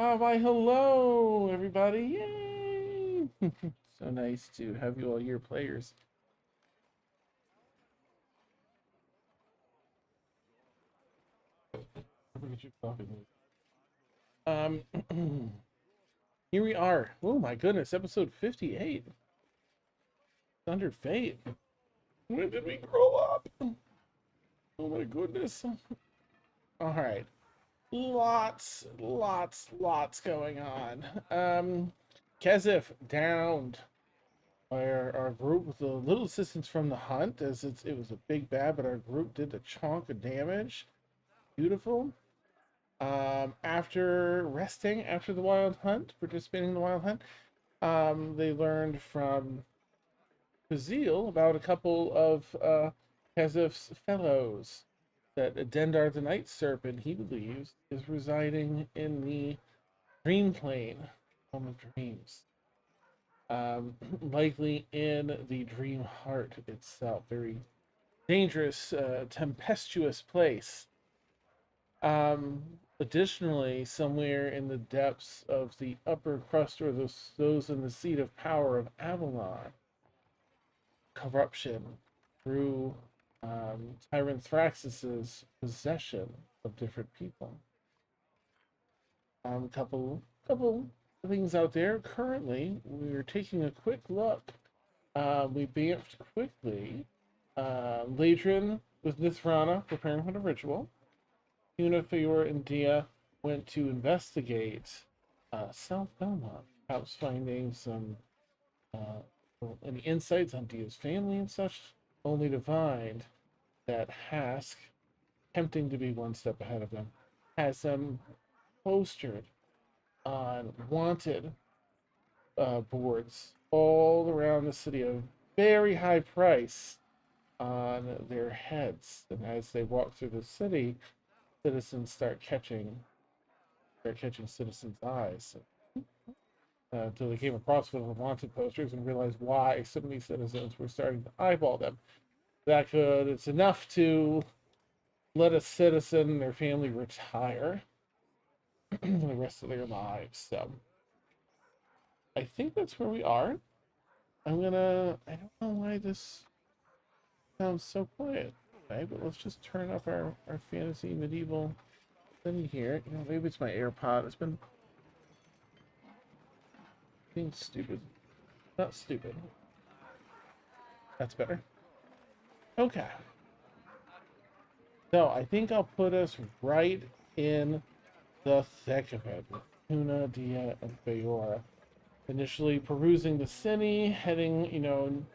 Oh, why, hello, everybody. Yay! So nice to have you all here, players. Look your coffee, Um, here we are. Oh my goodness, episode 58. Sundered Faete. When did we grow up? Oh my goodness. All right. Lots going on. Kezif downed by our group with a little assistance from the hunt, as it was a big bad, but our group did a chunk of damage. Beautiful. After resting after the wild hunt, participating in the wild hunt, they learned from Fazil about a couple of Kezif's fellows that Dendar the Night Serpent, he believes, is residing in the dream plane, home of dreams. Likely in the dream heart itself. Very dangerous, tempestuous place. Additionally, somewhere in the depths of the upper crust, or those in the seat of power of Avalon, corruption through Tyrant Thraxus's possession of different people. Couple things out there. Currently, we're taking a quick look. We bamfed quickly. Ladrin with Nithrana preparing for the ritual. Una, Fiora, and Dia went to investigate South Belmont, perhaps finding some any insights on Dia's family and such, only to find that Hask, tempting to be one step ahead of them, has them postered on wanted boards all around the city, a very high price on their heads. And as they walk through the city, citizens start catching citizens' eyes until they came across one of the wanted posters and realized why so many citizens were starting to eyeball them. It's enough to let a citizen and their family retire for the rest of their lives. So I think that's where we are. I don't know why this sounds so quiet. Okay, but let's just turn up our fantasy medieval thing here. Maybe it's my AirPod. It's been being stupid. Not stupid. That's better. Okay. So I think I'll put us right in the thick of it. Tuna, Dia, and Feora. Initially perusing the city, heading,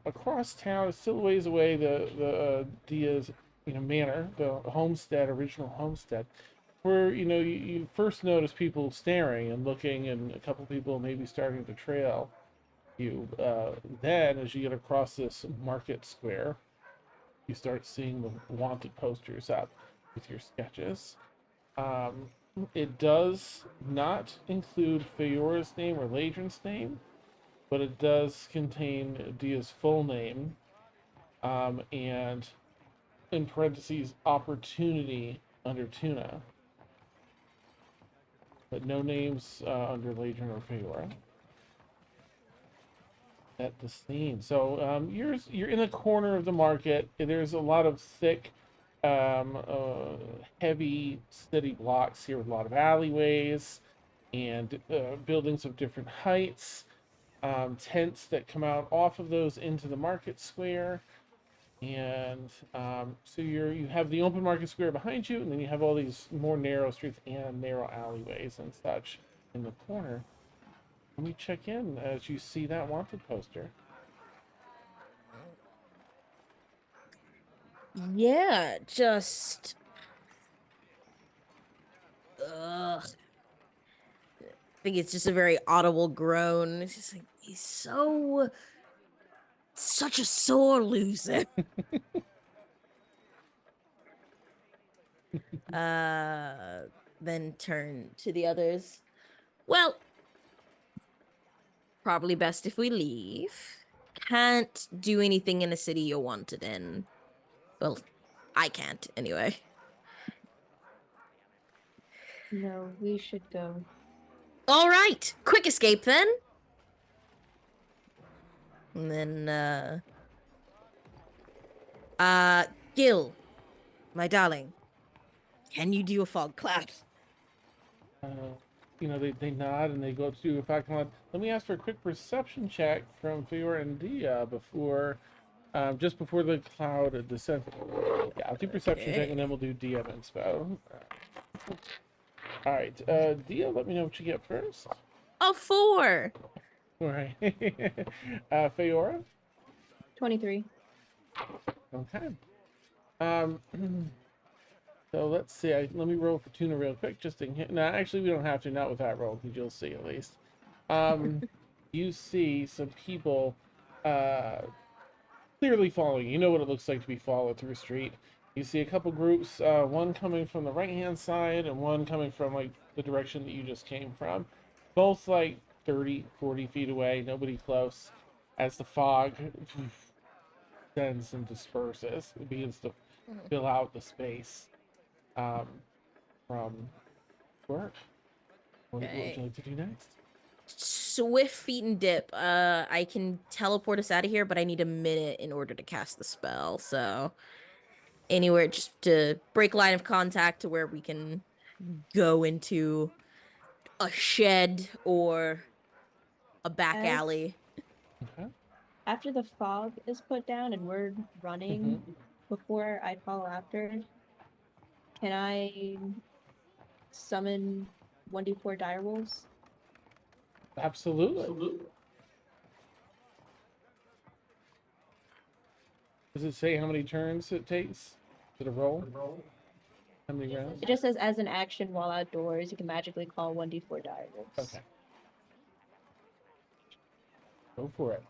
across town. It's still a ways away. The Dia's, manor, the homestead, original homestead, where you first notice people staring and looking, and a couple people maybe starting to trail you. Then, as you get across this market square, you start seeing the wanted posters up with your sketches. Um, it does not include Feora's name or Ladrin's name, but it does contain Dia's full name, and in parentheses, opportunity under Tuna, but no names under Ladrin or Feora at the scene. So you're in the corner of the market. There's a lot of thick, heavy, steady blocks here with a lot of alleyways and buildings of different heights. Tents that come out off of those into the market square. And so you have the open market square behind you, and then you have all these more narrow streets and narrow alleyways and such in the corner. Let me check in as you see that wanted poster. Yeah, just ugh. I think it's just a very audible groan. It's just like he's such a sore loser. uh then turn to the others. Well, probably best if we leave. Can't do anything in a city you're wanted in. Well, I can't anyway. No, we should go. All right, quick escape then. And then, Gil, my darling, can you do a fog cloud? Uh, they nod and they go to, if I can, let me ask for a quick perception check from Fiora and Dia before, just before the cloud descends. Yeah, I'll do perception check and then we'll do DM inspo. All right, Dia, let me know what you get first. A 4. All right, Fiora. 23. Okay. Um, so let's see. Let me roll for Tuna real quick, just in case. No, actually, we don't have to. Not with that roll, because you'll see at least. You see some people, clearly following. You know what it looks like to be followed through a street. You see a couple groups, one coming from the right-hand side and one coming from like the direction that you just came from. Both like 30, 40 feet away. Nobody close. As the fog descends and disperses, it begins to fill out the space um, from work. What would you Okay. like to do next? Swift feet and dip. I can teleport us out of here, but I need a minute in order to cast the spell. So anywhere just to break line of contact to where we can go into a shed or a back As alley. Okay. after the fog is put down and we're running, before I follow after, can I summon 1d4 direwolves? Absolutely. Does it say how many turns it takes? Is it a roll? How many rounds? It just says as an action while outdoors, you can magically call 1d4 direwolves. Okay. Go for it.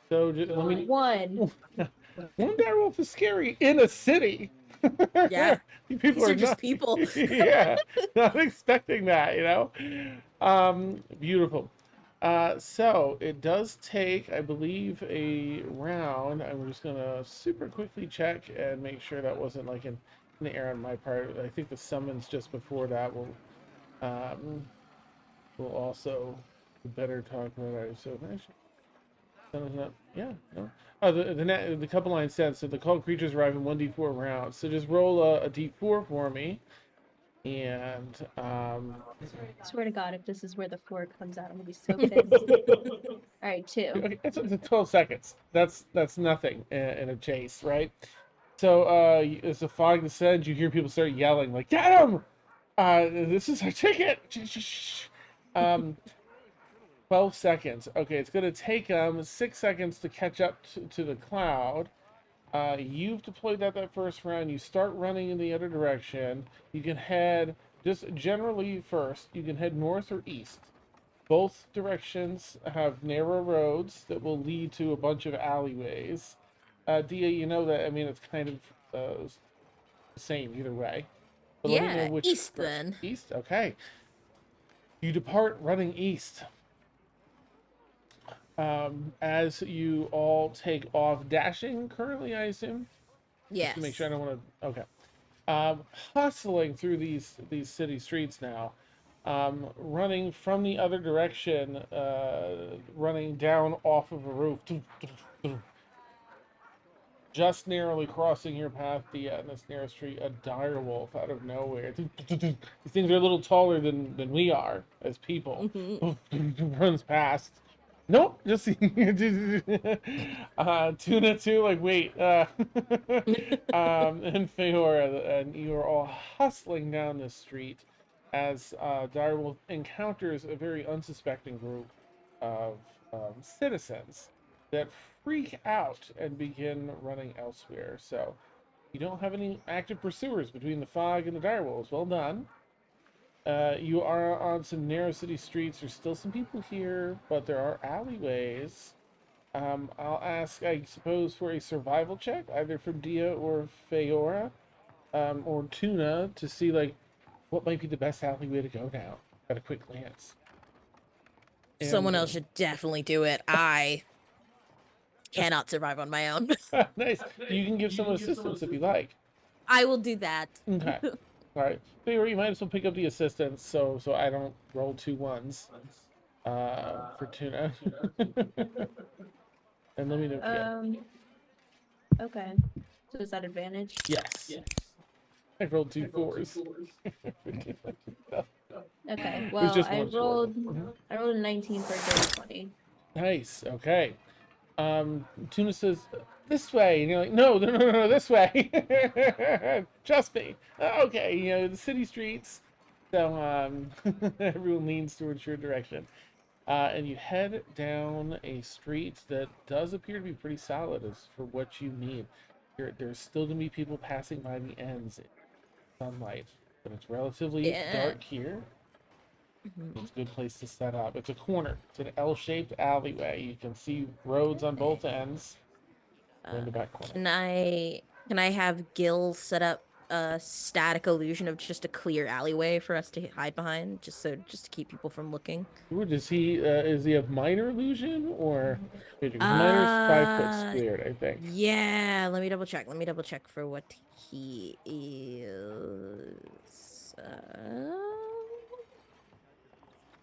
So let me. One. One direwolf is scary in a city. Yeah. You people These are are just not. people. Yeah, not expecting that. Beautiful. So it does take, I believe, a round. I'm just gonna super quickly check and make sure that wasn't like an error on my part. I think the summons just before that um, will also better talk about it. So yeah, no. Oh, the couple lines said, so the called creatures arrive in 1d4 rounds. So just roll a d4 for me. And, Swear to God, if this is where the 4 comes out, I'm gonna be so pissed. Alright, 2. okay, it's 12 seconds. That's nothing in a chase, right? So, as the fog descends, you hear people start yelling, like, get him! This is our ticket! Um, 12 seconds. Okay, it's going to take 6 seconds to catch up to the cloud. You've deployed that first round. You start running in the other direction. You can head, just generally first, you can head north or east. Both directions have narrow roads that will lead to a bunch of alleyways. Dia, you know that, I mean, it's kind of the same either way. But let me know Yeah, which east first. then. East? Okay. You depart running east. As you all take off dashing currently, I assume? Just to make sure I Yes. don't want to. Okay. Hustling through these city streets now, running from the other direction, running down off of a roof, just narrowly crossing your path, in this narrow street, a dire wolf out of nowhere. These things are a little taller than we are as people. Runs past. Nope, just Tuna too. Like wait, and Feora, and you are all hustling down the street as Direwolf encounters a very unsuspecting group of citizens that freak out and begin running elsewhere. So you don't have any active pursuers between the fog and the direwolves. Well done. You are on some narrow city streets. There's still some people here, but there are alleyways. I'll ask, I suppose, for a survival check, either from Dia or Feora, or Tuna, to see like what might be the best alleyway to go down at a quick glance. Someone And else should definitely do it. I cannot survive on my own. nice. You can give someone assistance if you like. I will do that. Okay. All right, Theory, you might as well pick up the assistance, so I don't roll 2 1s for Tuna. And let me know if you Okay. So is that advantage? Yes. I rolled 2 4s. Okay. It was Well, just one four. Mhm. I rolled a 19 for a dirty 20. Nice. Okay. Tuna says, "This way," and you're like, "No, no, no, no, this way." Trust me. Okay, the city streets. So everyone leans towards your direction, and you head down a street that does appear to be pretty solid as for what you need. There's still gonna be people passing by the ends in sunlight, but it's relatively Yeah. dark here. Mhm. It's a good place to set up. It's a corner. It's an L-shaped alleyway. You can see roads on both ends. In the back corner. Can I have Gil set up a static illusion of just a clear alleyway for us to hide behind, just to keep people from looking? Ooh, does he is he have minor illusion or because minor's 5 foot Uh, squared, I think. yeah. Let me double check. Let me double check for what he is.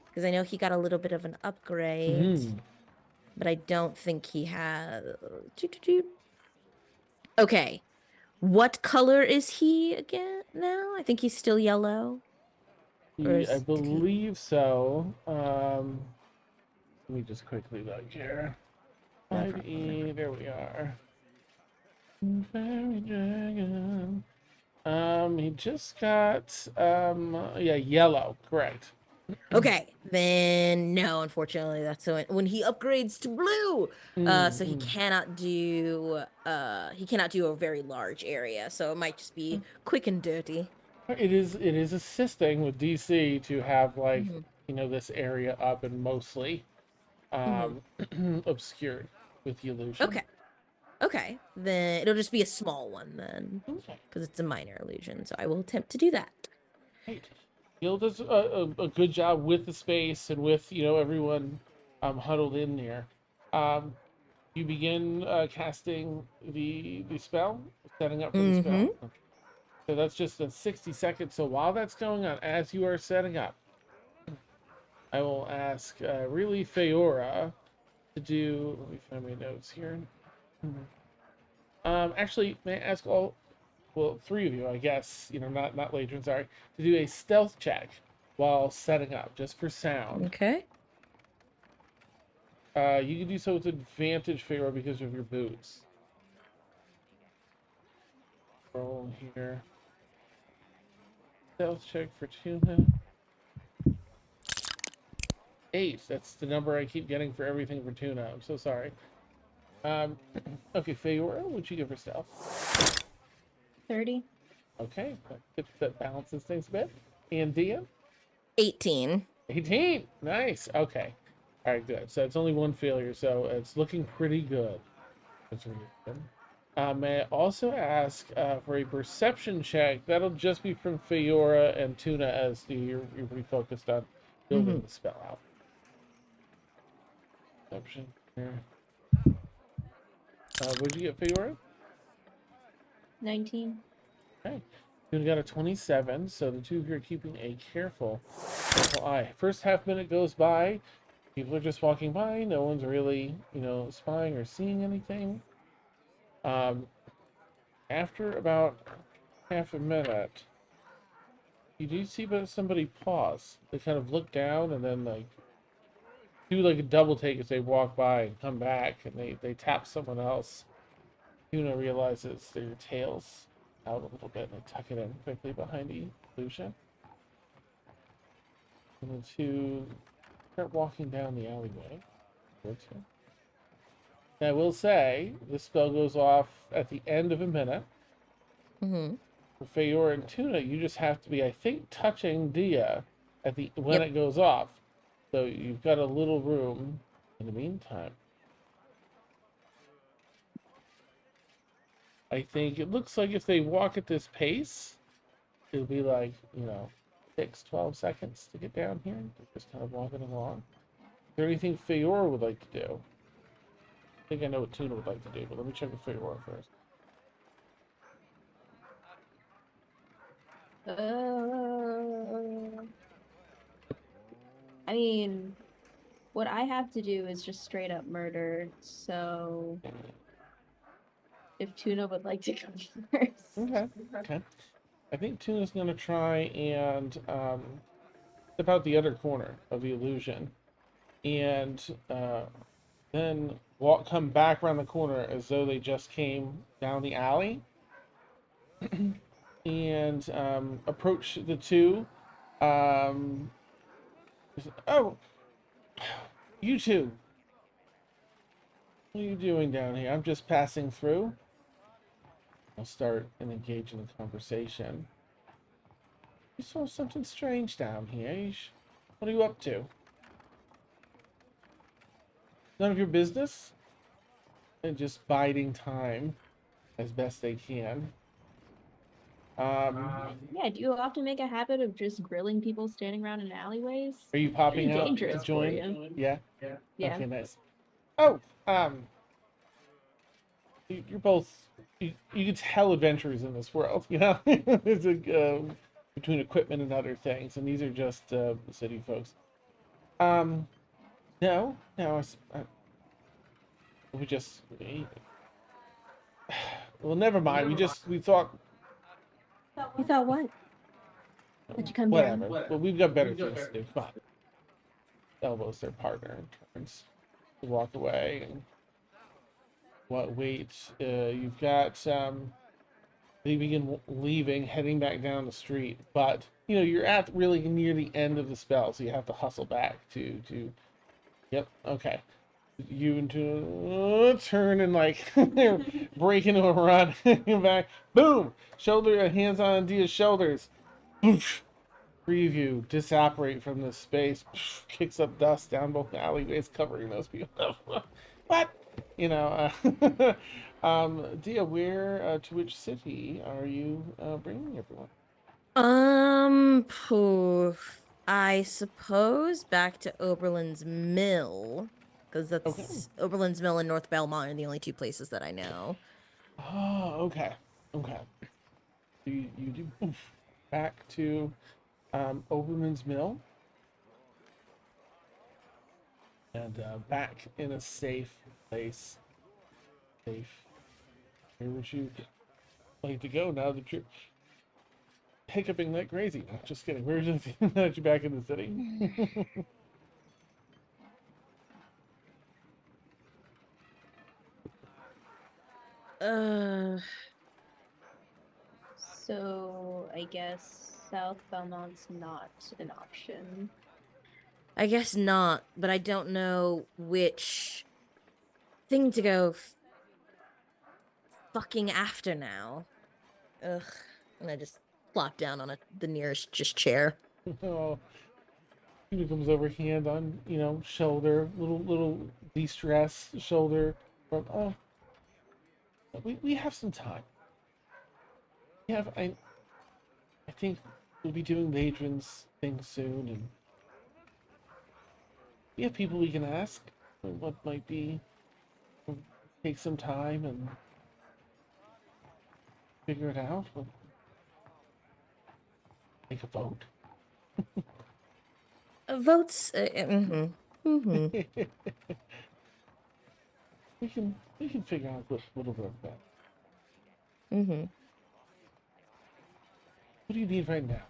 Because I know he got a little bit of an upgrade, Hmm. but I don't think he has. Okay. What color is he again now? I think he's still yellow. I Did he? believe so. Let me just quickly look here. No problem. 5E, there we are. Fairy dragon. He just got yeah, yellow, correct. Okay, then no, unfortunately, that's when he upgrades to blue. Mm, So mm. he cannot do a very large area. So it might just be quick and dirty. It is assisting with DC to have like Hmm. this area up and mostly Hmm. um obscured with the illusion. Okay. Okay, then it'll just be a small one then, Okay, because it's a minor illusion. So I will attempt to do that. great. Gil does a good job with the space and with everyone huddled in there. Um, you begin casting the spell, setting up for the Mm-hmm. spell. So that's just a 60 seconds. So while that's going on, as you are setting up, I will ask really Feora to do. Let me find my notes here. Actually, may I ask all? Well, 3 of you, I guess. Not Ladron. Sorry, to do a stealth check while setting up, just for sound. Okay. You can do so with advantage, Feora, because of your boots. Roll here. Stealth check for Tuna. 8. That's the number I keep getting for everything for Tuna. I'm so sorry. Okay, Feora, what'd you give for stealth? 30. Okay, that balances things a bit. And Dia? 18. 18. Nice. Okay. All right, good. So it's only one failure, so it's looking pretty good. That's really good. May I also ask for a perception check? That'll just be from Feora and Tuna as you're pretty focused on building Mm-hmm. the spell out. Perception here. What'd you get, Feora? 19. Okay. Tuna got a 27, so the two of you are keeping a careful eye. First half minute goes by. People are just walking by. No one's really, spying or seeing anything. Um, After about half a minute, you do see somebody pause. They kind of look down and then do like a double take as they walk by and come back, and they tap someone else. Tuna realizes their tails out a little bit and they tuck it in quickly behind the illusion. And the two start walking down the alleyway towards him. And I will say, this spell goes off at the end of a minute. Mm-hmm. For Feyor and Tuna, you just have to be, I think, touching Dia when Yep. it goes off. So you've got a little room in the meantime. I think it looks like if they walk at this pace, it'll be like, 12 seconds to get down here. They're just kind of walking along. Is there anything Feyor would like to do? I think I know what Tuna would like to do, but let me check with Feyor first. Uh, I mean, what I have to do is just straight up murder. So if Tuna would like to go first. Okay. Okay. I think Tuna's gonna try and step out the other corner of the illusion, and then come back around the corner as though they just came down the alley, and approach the two. Um, oh, you two, what are you doing down here? I'm just passing through. I'll start and engage in the conversation. You saw something strange down here. What are you up to? None of your business? And just biding time as best they can. Yeah, do you often make a habit of just grilling people standing around in alleyways? Are you popping Pretty out to dangerous for join? you. Yeah? Yeah. Okay, nice. Oh, you're both, you can tell adventurers in this world, you know? There's between equipment and other things, and these are just city folks. No, no, we just, well, never mind. We thought, You thought what? Did you come whatever. down? Well, we've got better things to do. Come on. Elbows their partner and turns to walk away. And what? Wait. You've got they begin leaving, heading back down the street. But you know you're at really near the end of the spell, so you have to hustle back to. Yep. Okay. You into turn and like they're breaking into a run back. Boom! Shoulder, hands on Dia's shoulders. Boof. Preview, disapparate from this space, kicks up dust down both alleyways, covering those people. What? You know, Dia, where, to which city are you bringing everyone? I suppose back to Oberlin's Mill, because Okay. that's Oberlin's Mill and North Belmont are the only two places that I know. Oh, okay. Okay. You do back to Oberman's Mill and back in a safe place. Safe. Where would you like to go now that you're hiccuping like crazy? No, just kidding. Where's it that you're back in the city? Uh, So I guess South Belmont's not an option. I guess not, but I don't know which thing to go fucking after now. Ugh. And I just plop down on the nearest just chair. Oh, he comes over, hand on shoulder, little de-stress shoulder. From we have some time. We have I think we'll be doing Ladrin's thing soon, and we have people we can ask what might be. Take some time and figure it out. We'll make a vote. Votes. Mm-hmm. we can figure out a little bit of that. Mm-hmm. What do you need right now?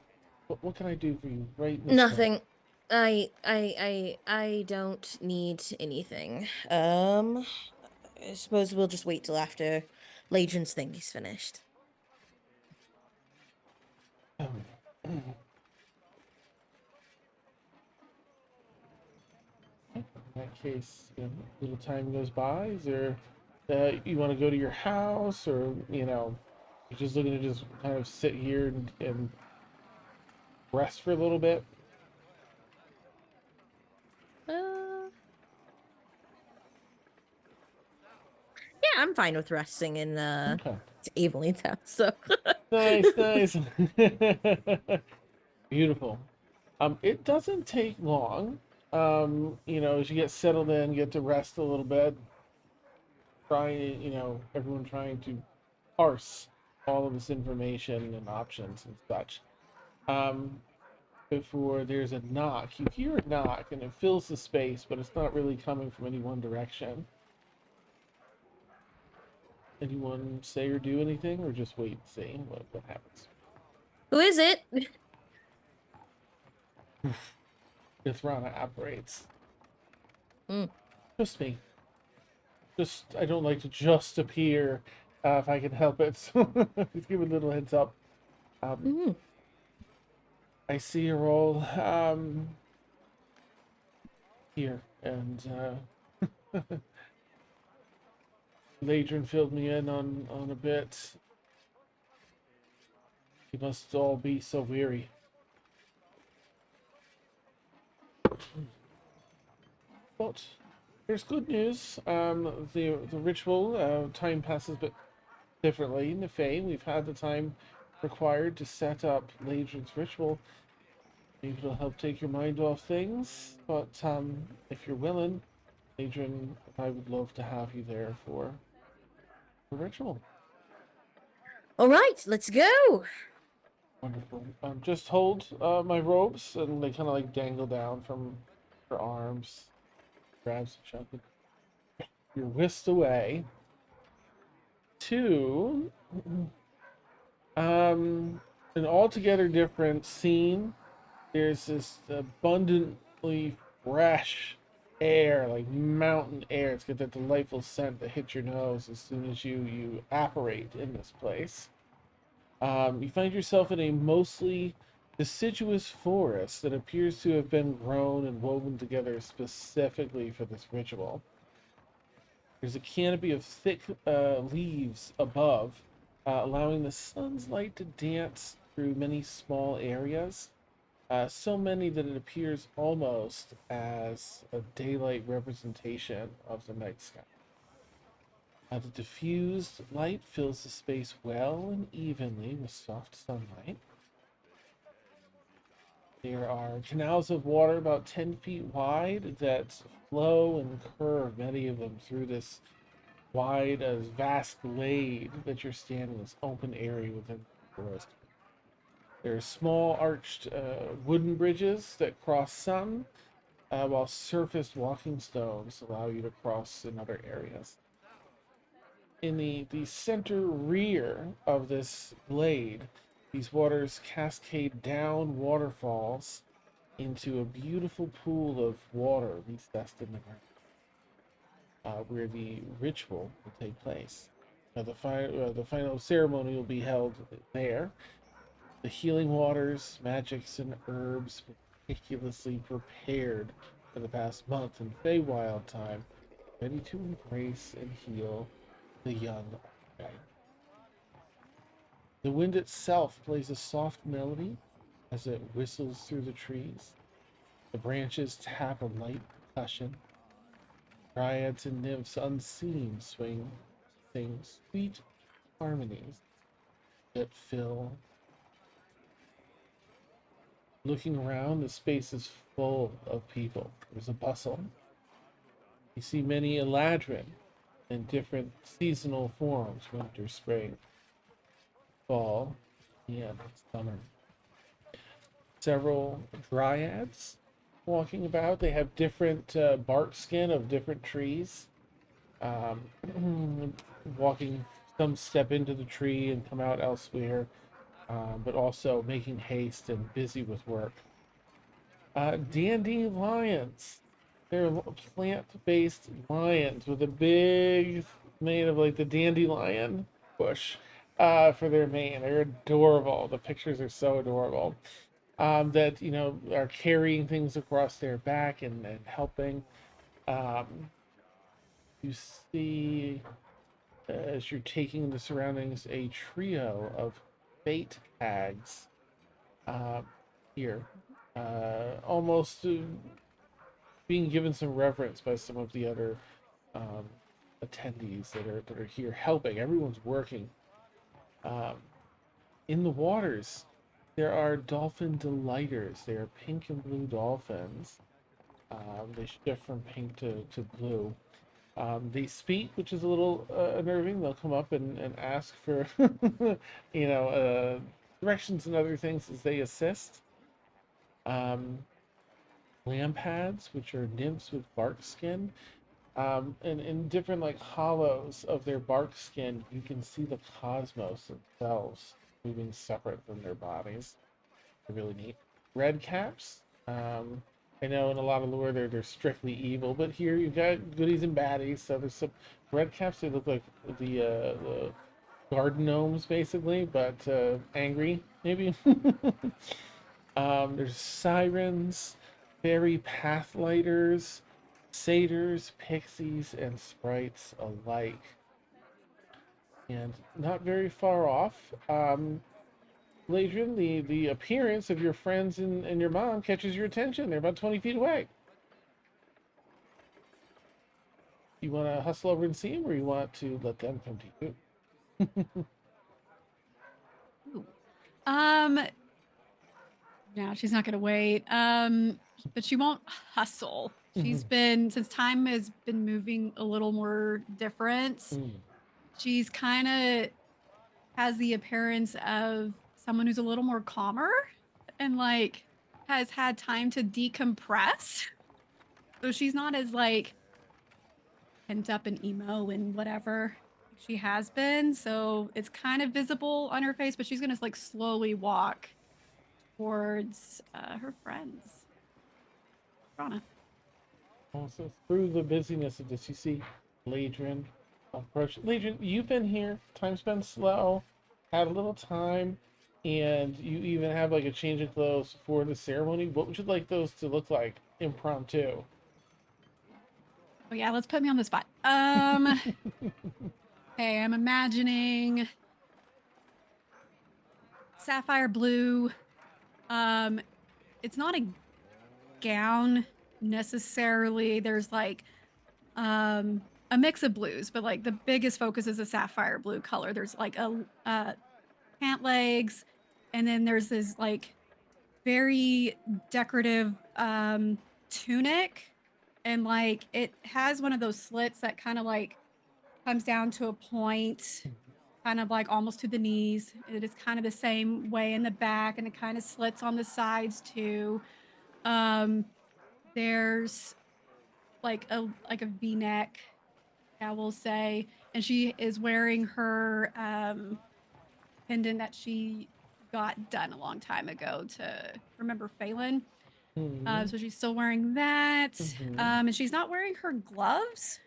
What can I do for you right now? Nothing. I don't need anything. I suppose we'll just wait till after Ladrin's thing is finished. In that case, a little time goes by. Is there, you want to go to your house, or you're just looking to just kind of sit here and rest for a little bit? Uh, yeah, I'm fine with resting in Okay. Evelyn's house. So Nice, nice. Beautiful. It doesn't take long. As you get settled in, get to rest a little bit. Everyone trying to parse all of this information and options and such. Before there's a knock. You hear a knock and it fills the space, but it's not really coming from any one direction. Anyone say or do anything, or just wait and see what happens? Who is it? Ithrana operates. Mm. Just me. Just I don't like to just appear if I can help it. So just give a little heads up. Mhm. I see you're all here, and Ladrin filled me in on a bit. You must all be so weary. But there's good news. The ritual time passes a bit differently in the Fae. We've had the time required to set up Ladrin's ritual. Maybe it'll help take your mind off things. But if you're willing, Ladrin, I would love to have you there for the ritual. All right, let's go. Wonderful. Just hold my robes, and they kind of like dangle down from her arms. Grabs a chunk. You're whisked away to an altogether different scene. There's this abundantly fresh air, like mountain air. It's got that delightful scent that hits your nose as soon as you apparate in this place. You find yourself in a mostly deciduous forest that appears to have been grown and woven together specifically for this ritual. There's a canopy of thick leaves above, allowing the sun's light to dance through many small areas. So many that it appears almost as a daylight representation of the night sky. The diffused light fills the space well and evenly with soft sunlight. There are canals of water about 10 feet wide that flow and curve, many of them, through this wide, vast glade that you're standing in, this open area within the forest. There are small arched wooden bridges that cross some, while surfaced walking stones allow you to cross in other areas. In the center rear of this glade, these waters cascade down waterfalls into a beautiful pool of water recessed in the ground, where the ritual will take place. The final ceremony will be held there. The healing waters, magics, and herbs meticulously prepared for the past month in Feywild time, ready to embrace and heal the young. The wind itself plays a soft melody as it whistles through the trees. The branches tap a light percussion. Dryads and nymphs unseen sing sweet harmonies that fill. Looking around, the space is full of people. There's a bustle. You see many Eladrin in different seasonal forms: winter, spring, fall, and summer. Several dryads walking about. They have different bark skin of different trees. Walking, some step into the tree and come out elsewhere, but also making haste and busy with work. Dandelions. They're plant-based lions with a big, made of like the dandelion bush for their mane. They're adorable. The pictures are so adorable. That are carrying things across their back and helping. Um, you see, as you're taking the surroundings, a trio of fate tags here, almost being given some reverence by some of the other um, attendees that are here helping. Everyone's working. Um, in the waters, there are dolphin delighters. They are pink and blue dolphins. They shift from pink to blue. They speak, which is a little unnerving. They'll come up and ask for, you know, directions and other things as they assist. Lamp pads, which are nymphs with bark skin. And in different like hollows of their bark skin, you can see the cosmos themselves moving separate from their bodies. They're really neat. Red caps. I know in a lot of lore they're strictly evil, but here you've got goodies and baddies. So there's some red caps. They look like the garden gnomes basically, but angry maybe. There's sirens, fairy pathlighters, satyrs, pixies, and sprites alike. And not very far off, Ladrin, the appearance of your friends and your mom catches your attention. They're about 20 feet away. You want to hustle over and see them, or you want to let them come to you? Ooh. No, she's not gonna wait. But she won't hustle. She's been, since time has been moving a little more different, she's kind of has the appearance of someone who's a little more calmer and like has had time to decompress. So she's not as like pent up and emo and whatever she has been. So it's kind of visible on her face, but she's gonna like slowly walk towards her friends. Rana. Also, through the busyness of this, you see Ladrin approach. Ladrin, you've been here. Time's been slow. Had a little time, and you even have like a change of clothes for the ceremony. What would you like those to look like, impromptu? Oh yeah, let's put me on the spot. Okay, I'm imagining sapphire blue. It's not a gown necessarily. There's like a mix of blues, but like the biggest focus is a sapphire blue color. There's like a pant legs, and then there's this like very decorative tunic, and like it has one of those slits that kind of like comes down to a point, kind of like almost to the knees. It is kind of the same way in the back, and it kind of slits on the sides too. Um, there's like a V-neck, I will say, and she is wearing her pendant that she got done a long time ago to remember Phelan. So she's still wearing that, and she's not wearing her gloves.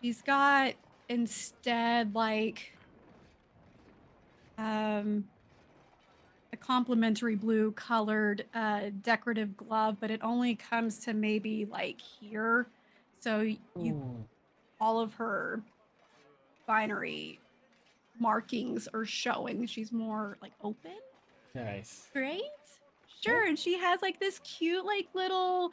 She's got instead like a complementary blue colored decorative glove, but it only comes to maybe like here. So you all of her binary markings are showing. She's more like open. Nice. Great. Sure. And she has like this cute like little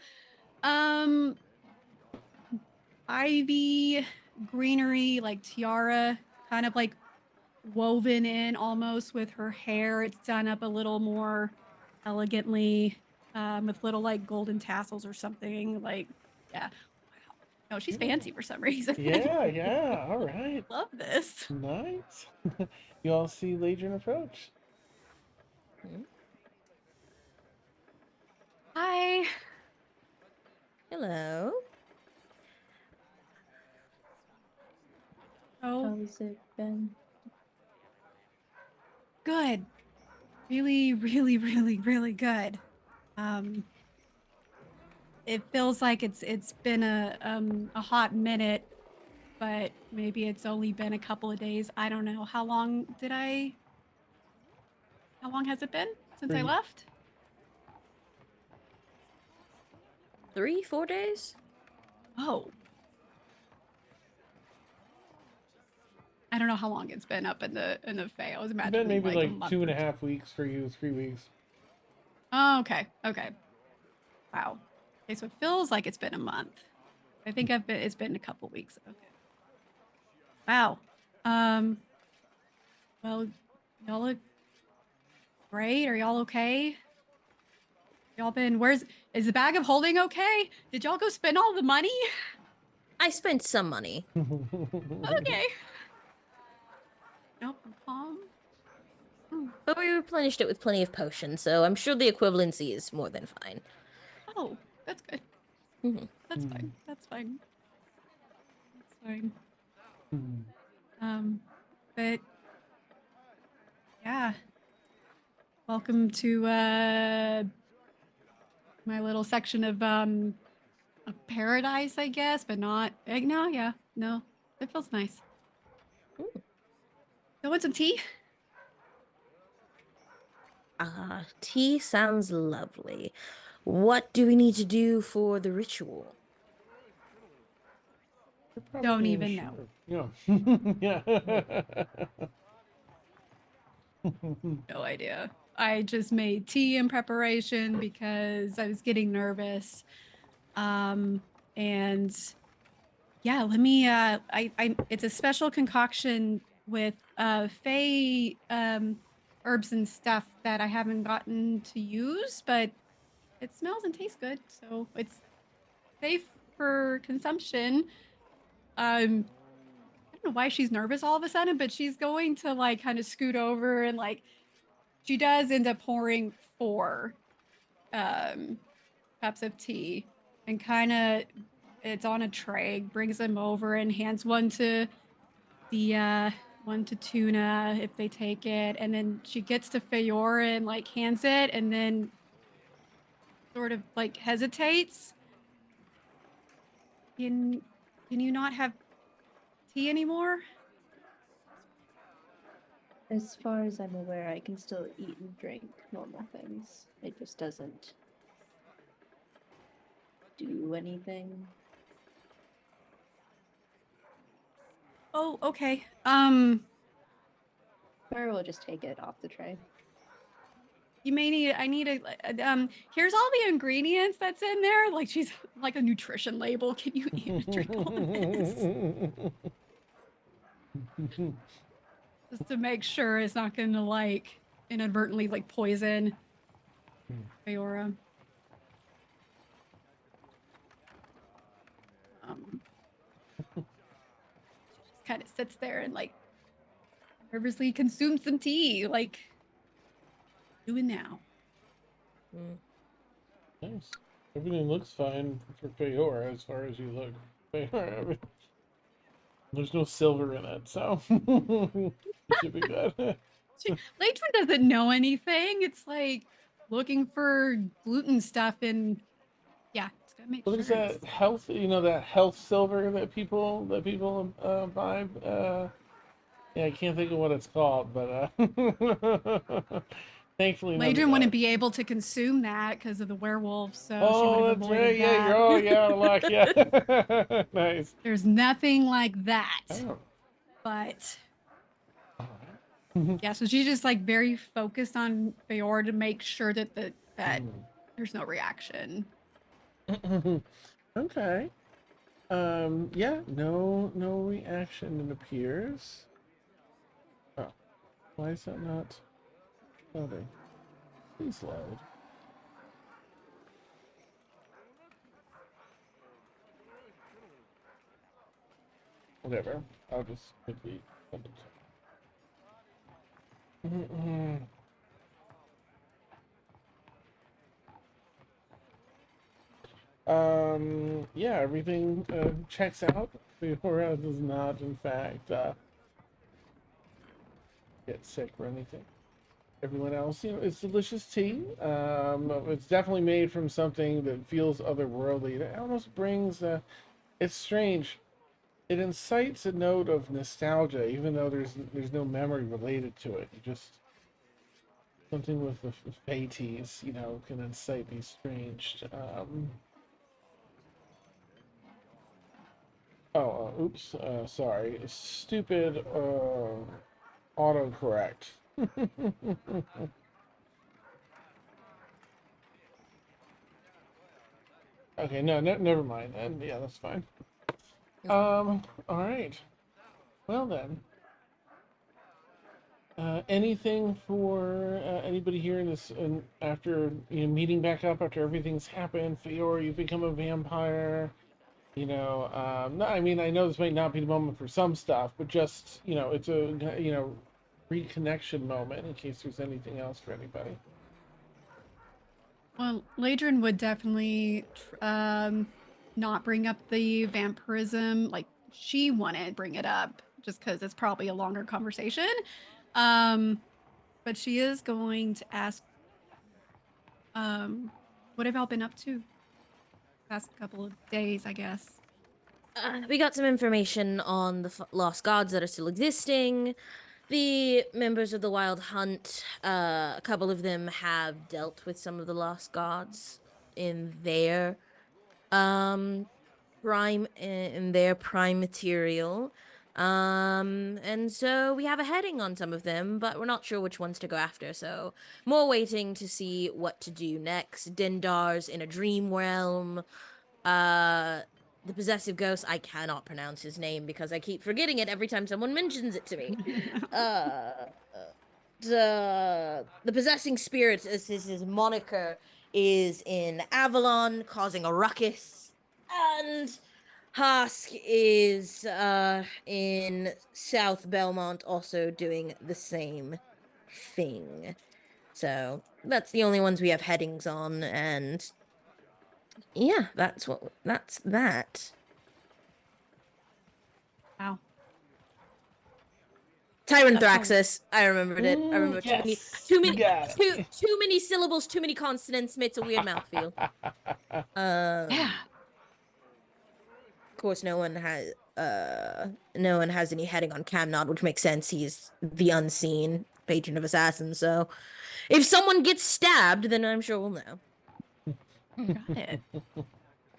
ivy greenery like tiara kind of like woven in almost with her hair. It's done up a little more elegantly with little like golden tassels or something. Like, yeah. Wow. No, she's fancy for some reason. Yeah. All right. Love this. Nice. You all see Ladrin approach. Hi. Hello. Oh, How's it been? good. Really, really, really, really good. It feels like it's been a hot minute, but maybe it's only been a couple of days. I don't know. How long has it been since I left? 3-4 days. Oh. I don't know how long it's been up in the Fae. I was It's imagining been maybe like a like month 2.5 weeks for you, 3 weeks. Oh, okay. Okay. Wow. Okay, so it feels like it's been a month. I think it's been a couple weeks. Okay. Wow. Well, y'all look great. Are y'all okay? Y'all been, is the bag of holding okay? Did y'all go spend all the money? I spent some money. Okay. Nope, I'm calm. But we replenished it with plenty of potions, so I'm sure the equivalency is more than fine. Oh, that's good. Mhm. That's Hmm. fine. That's fine. That's fine. Hmm. But yeah. Welcome to my little section of paradise, I guess, but not no, yeah. No. It feels nice. Mm. You want some tea? Tea sounds lovely. What do we need to do for the ritual? Don't Probably even know. sure. Yeah. Yeah. No idea. I just made tea in preparation because I was getting nervous. Um, and yeah, let me I it's a special concoction with Fey herbs and stuff that I haven't gotten to use, but it smells and tastes good, so it's safe for consumption. I don't know why she's nervous all of a sudden, but she's going to like kind of scoot over and like she does end up pouring 4 um cups of tea and kind of it's on a tray, brings them over and hands the one to Tuna if they take it, and then she gets to Feora and like hands it and then sort of like hesitates. Can can you not have tea anymore? As far as I'm aware, I can still eat and drink normal things. It just doesn't do anything. Oh, okay. Or we'll just take it off the tray. You may need I need here's all the ingredients that's in there. Like she's like a nutrition label. Can you eat and drink all this? Just to make sure it's not gonna like inadvertently like poison Feora. She just kind of sits there and like nervously consumes some tea, like doing now. Mm. Nice. Everything looks fine for Feora as far as you look. Feora, there's no silver in it, so it should be good. Latron doesn't know anything. It's like looking for gluten stuff and yeah, it's gonna make What sure is that health? You know that health silver that people buy. Yeah, I can't think of what it's called, but thankfully none of Ladrin wouldn't that. be able to consume that because of the werewolf, so she would Oh, have that's avoided right. Yeah, you're that. oh yeah, out of luck. Yeah, nice. There's nothing like that. Oh. But All right. yeah, so she's just like very focused on Feor to make sure that that Mm. there's no reaction. Okay. Yeah, no reaction, it appears. Oh, why is that not loading? Please load. Whatever. I'll just quickly send it. Yeah, everything checks out. Fiora does not, in fact, get sick or anything. Everyone else, it's delicious tea. It's definitely made from something that feels otherworldly. It almost brings, it's strange. It incites a note of nostalgia, even though there's no memory related to it. You just something with the Fates, can incite these strange. Oops. Sorry. Stupid autocorrect. Okay, no, never mind. And yeah, that's fine. All right. Well then. Anything for anybody here in this? After meeting back up after everything's happened, Fiora, you become a vampire. No, I mean, I know this might not be the moment for some stuff, but just it's a reconnection moment in case there's anything else for anybody. Well, Ladrin would definitely not bring up the vampirism. Like, she wouldn't bring it up just because it's probably a longer conversation. But she is going to ask, what have y'all been up to past couple of days, I guess? We got some information on the lost gods that are still existing. The members of the Wild Hunt, a couple of them have dealt with some of the lost gods in their prime material. And so we have a heading on some of them, but we're not sure which ones to go after. So more waiting to see what to do next. Dendar's in a dream realm. The possessive ghost, I cannot pronounce his name because I keep forgetting it every time someone mentions it to me. uh the possessing spirit is his moniker, is in Avalon causing a ruckus, and Husk is in South Belmont also doing the same thing. So that's the only ones we have headings on, and yeah, that's that. Wow. Tyrant That's a- Thraxus. I rememred it. I remember Yes, too you many, got it. too many syllables, too many consonants. Makes a weird mouthfeel. Yeah. Of course, no one has any heading on Camnod, which makes sense. He's the unseen patron of assassins. So, if someone gets stabbed, then I'm sure we'll know. Got it.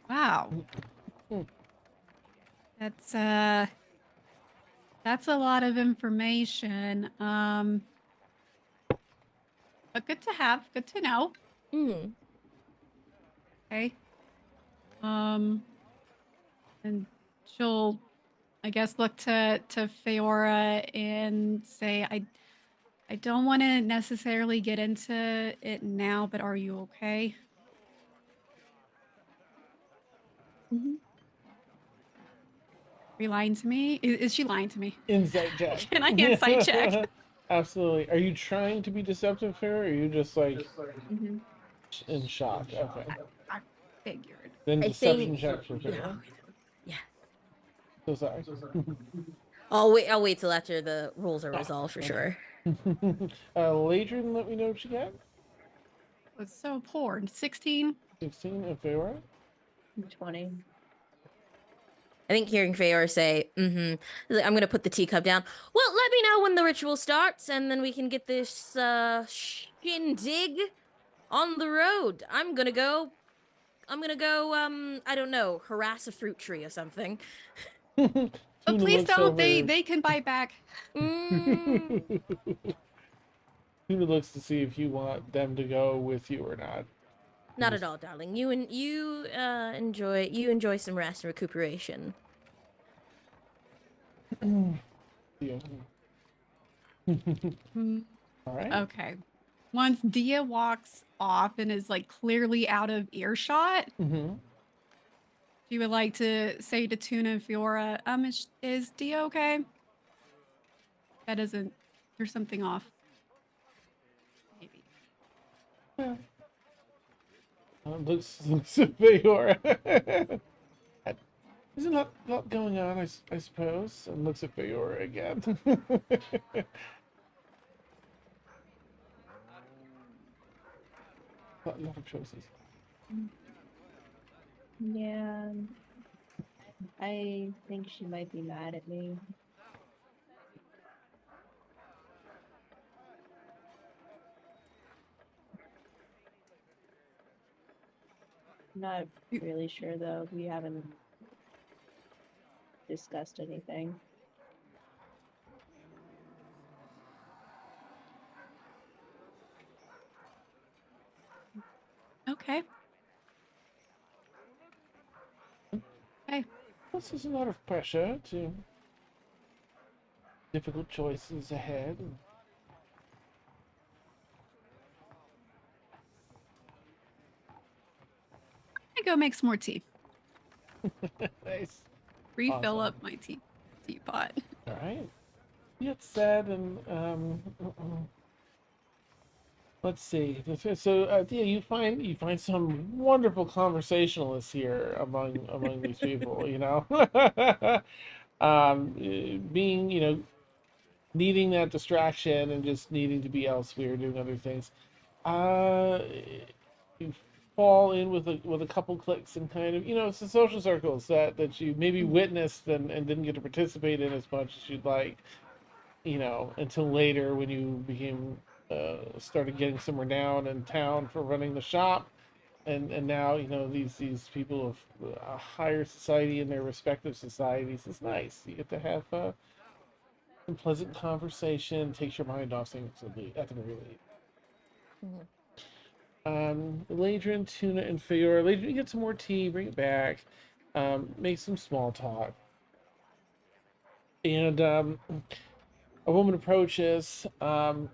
Wow. That's a lot of information. But good to have, good to know. Mm. Okay. And she'll, I guess, look to Feora and say, I don't want to necessarily get into it now, but are you okay? Mm-hmm. Are you lying to me? Is she lying to me? Insight check. Can I insight check? Absolutely. Are you trying to be deceptive here, or are you just like Mm-hmm. in shock? Okay. I figured. Then I deception think. check for Yeah. Vera. Yeah. So sorry. I'll wait till after the rules are resolved for sure. Ladrin, let me know what you got. Was so poor. 16. 16 and Vera. 20. I think hearing Feyor say, I'm gonna put the teacup down. Well, let me know when the ritual starts, and then we can get this shindig on the road. I'm gonna go, I don't know, harass a fruit tree or something. But Tuna please looks don't. over. They can bite back. Mm, Tuna looks to see if you want them to go with you or not. not at all, darling. You enjoy some rest and recuperation. Yeah. Hmm. All right. Okay. Once Dia walks off and is like clearly out of earshot, Mm-hmm. she would like to say to Tuna and Fiora, is Dia okay? That doesn't, there's something off. Maybe. Yeah. Looks at Feora. There's a lot going on, I suppose. And looks at Feora again. lot of choices. Yeah. I think she might be mad at me. Not really sure though. We haven't discussed anything. Okay. Okay. This is a lot of pressure to difficult choices ahead. I go make some more tea. Nice. Refill Awesome. up my teapot. All right. get said, and let's see. So, yeah, you find some wonderful conversationalists here among these people. You know, being needing that distraction and just needing to be elsewhere doing other things. Uh, you fall in with a couple clicks and kind of it's the social circles that you maybe witnessed and didn't get to participate in as much as you'd like. Until later when you became started getting some renown in town for running the shop, and now these people of a higher society in their respective societies. It's nice. You get to have some pleasant conversation, takes your mind off things at the very least. Mhm. Ladrin, Tuna, and Feora. Ladrin, you get some more tea, bring it back, make some small talk. And a woman approaches, an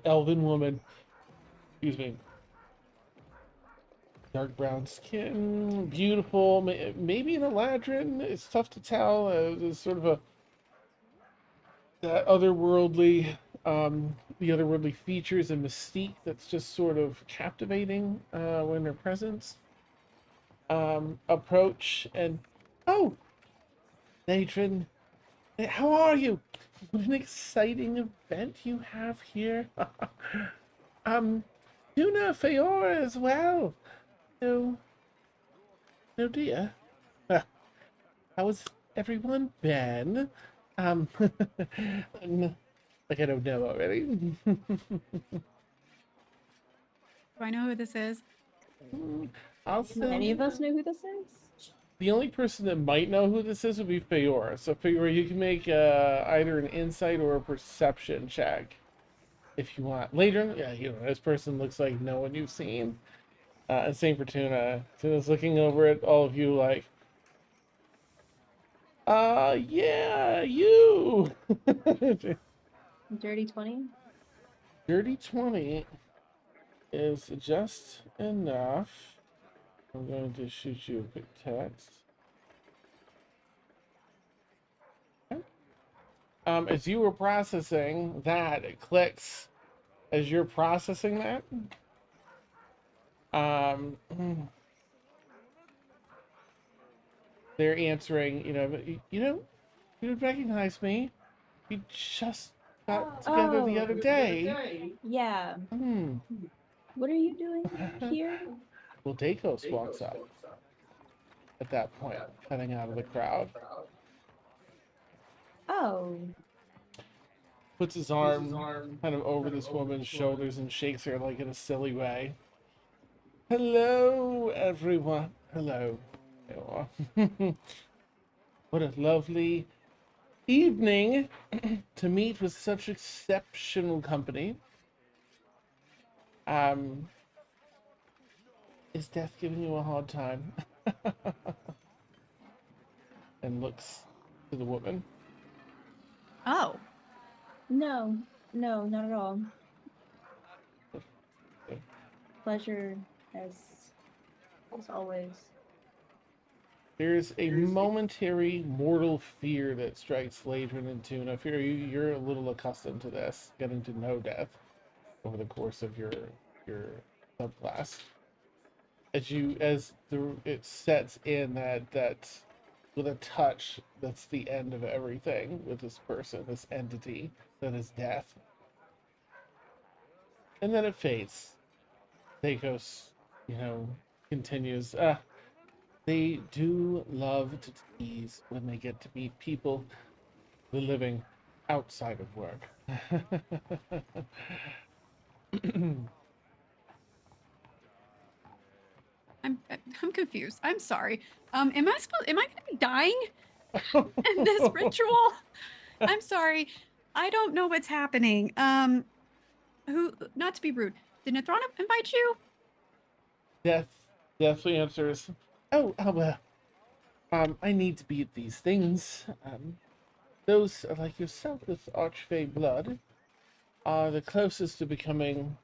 elven woman, excuse me, dark brown skin, beautiful, maybe an Eladrin. It's tough to tell. There's sort of that otherworldly, the otherworldly features and mystique that's just sort of captivating when they're present. Approach and, oh, Nathan, how are you? What an exciting event you have here. um, Tuna Feora as well. No, no, dear. How has everyone been? Um, like I don't know already. Do I know who this is? Do any of us know who this is? The only person that might know who this is would be Feora. So Feora, you can make either an insight or a perception check if you want. Later, yeah, this person looks like no one you've seen. And same for Tuna. Tuna's looking over at all of you like, yeah, you. Dirty 20? Dirty 20 is just enough. I'm going to shoot you a quick text. Okay. As you were processing that, it clicks. As you're processing that, um, they're answering. You don't recognize me. We just got together the other day. Yeah. Hmm. What are you doing here? Well, Dakos walks up at that point, cutting out of the crowd. Oh. Puts his arm kind of over this woman's shoulders and shakes her like in a silly way. Hello, everyone. Hello. What a lovely evening to meet with such exceptional company. Is Death giving you a hard time? And looks to the woman. Oh, No, not at all. Pleasure as always. There's a momentary mortal fear that strikes Ladrin and Tuna. Fear you're a little accustomed to this, getting to know Death over the course of your subclass. It sets in that with a touch, that's the end of everything with this person, this entity that is Death. And then it fades. Thakos, continues. They do love to tease when they get to meet people, the living outside of work. I'm confused. I'm sorry. Am I gonna be dying in this ritual? I'm sorry. I don't know what's happening. Who? Not to be rude. Did Nathrona invite you? Death answers. Oh, well. I need to be at these things. Those like yourself with Archfey blood are the closest to becoming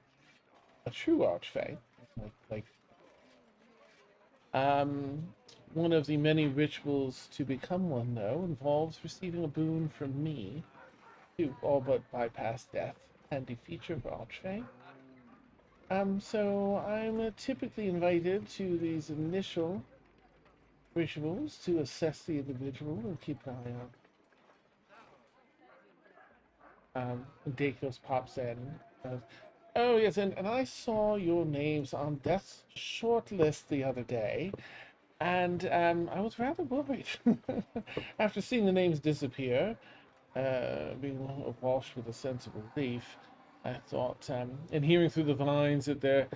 a true Archfey. Like one of the many rituals to become one, though, involves receiving a boon from me. to all but bypass death, handy feature for Archfey. So I'm typically invited to these initial rituals to assess the individual and keep an eye on. Dakos pops in. Oh yes, and I saw your names on Death's shortlist the other day, and I was rather worried after seeing the names disappear, being awash with a sense of relief. I thought, and hearing through the vines that they're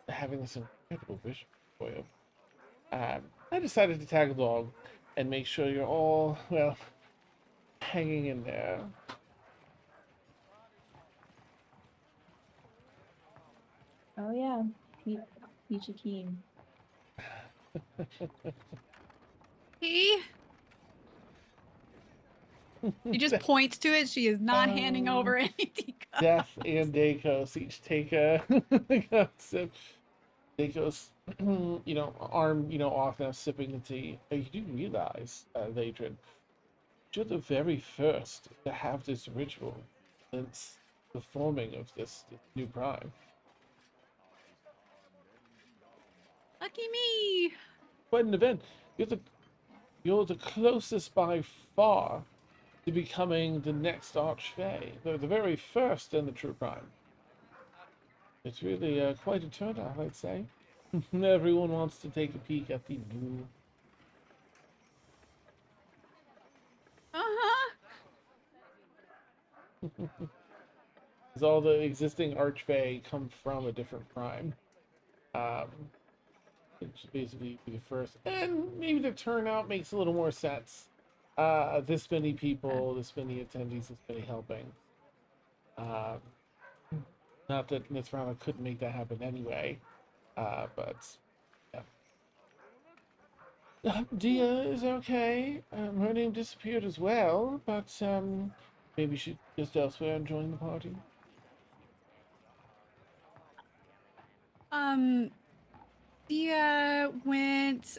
having this incredible vision for you, I decided to tag along and make sure you're all, well, hanging in there. Oh yeah, Peachy Keen. He just points to it. She is not handing over any teacups. Death and Dakos each take a sip. Dakos, arm, off now, sipping the tea. You do realize, Ladrin, you're the very first to have this ritual since the forming of this new prime. Lucky me. Quite an event. You're the closest by far to becoming the next Archfey. The very first in the true prime. It's really quite a turnout, I'd say. Everyone wants to take a peek at the new. Uh-huh. Because all the existing Archfey come from a different prime. It's basically be the first, and maybe the turnout makes a little more sense. This many people, this many attendees, this many helping. Not that Nithrana couldn't make that happen anyway, but yeah. Dia is okay. Her name disappeared as well, but maybe she's just elsewhere enjoying the party. Dia went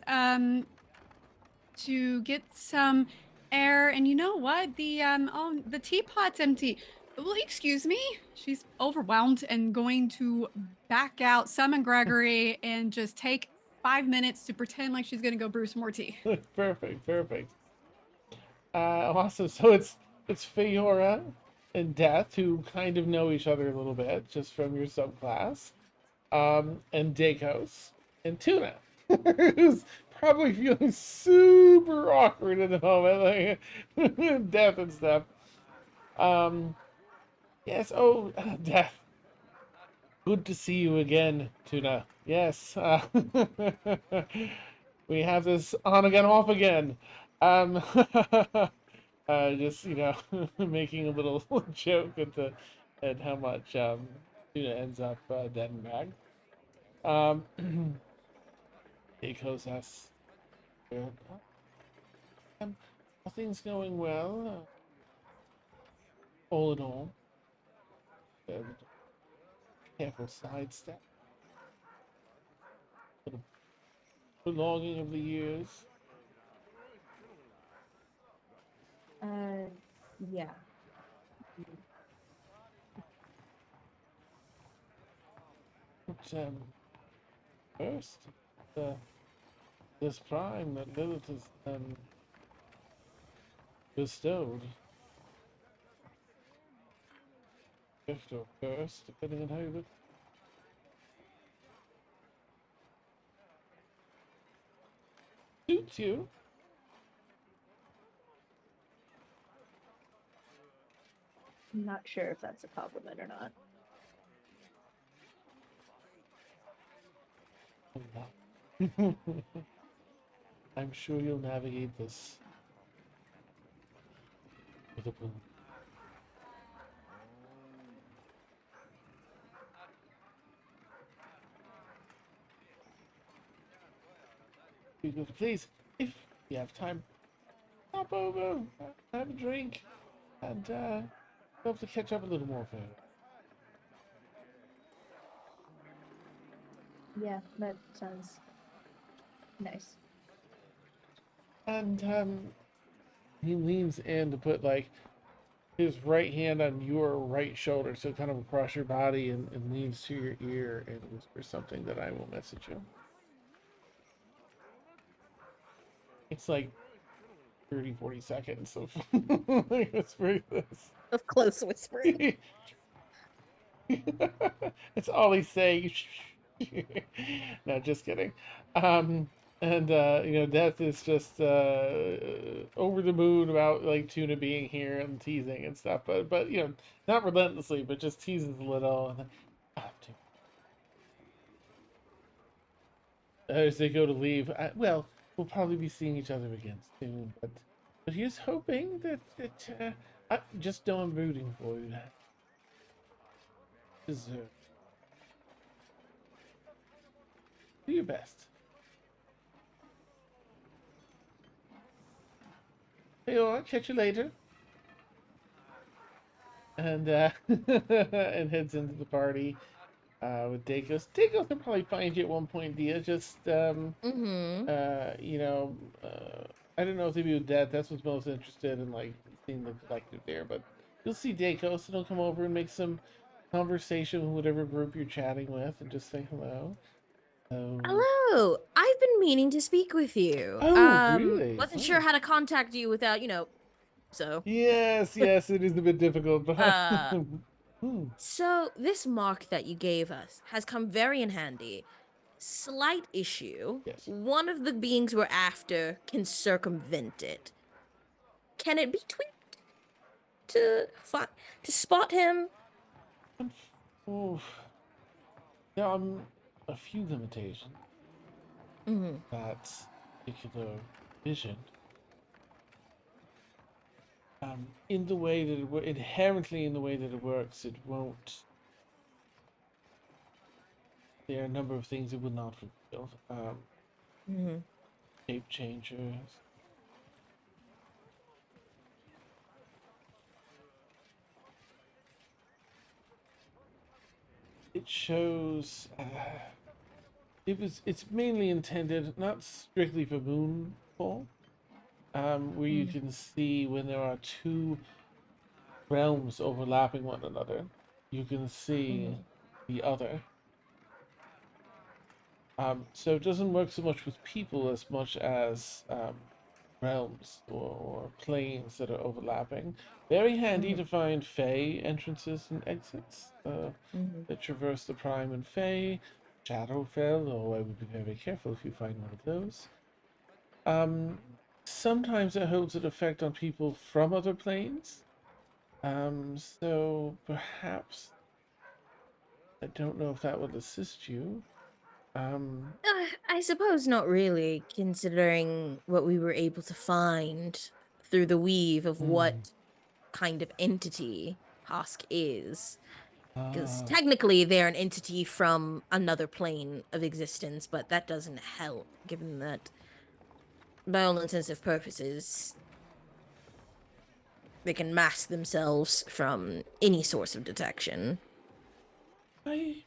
to get some air, and you know what? The teapot's empty. Well, excuse me. She's overwhelmed and going to back out, summon Gregory, and just take 5 minutes to pretend like she's gonna go brew some more tea. Perfect. Awesome. So it's Feora and Death, who kind of know each other a little bit just from your subclass, and Dakos and Tuna, who's probably feeling super awkward at the moment, like Death and stuff. Yes. Oh, Death. Good to see you again, Tuna. Yes. We have this on again, off again. Just making a little joke at how much Tuna ends up dead and bag. Echoes us. Are things going well? All in all, careful sidestep. Little prolonging of the years. Yeah. But, first, this prime that Lilith has bestowed. Gift or curse, depending on how you look. Suits you. I'm not sure if that's a compliment or not. I'm sure you'll navigate this with a bloom. Please, if you have time, hop over, have a drink, and hope to catch up a little more for you. Yeah, that sounds nice. And he leans in to put like his right hand on your right shoulder, so kind of across your body, and leans to your ear and whispers something that I will message you. It's like 30, 40 seconds of whispering this. Of close whispering. It's all he's saying. No, just kidding. And Death is just over the moon about like Tuna being here and teasing and stuff, but not relentlessly, but just teases a little. And then, as they go to leave, well, we'll probably be seeing each other again soon, but here's hoping that I just know I'm rooting for you. Deserve. Do your best. Hey, all right, catch you later. And and heads into the party with Dacos. Dacos can probably find you at one point, Dia. Just Mm-hmm. I don't know if they be with Dad. That's what's most interested in, like seeing the collective there. But you'll see Dacos, and he'll come over and make some conversation with whatever group you're chatting with, and just say hello. Hello. I've been meaning to speak with you. Oh, really? Wasn't Oh. sure how to contact you without, so. Yes, yes, it is a bit difficult, but So this mark that you gave us has come very in handy. Slight issue. Yes. One of the beings we're after can circumvent it. Can it be tweaked to spot him? Oof. There are a few limitations. Mm-hmm. That particular vision. In the way that inherently in the way that it works, it won't. There are a number of things it will not reveal. Mm-hmm. Shape changers. It shows. It's mainly intended not strictly for moonfall, where you can see when there are two realms overlapping one another, you can see the other. So it doesn't work so much with people as much as realms or planes that are overlapping. Very handy to find Fae entrances and exits that traverse the Prime and Fae. Shadowfell, though I would be very careful if you find one of those. Sometimes it holds an effect on people from other planes. So perhaps I don't know if that would assist you. I suppose not really, considering what we were able to find through the weave of what kind of entity Hosk is. Because technically they're an entity from another plane of existence, but that doesn't help, given that, by all intents and purposes, they can mask themselves from any source of detection. I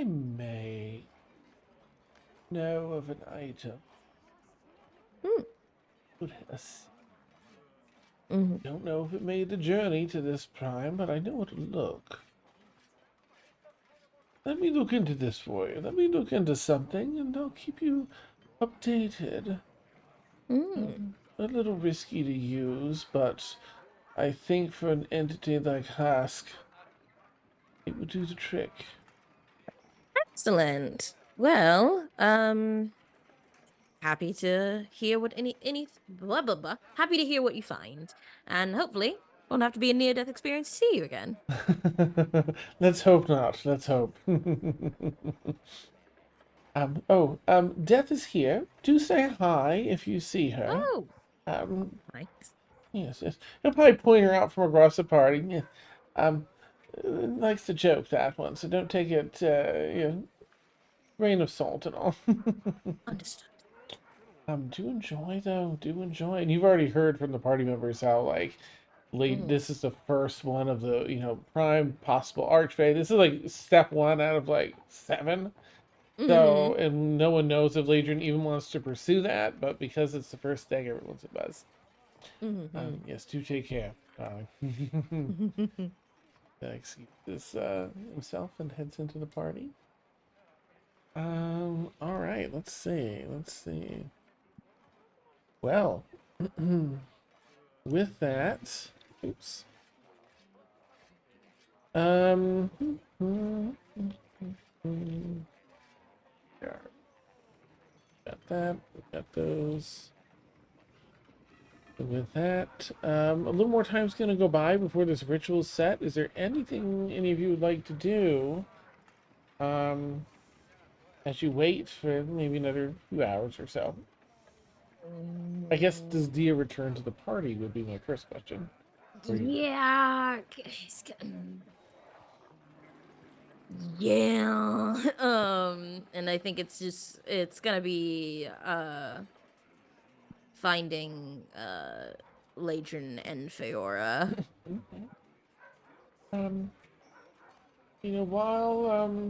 may know of an item. Don't know if it made the journey to this Prime, but I know where to look. Let me look into this for you. Let me look into something, and I'll keep you updated. A little risky to use, but I think for an entity like Hask, it would do the trick. Excellent. Well, happy to hear what any blah blah blah. Happy to hear what you find, and hopefully won't have to be a near-death experience to see you again. Let's hope not. Let's hope. Death is here. Do say hi if you see her. Oh, Yes, nice. yes. He'll probably point her out from across the party. Yeah. Likes to joke, that one, so don't take it, grain of salt and all. Understood. Do enjoy though. Do enjoy, and you've already heard from the party members how like late. This is the first one of the prime possible archfey. This is like step one out of like 7. So, and no one knows if Ladrin even wants to pursue that, but because it's the first thing, everyone's a buzz. Yes, do take care. Excuses himself and heads into the party. All right, let's see. Well, with that, oops. Yeah, got that. Got those. With that, a little more time's gonna go by before this ritual's set. Is there anything any of you would like to do? As you wait for maybe another few hours or so. I guess does Dia return to the party would be my first question. Yeah. Yeah. And I think it's gonna be finding Ladrin and Feora. Okay. While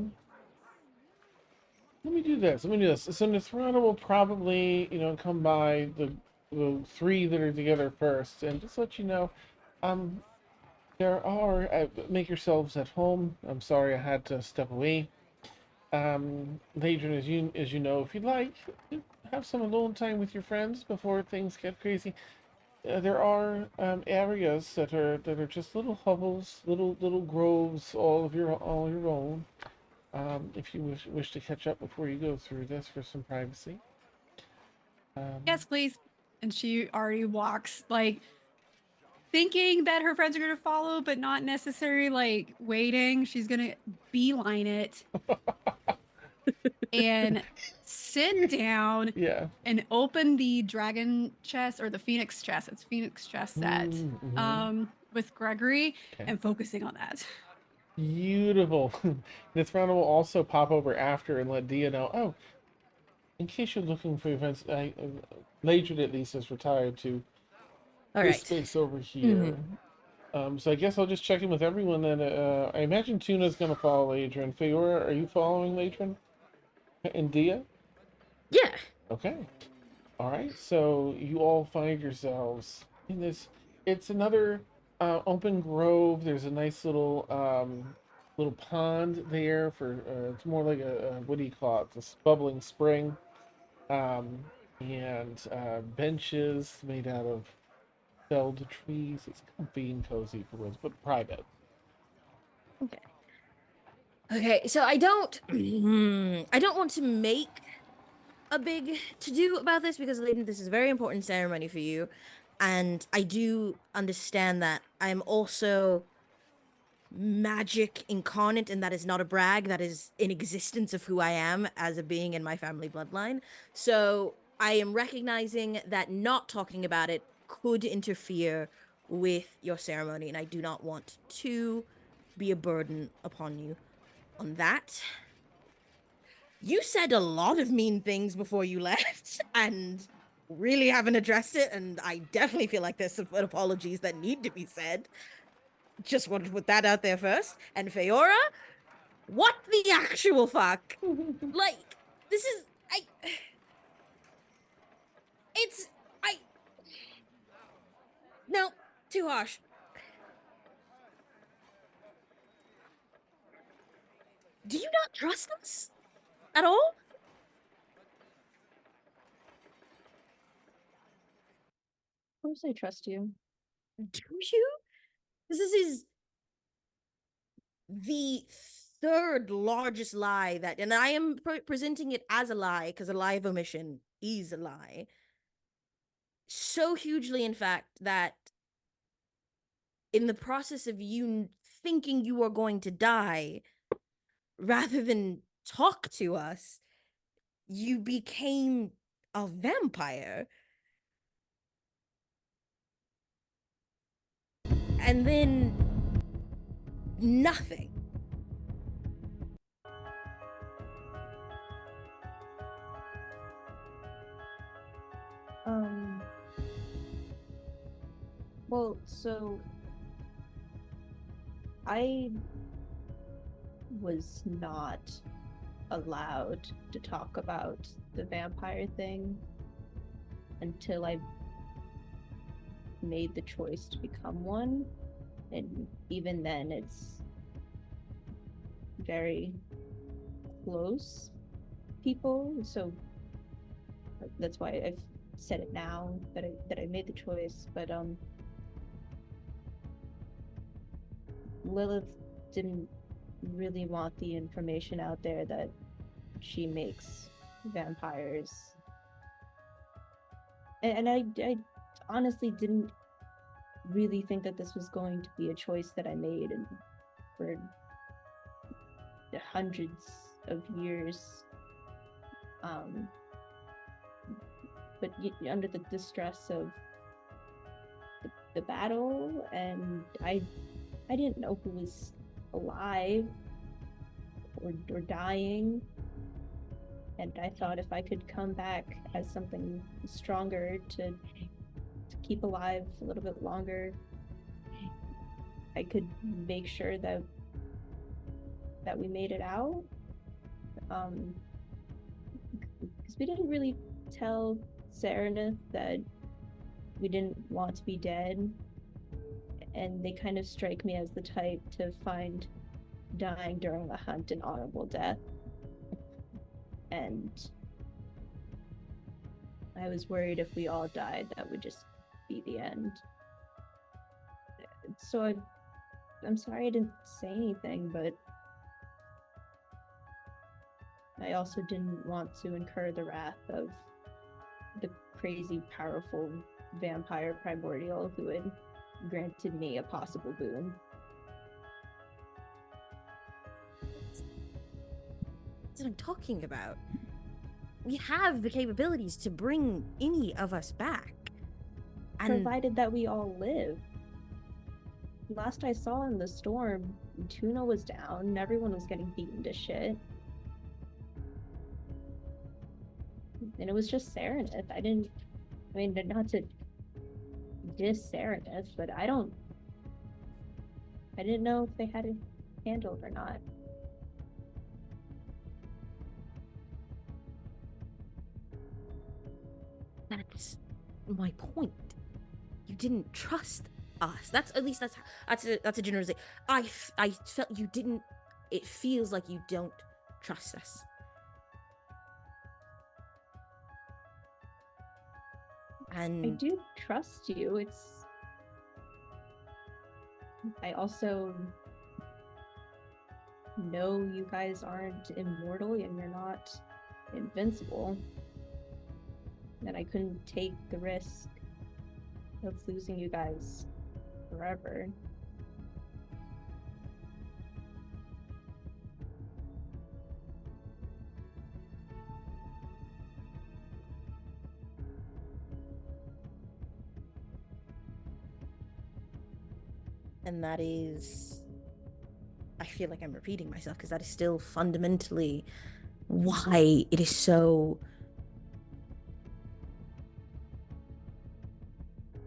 let me do this. So Nethrana will probably, come by the three that are together first, and just let you know, um, there are make yourselves at home. I'm sorry I had to step away. Ladrin, as you know, if you'd like, have some alone time with your friends before things get crazy. There are areas that are just little hovels, little groves, all your own. If you wish to catch up before you go through this for some privacy. Yes, please. And she already walks, like thinking that her friends are gonna follow, but not necessarily like waiting. She's gonna beeline it and sit down Yeah. and open the dragon chest or the phoenix chest. It's phoenix chest set. With Gregory Okay. and focusing on that. Beautiful. Nithrana will also pop over after and let Dia know. Oh, in case you're looking for events, Ladrid at least has retired to All this right. space over here. So I guess I'll just check in with everyone then. I imagine Tuna's gonna follow Ladrin. Feora, are you following Ladrin? And Dia? Yeah. Okay. All right. So you all find yourselves in this. It's another open grove. There's a nice little pond there for. It's more like a what do you call it? This bubbling spring. Um, and benches made out of felled trees. It's comfy and cozy for woods, but private. Okay. Okay, so I don't I don't want to make a big to do about this because Layden, this is a very important ceremony for you. And I do understand that I'm also magic incarnate, and that is not a brag. That is an existence of who I am as a being in my family bloodline. So I am recognizing that not talking about it could interfere with your ceremony, and I do not want to be a burden upon you on that. You said a lot of mean things before you left and really haven't addressed it, and I definitely feel like there's some apologies that need to be said. Just wanted to put that out there first. And Feora, what the actual fuck? Like, this is it's I no, too harsh. Do you not trust us at all? Of course I trust you. Do you? This is the third largest lie that, and I am presenting it as a lie because a lie of omission is a lie. So hugely, in fact, that in the process of you thinking you are going to die, rather than talk to us, you became a vampire. And then nothing. Well, so I was not allowed to talk about the vampire thing until I made the choice to become one, and even then it's very close people, so that's why I've said it now that I made the choice. But Lilith didn't really want the information out there that she makes vampires. And I honestly didn't really think that this was going to be a choice that I made and for hundreds of years. But under the distress of the battle, and I didn't know who was alive or dying, and I thought if I could come back as something stronger to keep alive a little bit longer, I could make sure that we made it out. Because we didn't really tell Serenith that we didn't want to be dead, and they kind of strike me as the type to find dying during a hunt an honorable death. And I was worried if we all died, that would just be the end. So I'm sorry I didn't say anything, but I also didn't want to incur the wrath of the crazy, powerful vampire primordial who had granted me a possible boon. That's what I'm talking about. We have the capabilities to bring any of us back. And provided that we all live. Last I saw in the storm, Tuna was down, everyone was getting beaten to shit. And it was just Serenith. I mean, not to diss Serenith, but I didn't know if they had it handled or not. that's my point. You didn't trust us. That's a generalization. I felt you didn't. It feels like you don't trust us. And I do trust you. I also know you guys aren't immortal and you're not invincible. And I couldn't take the risk of losing you guys forever. and that is, I feel like I'm repeating myself because that is still fundamentally why it is so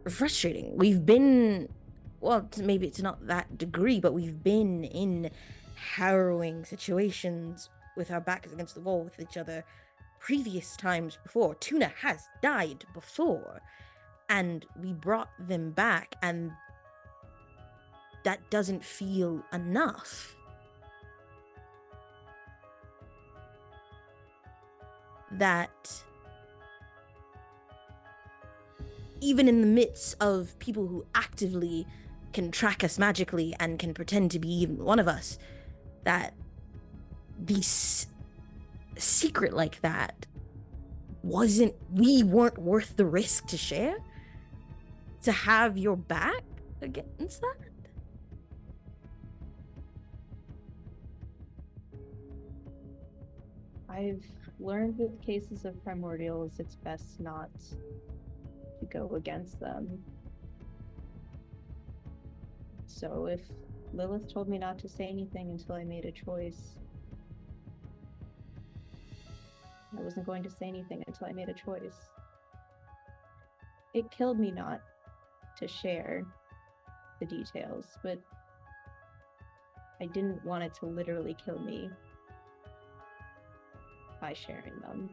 frustrating. We've been, well, maybe it's not that degree, but we've been in harrowing situations with our backs against the wall with each other previous times before. Tuna has died before, and we brought them back, and that doesn't feel enough. That even in the midst of people who actively can track us magically and can pretend to be even one of us, that this secret like that we weren't worth the risk to share, to have your back against that. I've learned with cases of primordials, it's best not to go against them. So if Lilith told me not to say anything until I made a choice, I wasn't going to say anything until I made a choice. It killed me not to share the details, but I didn't want it to literally kill me by sharing them.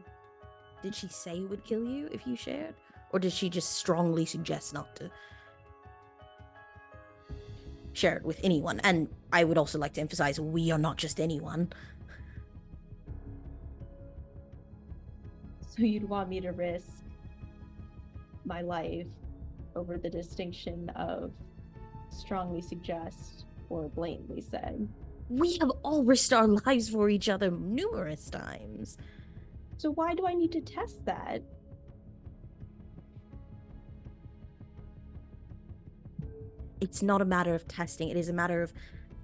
Did she say it would kill you if you shared? Or did she just strongly suggest not to share it with anyone. And I would also like to emphasize, we are not just anyone. So you'd want me to risk my life over the distinction of strongly suggest or blatantly say? We have all risked our lives for each other numerous times. So why do I need to test that? It's not a matter of testing, it is a matter of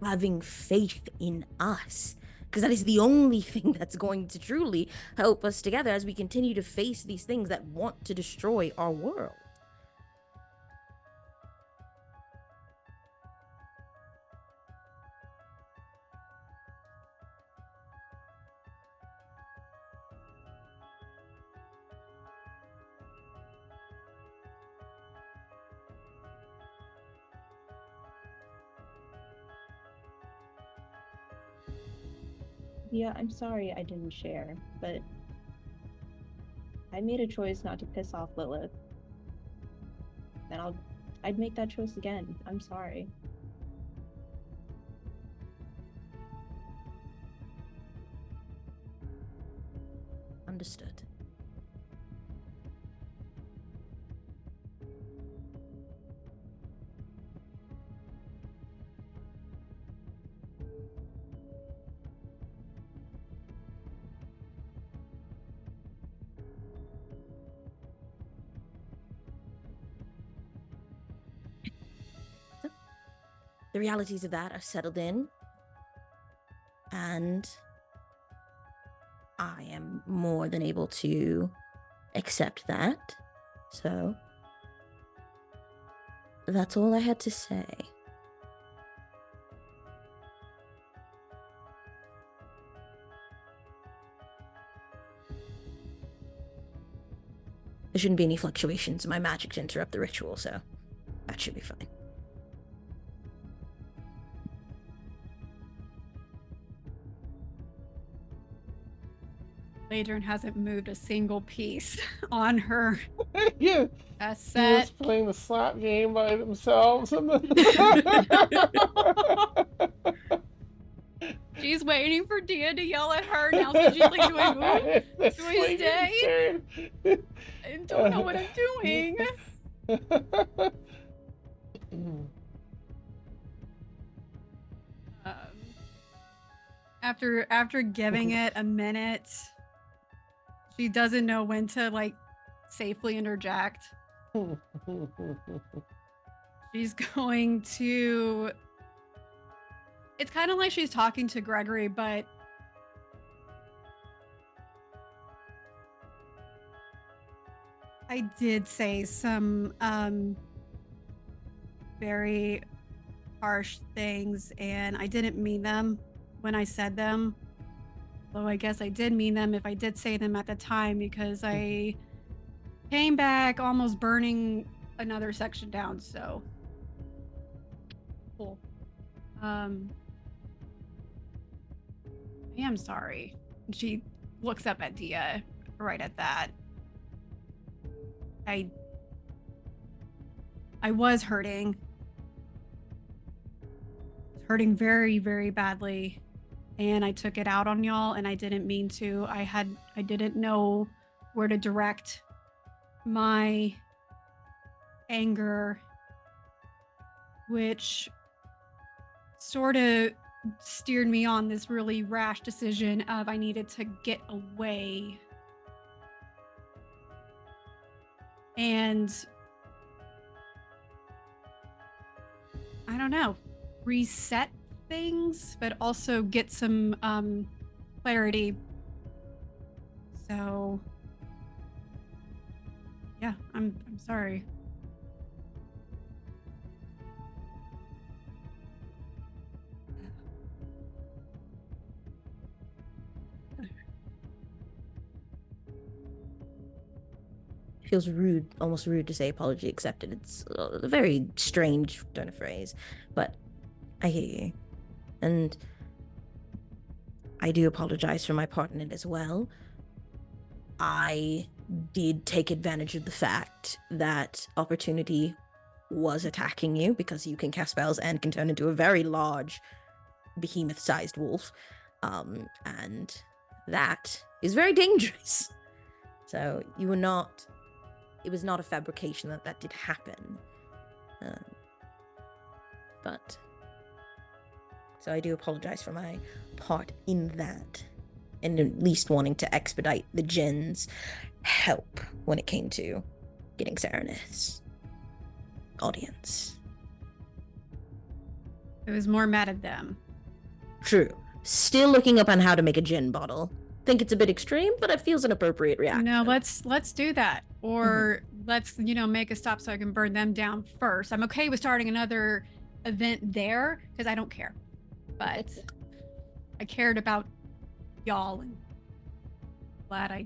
having faith in us. Because that is the only thing that's going to truly help us together as we continue to face these things that want to destroy our world. Yeah, I'm sorry I didn't share, but I made a choice not to piss off Lilith. And I'd make that choice again. I'm sorry. Understood. The realities of that are settled in, and I am more than able to accept that. So that's all I had to say. There shouldn't be any fluctuations in my magic to interrupt the ritual, so that should be fine. Ladrin hasn't moved a single piece on her Yeah, set. just playing the slap game by themselves. She's waiting for Dia to yell at her now, so she's like going, ooh, do I stay? I don't know what I'm doing. After giving it a minute, she doesn't know when to like safely interject. She's going to... It's kind of like she's talking to Gregory, but I did say some very harsh things, and I didn't mean them when I said them. Though I guess I did mean them if I did say them at the time, because I came back almost burning another section down, so. Cool. I am sorry. She looks up at Dia right at that. I was hurting. Hurting very, very badly. And I took it out on y'all, and I didn't mean to. I didn't know where to direct my anger, which sort of steered me on this really rash decision of I needed to get away. And I don't know, reset things, but also get some clarity. So yeah, I'm sorry. Feels rude, almost rude to say apology accepted. It's a very strange turn of phrase, but I hear you. And I do apologize for my part in it as well. I did take advantage of the fact that opportunity was attacking you, because you can cast spells and can turn into a very large behemoth-sized wolf. And that is very dangerous. So you were not... It was not a fabrication that did happen. But... So I do apologize for my part in that. And at least wanting to expedite the Jinn's help when it came to getting Serenith's audience. It was more mad at them. True. Still looking up on how to make a gin bottle. Think it's a bit extreme, but it feels an appropriate reaction. No, let's do that. Or let's, make a stop so I can burn them down first. I'm okay with starting another event there because I don't care. But I cared about y'all and glad I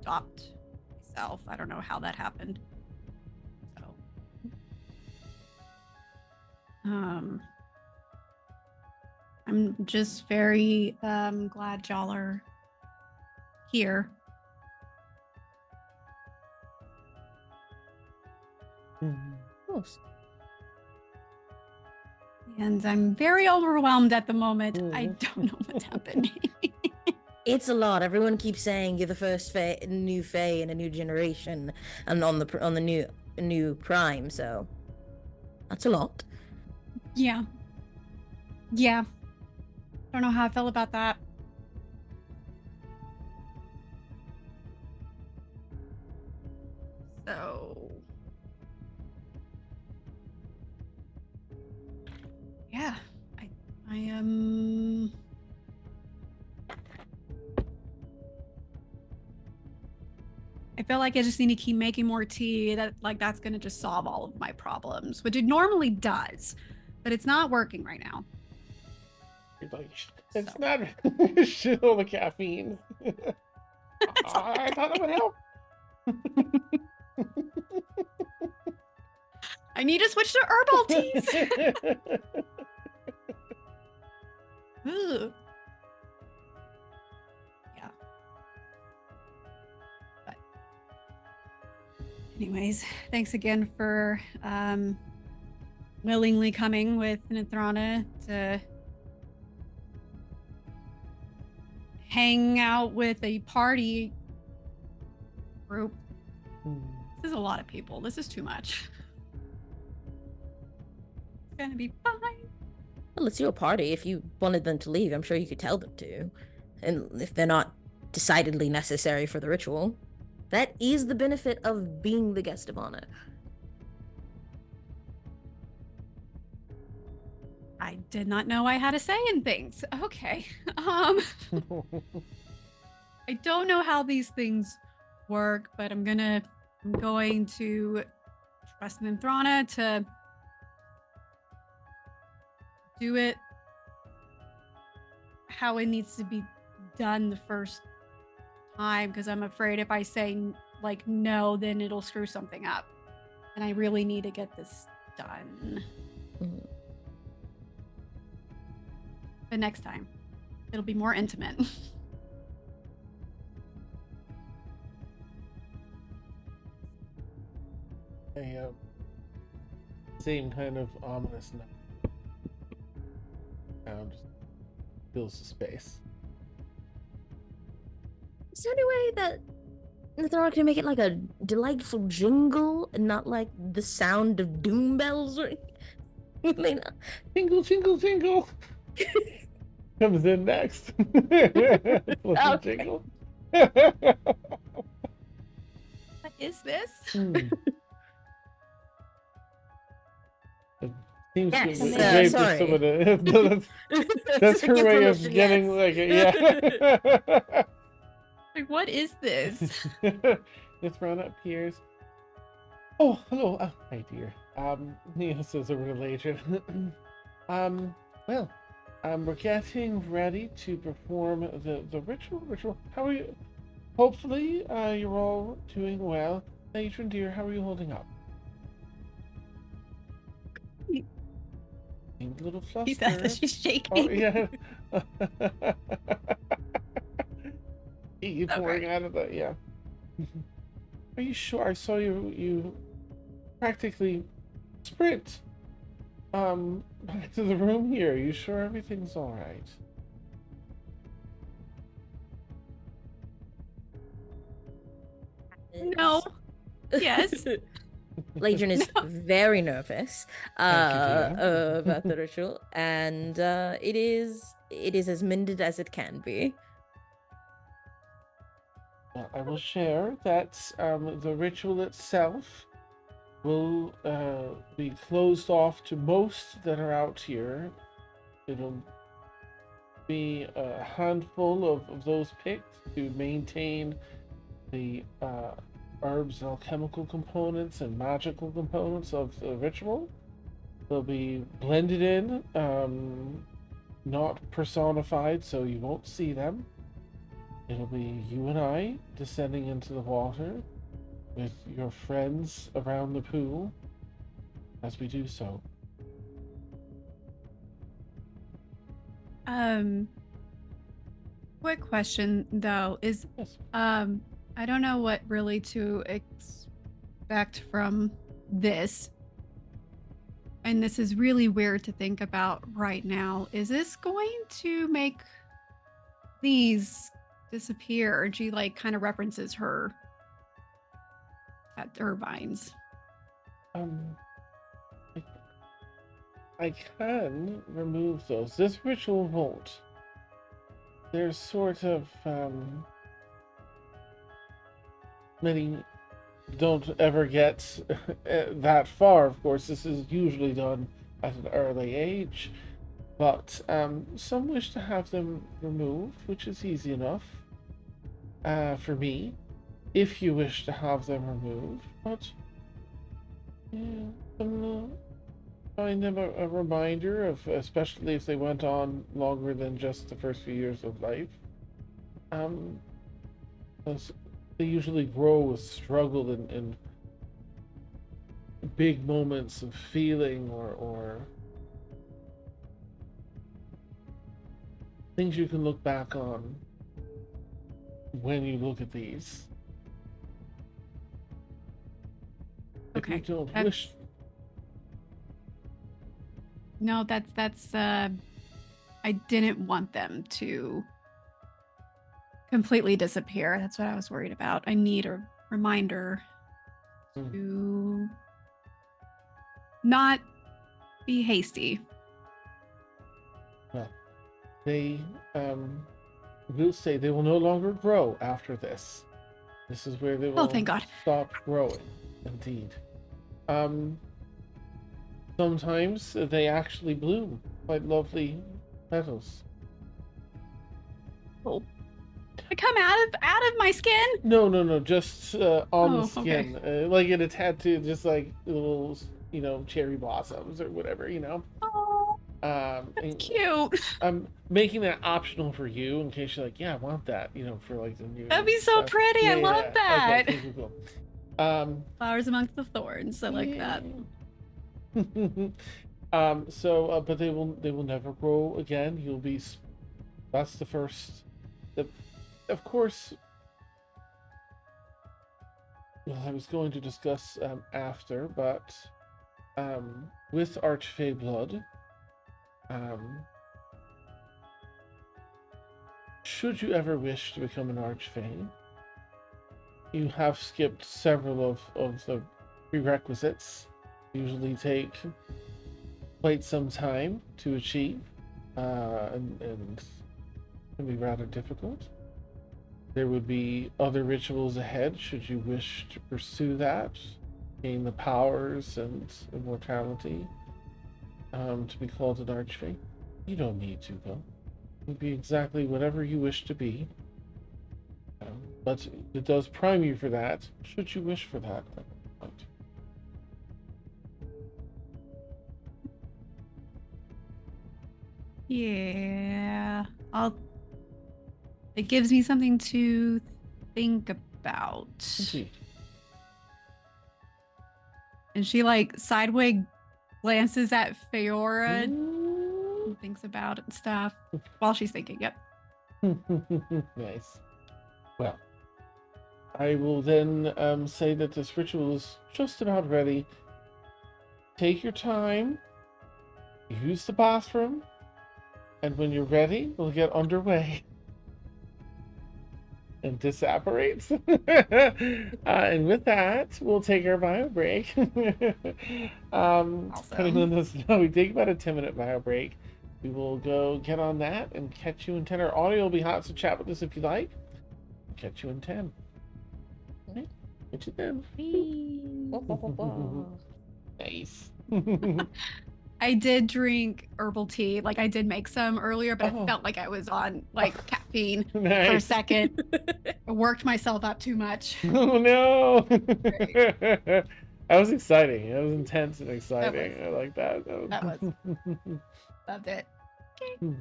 stopped myself. I don't know how that happened. So I'm just very glad y'all are here. Of course. And I'm very overwhelmed at the moment. I don't know what's happening. It's a lot. Everyone keeps saying you're the first new Fae in a new generation, and on the new Prime. So that's a lot. Yeah. Don't know how I feel about that. So yeah, I am. I feel like I just need to keep making more tea. That's gonna just solve all of my problems, which it normally does, but it's not working right now. Like, it's not shit all the caffeine. I thought it would help. I need to switch to herbal teas. Ugh. Yeah. But anyways, thanks again for willingly coming with Nithrana to hang out with a party group. This is a lot of people. This is too much. It's gonna be fine. Well, it's your party. If you wanted them to leave, I'm sure you could tell them to. And if they're not decidedly necessary for the ritual, that is the benefit of being the guest of honor. I did not know I had a say in things. Okay. I don't know how these things work, but I'm going to trust Nithrana to do it how it needs to be done the first time, because I'm afraid if I say no, then it'll screw something up. And I really need to get this done. But next time, it'll be more intimate. Same kind of ominous note. Just fills the space. Is there any way that Nithrana can make it like a delightful jingle and not like the sound of doom bells or anything? Jingle, jingle, jingle. Comes in next. Okay. Jingle. What is this? It seems Yes, to be sorry. some of the, that's her way of Information, getting yes. What is this? Nithrana appears. Oh, hello. Hi, dear. Yes, as a relation. Well, we're getting ready to perform the ritual. How are you? Hopefully, you're all doing well. Matron, dear, how are you holding up? A little flustered. She says that she's shaking. Oh, yeah. You pouring Okay. out of the, yeah. Are you sure? I saw you practically Sprint! Back to the room here. You sure everything's alright? No. Yes. Ladrin is No. very nervous Thank you, dear. about the ritual, and it is as mended as it can be. I will share that the ritual itself will be closed off to most that are out here. It'll be a handful of those picked to maintain the herbs and alchemical components and magical components of the ritual. They'll be blended in, not personified, so you won't see them. It'll be you and I descending into the water with your friends around the pool as we do so. Quick question though is Yes. I don't know what really to expect from this. And this is really weird to think about right now. Is this going to make these disappear? And she like kind of references her at Irvine's. I can remove those. This ritual won't. There's sort of many don't ever get that far. Of course, this is usually done at an early age, but some wish to have them removed, which is easy enough for me, if you wish to have them removed. But yeah, find them a reminder of, especially if they went on longer than just the first few years of life. They usually grow with struggle and big moments of feeling or things you can look back on when you look at these. Okay, If you don't that's- wish. No, that's I didn't want them to completely disappear. That's what I was worried about. I need a reminder to not be hasty. Well, they will say they will no longer grow after this. This is where they will Thank God. stop growing. Indeed. Sometimes they actually bloom quite lovely petals. Oh. They come out of my skin? No, just on the Oh, skin, like in a tattoo, just like little, cherry blossoms or whatever, Oh, and that's cute. I'm making that optional for you in case you're like, yeah, I want that, for like the new. That'd be so stuff. pretty. I love that. Okay, cool. Flowers amongst the thorns. I like that. But they will never grow again. You'll be. That's the first. Of course. Well, I was going to discuss after, but with Archfey blood, should you ever wish to become an Archfey, you have skipped several of the prerequisites. Usually take quite some time to achieve, and can be rather difficult. There would be other rituals ahead should you wish to pursue that, gain the powers and immortality, to be called an Archfey. You don't need to, though. You'd be exactly whatever you wish to be. But it does prime you for that, should you wish for that at that point. Yeah. It gives me something to think about. Indeed. And she like sideways glances at Feora Mm. and thinks about it and stuff while she's thinking. Yep. Nice. Well, I will then say that this ritual is just about ready. take your time, use the bathroom, and when you're ready, we'll get underway. And disapparates. And with that, we'll take our bio break. Putting this, we take about a 10-minute bio break. We will go get on that and catch you in 10. Our audio will be hot, so chat with us if you like. Catch you in 10. Okay. Catch you then. Nice. I did drink herbal tea. Like I did make some earlier, but Oh. I felt like I was on like caffeine for a Nice. second. I worked myself up too much. Oh no. That was exciting. That was intense and exciting. I like that. That was. Loved it. Okay.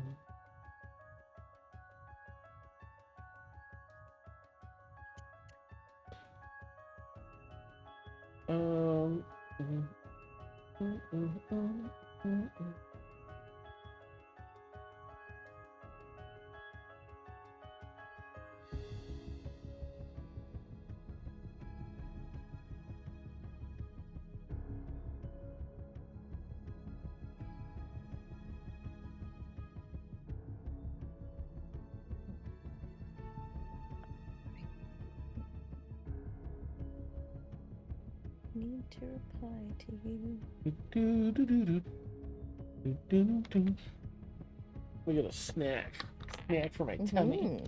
Need to reply to you. We got a snack. Snack for my tummy.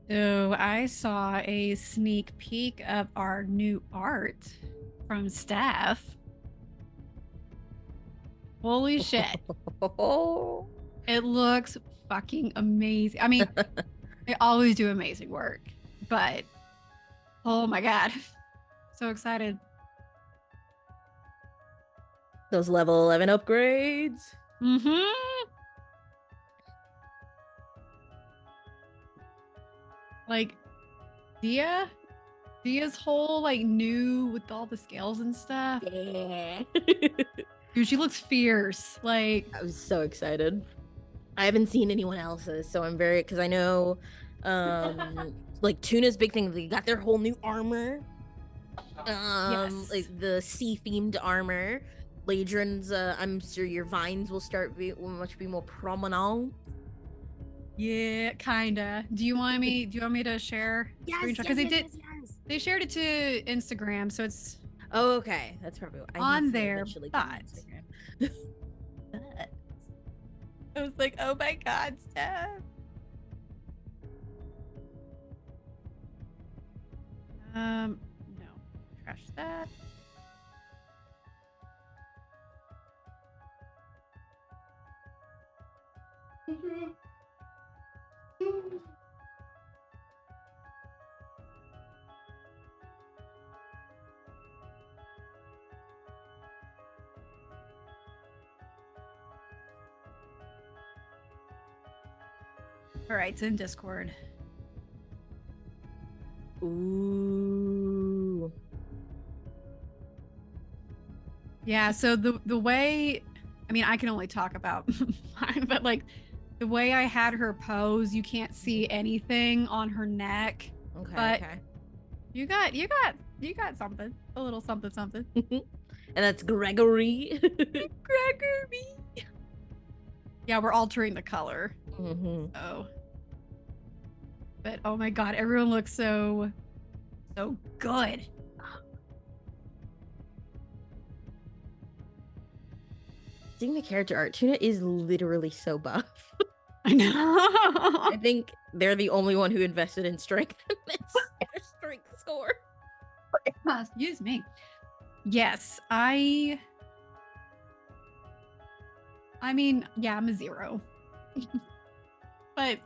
So I saw a sneak peek of our new art from staff. Holy shit. Oh, It looks fucking amazing. I mean, they always do amazing work, but oh my god. So excited. those level 11 upgrades. Mm-hmm. Like Dia's whole like new with all the scales and stuff. Yeah. Dude, she looks fierce. Like I was so excited. I haven't seen anyone else's, so I'm very because I know like Tuna's big thing, they got their whole new armor. yes. Like the sea themed armor. Ladron's I'm sure your vines will will much be more prominent. Yeah, kinda. Do you want me to share a screenshot? Because they shared it to Instagram, so it's Oh, okay. That's probably what on need to there, eventually get on but- Instagram. I was like, oh my god, Steph. No. Trash that. All right, it's in Discord. Ooh. Yeah, so the way, I mean, I can only talk about mine, but like the way I had her pose, you can't see anything on her neck. Okay, But okay. you got something, a little something, something. And that's Gregory. Gregory. Yeah, we're altering the color. Mm-hmm. Oh. But oh my god, everyone looks so good. Seeing the character art, Tuna is literally so buff. I know. I think they're the only one who invested in strength in this their strength score. Excuse me. Yes, I mean, yeah, I'm a 0. But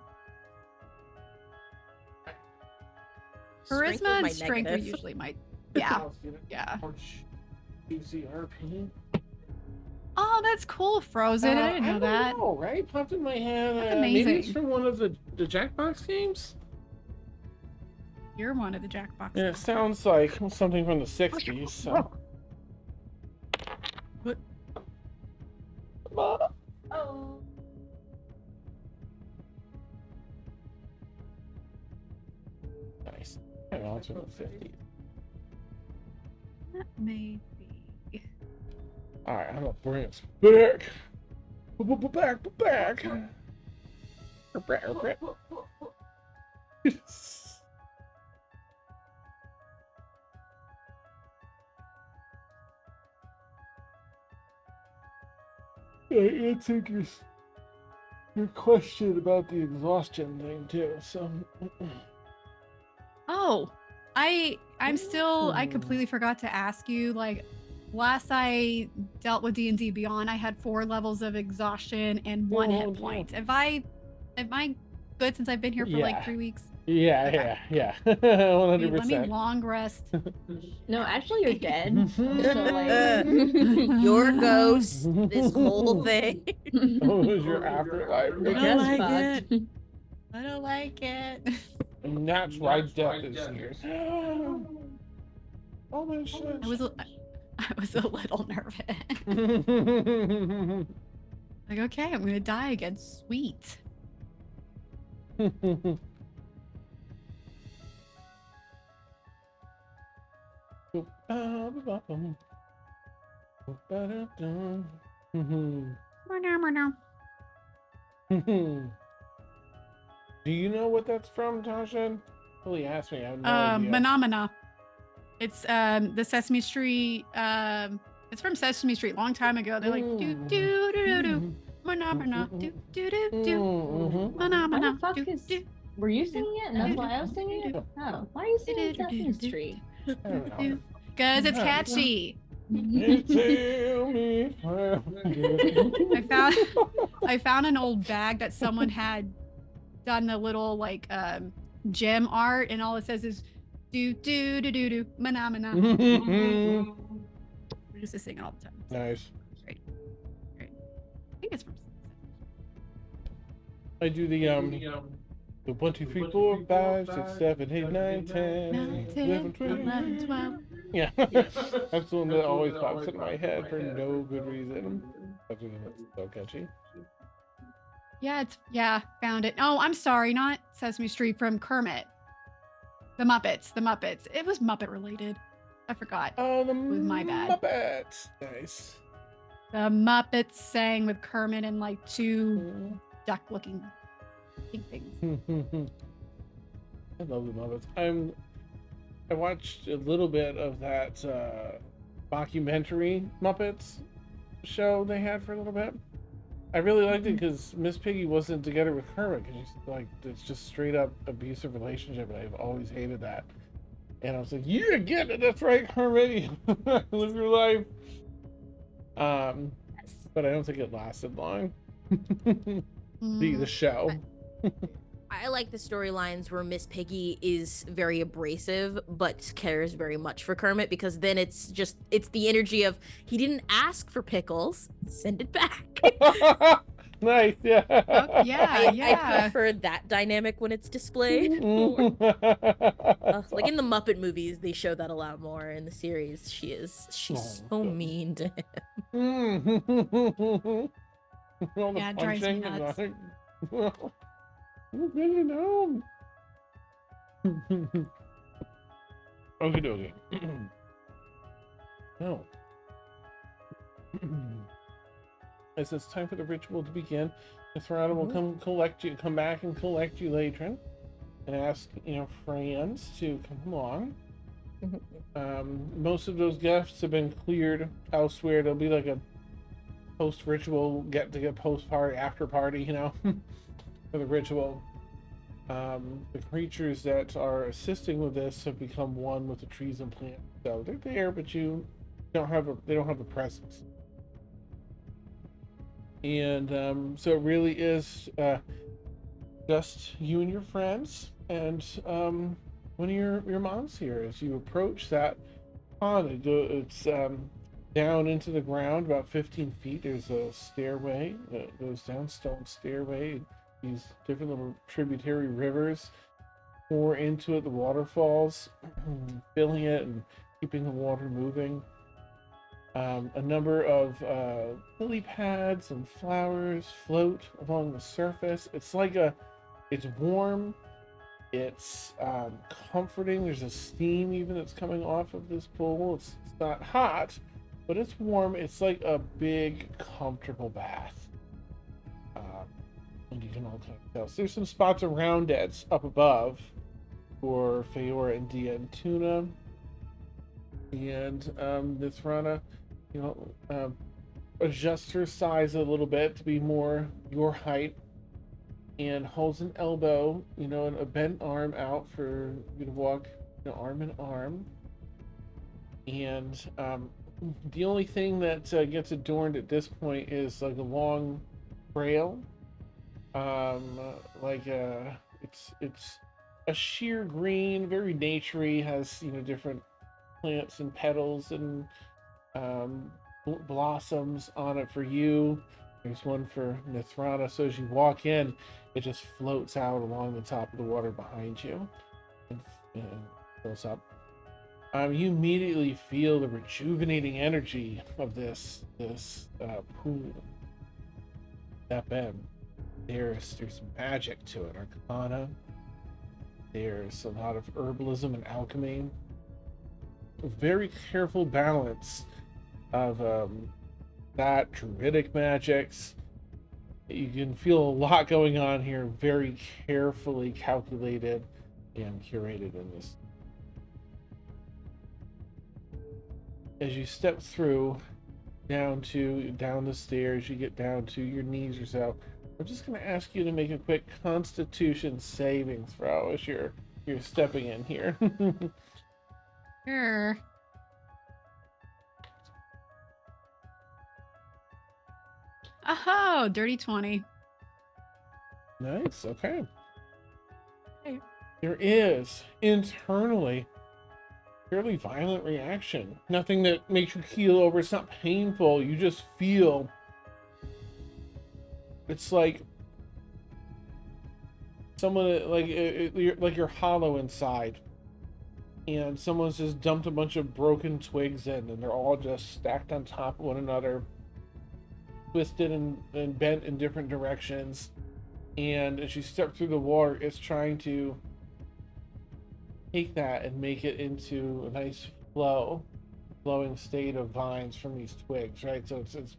Strength was charisma and my strength are negative. usually my yeah. Yeah. RP. Oh, that's cool, Frozen. I didn't know that. Know, right? Popped in my head. That's Maybe it's amazing. from one of the Jackbox games. You're one of the Jackbox. Yeah, it sounds like something from the 60s. So. What? Oh. Nice. Hang on to the 50s. That may be. Alright, I'm gonna bring us back. Back. I answered your question about the exhaustion thing too, so Oh, I'm still I completely forgot to ask you, like last I dealt with D&D Beyond, I had 4 levels of exhaustion and 1 Oh, hit no. point. Am I good since I've been here for like Yeah. 3 weeks? yeah, Okay. yeah. Wait, 100%. let me long rest. No, actually, you're dead. So, like, Your ghost, this whole thing. Oh, it was your afterlife. you're I don't just like fucked. I don't like it. And that's why death is here. Oh my shit. I was a little nervous. Like, okay, I'm gonna die again. Sweet. Do you know what that's from, Tasha? Really asked me. I have no idea. Phenomena. It's the Sesame Street. It's from Sesame Street, long time ago. They're like do do do do do. Phenomena. Do do do do. How Phenomena. the fuck Do is do. Were you singing it? And that's why I was singing it? Oh, why are you singing Sesame Street? I don't know. Because it's catchy. You tell me I found an old bag that someone had done the little like gem art, and all it says is do do do do do mana mana. We used to sing it all the time. Nice. Great. I think it's from. I do the 1, 2, 3, 4, 5, 6, 7, 8, 9, 10, 11, 12. Yeah. That's the one that always pops in my head for no good reason. That's so catchy. Yeah, found it. Oh, I'm sorry, not Sesame Street, from Kermit. The Muppets. It was Muppet related. I forgot. Oh, the was my bad. Muppets. Nice. The Muppets sang with Kermit and like two duck-looking pink things. I love the Muppets. I watched a little bit of that documentary Muppets show they had for a little bit. I really liked it because Miss Piggy wasn't together with Kermit, because she's like, it's just straight up abusive relationship, and I've always hated that. And I was like, "You're getting it, that's right, Kermit. Live your life." But I don't think it lasted long. The show. I like the storylines where Miss Piggy is very abrasive but cares very much for Kermit, because then it's the energy of, he didn't ask for pickles, send it back. Nice, yeah. Oh, yeah. I prefer that dynamic when it's displayed. Like in the Muppet movies, they show that a lot more. In the series, she's so mean to him. All the Yeah, it drives me punching nuts. and like, really no. Okay, okay. No. As it's time for the ritual to begin, Miss Rana will come back and collect you, Ladrin, and ask, friends to come along. Most of those guests have been cleared elsewhere. There'll be like a post-ritual get post-party, after-party, for the ritual. The creatures that are assisting with this have become one with the trees and plants, so they're there, but they don't have a presence. And so it really is just you and your friends, and one of your moms here. As you approach that pond, it's down into the ground about 15 feet. There's a stairway that goes down, stone stairway. These different little tributary rivers pour into it, the waterfalls, filling it and keeping the water moving. A number of lily pads and flowers float along the surface. It's warm, it's comforting. There's a steam even that's coming off of this pool. It's not hot, but it's warm. It's like a big, comfortable bath. And you can all kind of tell. So there's some spots around it up above for Feora and Dia and Tuna. And Miss Rana, adjusts her size a little bit to be more your height, and holds an elbow, and a bent arm out for you to walk, arm in arm. And the only thing that gets adorned at this point is like a long trail. It's a sheer green, very naturey, has different plants and petals and blossoms on it for you. There's one for Miss Rana. So as you walk in, it just floats out along the top of the water behind you and fills up. You immediately feel the rejuvenating energy of this pool. Step in. There's magic to it, arcana. There's a lot of herbalism and alchemy. A very careful balance of that druidic magics. You can feel a lot going on here, very carefully calculated and curated in this. As you step through down the stairs, you get down to your knees or so. I'm just going to ask you to make a quick Constitution saving throw as you're stepping in here. Sure. Oh, dirty 20. Nice. Okay. Okay. There is internally fairly violent reaction. Nothing that makes you keel over. It's not painful. You just feel it's like someone like you're hollow inside, and someone's just dumped a bunch of broken twigs in, and they're all just stacked on top of one another, twisted and bent in different directions. And as you step through the water, it's trying to take that and make it into a nice flowing state of vines from these twigs, right? So it's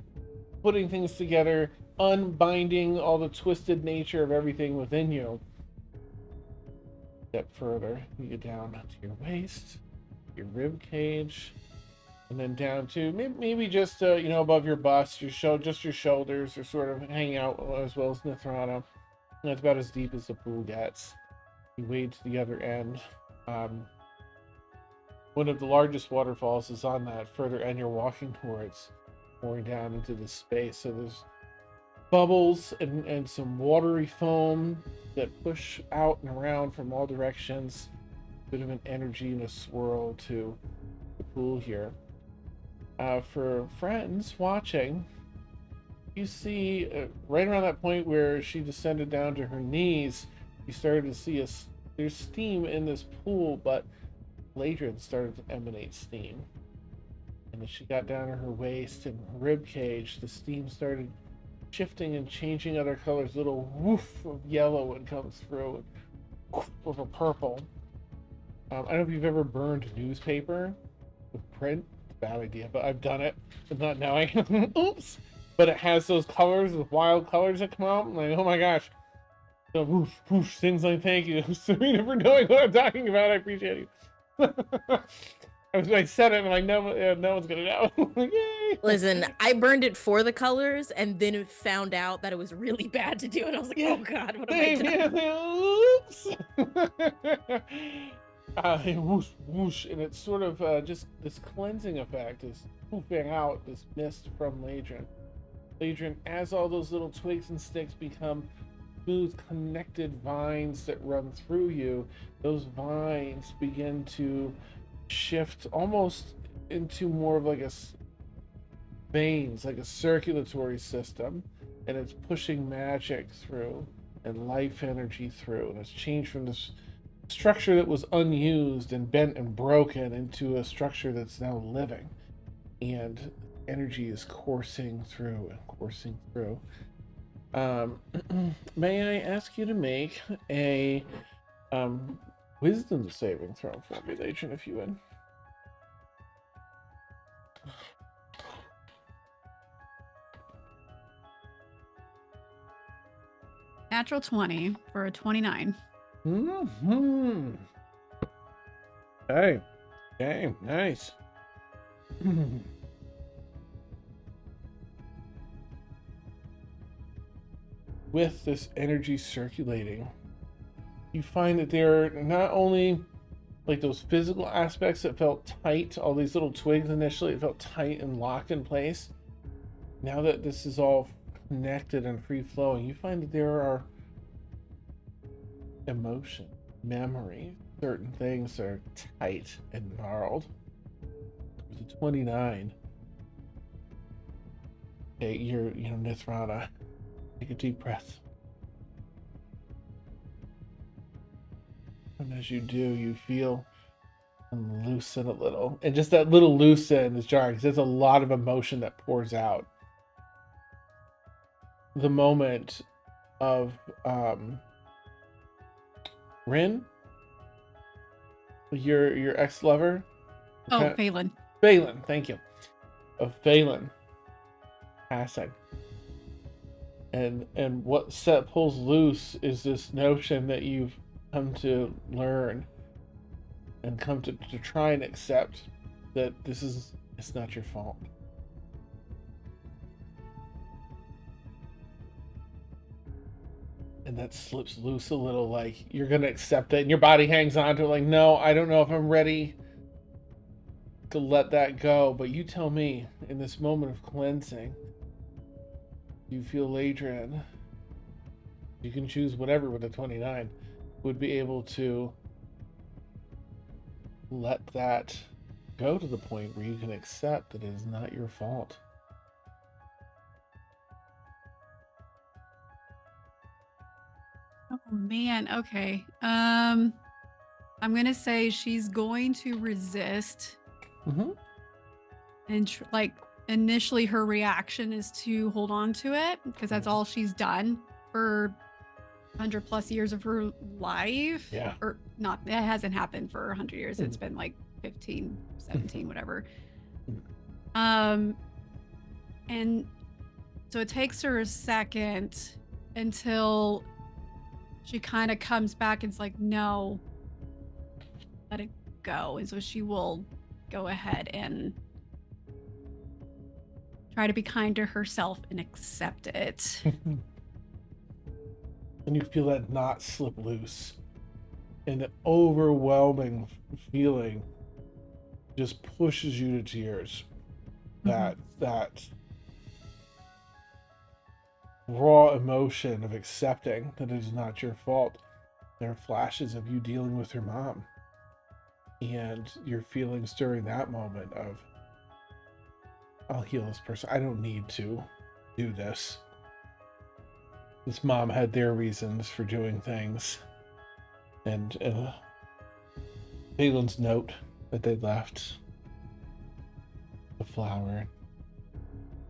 putting things together, unbinding all the twisted nature of everything within you. Step further, you get down to your waist, your rib cage, and then down to maybe just above your bust, just your shoulders are sort of hanging out, as well as Nithrana. And that's about as deep as the pool gets. You wade to the other end. One of the largest waterfalls is on that further end you're walking towards, pouring down into the space. So there's bubbles and some watery foam that push out and around from all directions. Bit of an energy and a swirl to the pool here. For friends watching, you see right around that point where she descended down to her knees, you started to see there's steam in this pool, but Ladrin started to emanate steam. And as she got down to her waist and rib cage, the steam started shifting and changing other colors. Little woof of yellow would come through, and woof of a purple. I don't know if you've ever burned newspaper with print. Bad idea, but I've done it. I'm not knowing. Oops. But it has those colors, those wild colors that come out. I'm like, oh my gosh. So whoosh, whoosh, things like thank you, Serena, for knowing what I'm talking about. I appreciate you. I said it, and I'm like, no one's gonna know. Yay! Listen, I burned it for the colors, and then found out that it was really bad to do, and I was like, oh god, what have I done? Oops. And whoosh, whoosh, and it's sort of just this cleansing effect is poofing out this mist from Ladrin. As all those little twigs and sticks become smooth, connected vines that run through you, those vines begin to shift almost into more of like veins, like a circulatory system, and it's pushing magic through and life energy through, and it's changed from this structure that was unused and bent and broken into a structure that's now living, and energy is coursing through and coursing through. May I ask you to make a wisdom saving throw for me, Ladrin, if you would? Natural 20 for a 29. Mm-hmm. Okay, nice. With this energy circulating, you find that there are not only like those physical aspects that felt tight, all these little twigs initially, it felt tight and locked in place. Now that this is all connected and free flowing, you find that there are emotion, memory, certain things are tight and gnarled. With a 29, okay, you're Nithrana. Take a deep breath. And as you do, you feel them loosen a little. And just that little loosen is jarring because there's a lot of emotion that pours out. The moment of Rin, your ex-lover. Oh, Phelan. Phelan, thank you. Of Phelan passing. And what pulls loose is this notion that you've come to learn and come to try and accept that it's not your fault. And that slips loose a little, like you're gonna accept it, and your body hangs on to it, like, no, I don't know if I'm ready to let that go. But you tell me, in this moment of cleansing, you feel Ladrin, you can choose whatever with a 29, would be able to let that go to the point where you can accept that it is not your fault. Oh man, okay. I'm gonna say she's going to resist, Mm-hmm. and like initially her reaction is to hold on to it because that's all she's done for 100+ years of her life. Yeah. Or not, it hasn't happened for 100 years. It's been like 15, 17, whatever. And so it takes her a second until she kind of comes back and it's like, no, let it go. And so she will go ahead and try to be kind to herself and accept it. And you feel that knot slip loose. And an overwhelming feeling just pushes you to tears. That raw emotion of accepting that it is not your fault. There are flashes of you dealing with your mom. And your feelings during that moment of, I'll heal this person. I don't need to do this. This mom had their reasons for doing things. And Palin's note that they left, the flower,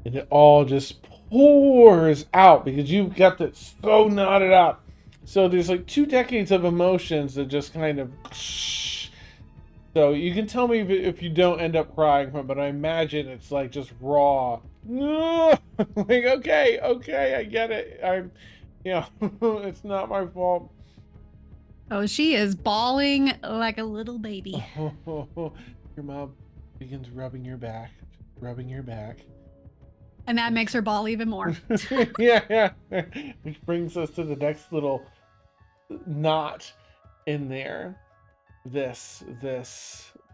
and it all just pours out because you've kept it so knotted up. So there's like 2 decades of emotions that just kind of. So you can tell me if you don't end up crying from it, but I imagine it's like just raw. Like, okay, I get it. It's not my fault. Oh, she is bawling like a little baby. Your mom begins rubbing your back. And that makes her bawl even more. Yeah. Which brings us to the next little knot in there. This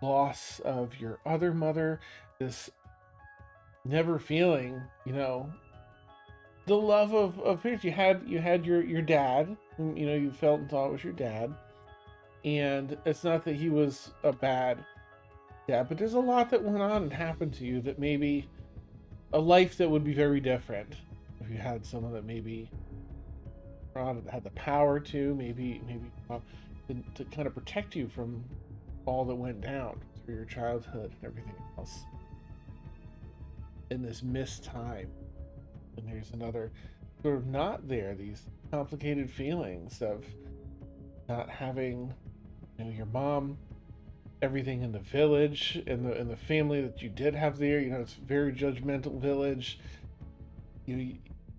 loss of your other mother, this never feeling, the love of parents. You had your dad, whom, you felt and thought was your dad. And it's not that he was a bad dad, but there's a lot that went on and happened to you that maybe a life that would be very different if you had someone that maybe had the power to maybe to kind of protect you from all that went down through your childhood and everything else in this missed time. And there's another sort of not there, these complicated feelings of not having, your mom, everything in the village and the family that you did have there. It's a very judgmental village.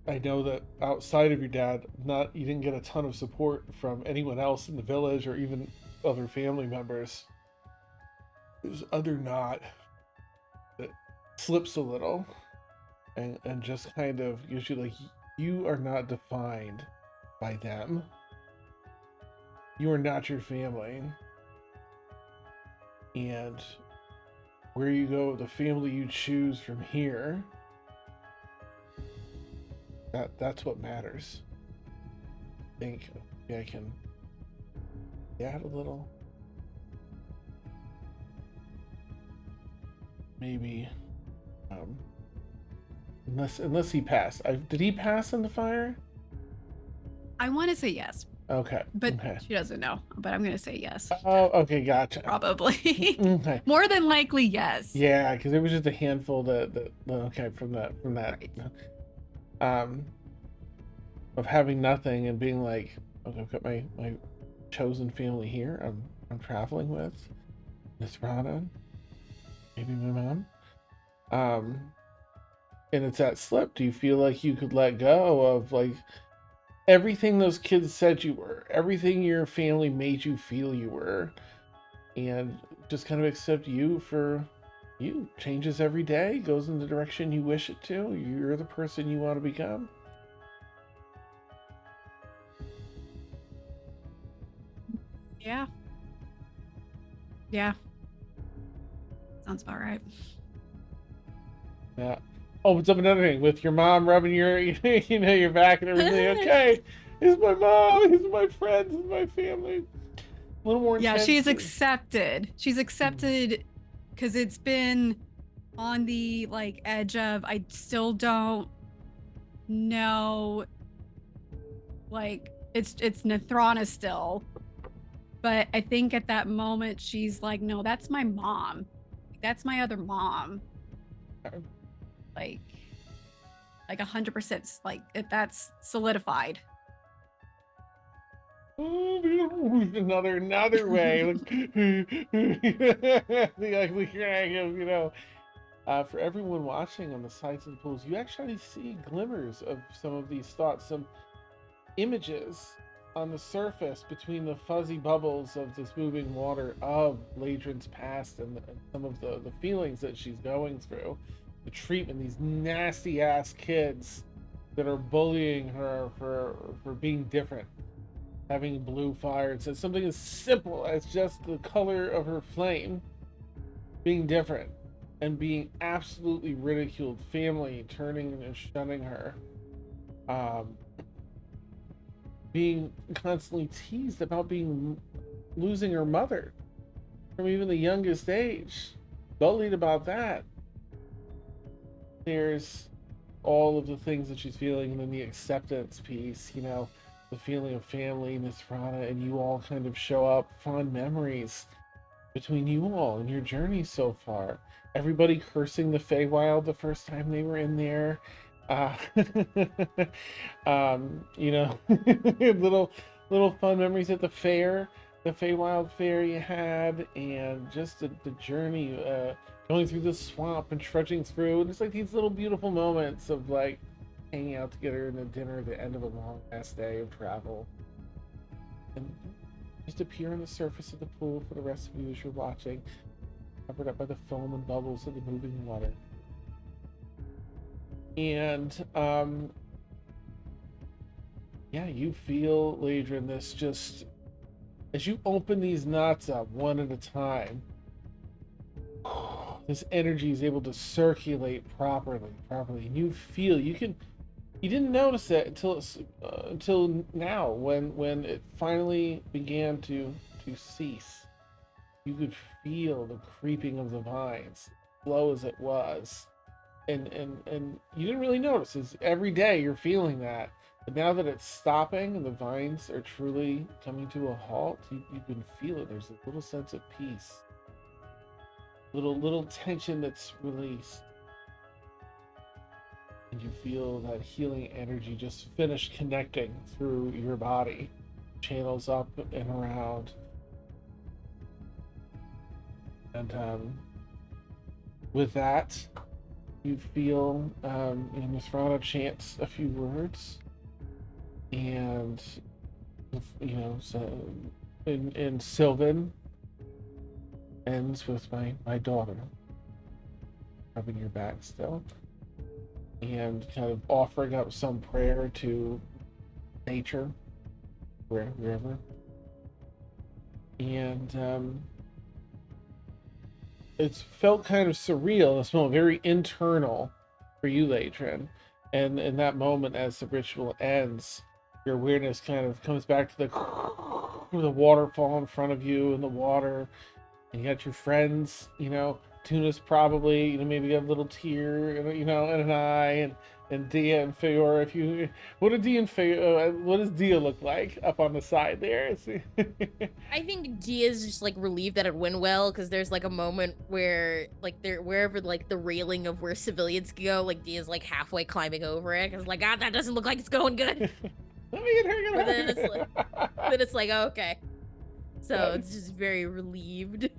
I know that outside of your dad, you didn't get a ton of support from anyone else in the village or even other family members. There's other knot that slips a little and just kind of gives you like, you are not defined by them. You are not your family. And where you go, the family you choose from here, that's what matters. I think I can add a little. Maybe unless he passed. Did he pass in the fire? I want to say yes. Okay. But okay. she doesn't know. But I'm going to say yes. Oh, okay, gotcha. Probably. Okay. More than likely, yes. Yeah, because it was just a handful from that Right. Of having nothing and being like, okay, I've got my chosen family here. I'm traveling with Miss Rana, maybe my mom. And it's that slip. Do you feel like you could let go of like everything those kids said you were, everything your family made you feel you were, and just kind of accept you for you? Changes every day, goes in the direction you wish it to. You're the person you want to become. Yeah. Yeah. Sounds about right. Yeah. Oh, what's up? Another thing with your mom rubbing your, your back and everything. Okay, he's my mom. He's my friends. He's my family. A little more Yeah, intense. she's accepted. She's accepted because it's been on the like edge of I still don't know. Like it's Nathrana still, but I think at that moment she's like, no, that's my mom. That's my other mom. Like 100%. Like that's solidified. Another way. The ugly dragon, for everyone watching on the sides of the pools, you actually see glimmers of some of these thoughts, some images on the surface between the fuzzy bubbles of this moving water of Ladrin's past and some of the feelings that she's going through. The treatment, these nasty ass kids that are bullying her for being different, having blue fire. It says something as simple as just the color of her flame being different and being absolutely ridiculed, family turning and shunning her, being constantly teased about losing her mother from even the youngest age, bullied about that. There's all of the things that she's feeling, and then the acceptance piece, the feeling of family, Nathrana, and you all kind of show up, fond memories between you all and your journey so far. Everybody cursing the Feywild the first time they were in there. Little fun memories at the fair, the Feywild fair you had, and just the journey, going through the swamp and trudging through. And it's like these little beautiful moments of like hanging out together in a dinner at the end of a long ass day of travel. And just appear on the surface of the pool for the rest of you as you're watching, covered up by the foam and bubbles of the moving water. And you feel, Ladrin, this just as you open these knots up one at a time, this energy is able to circulate properly, and you feel you didn't notice it until now when it finally began to cease. You could feel the creeping of the vines, slow as it was. And you didn't really notice. It's every day you're feeling that. But now that it's stopping and the vines are truly coming to a halt, you can feel it. There's a little sense of peace. Little tension that's released. And you feel that healing energy just finish connecting through your body. Channels up and around. And with that, you feel Nathrana chants a few words, and so in Sylvan ends with my daughter rubbing your back still, and kind of offering up some prayer to nature, wherever, and it's felt kind of surreal, this moment, very internal for you, Ladrin. And in that moment, as the ritual ends, your awareness kind of comes back to the waterfall in front of you and the water, and you got your friends, Tuna's probably, maybe a little tear, and an eye, and Dia and Feora. What does Dia look like up on the side there? I think Dia's just like relieved that it went well, because there's like a moment where like wherever like the railing of where civilians go, like Dia's like halfway climbing over it, because like, that doesn't look like it's going good. Let me get her. But then it's like, oh, okay. So it's just very relieved.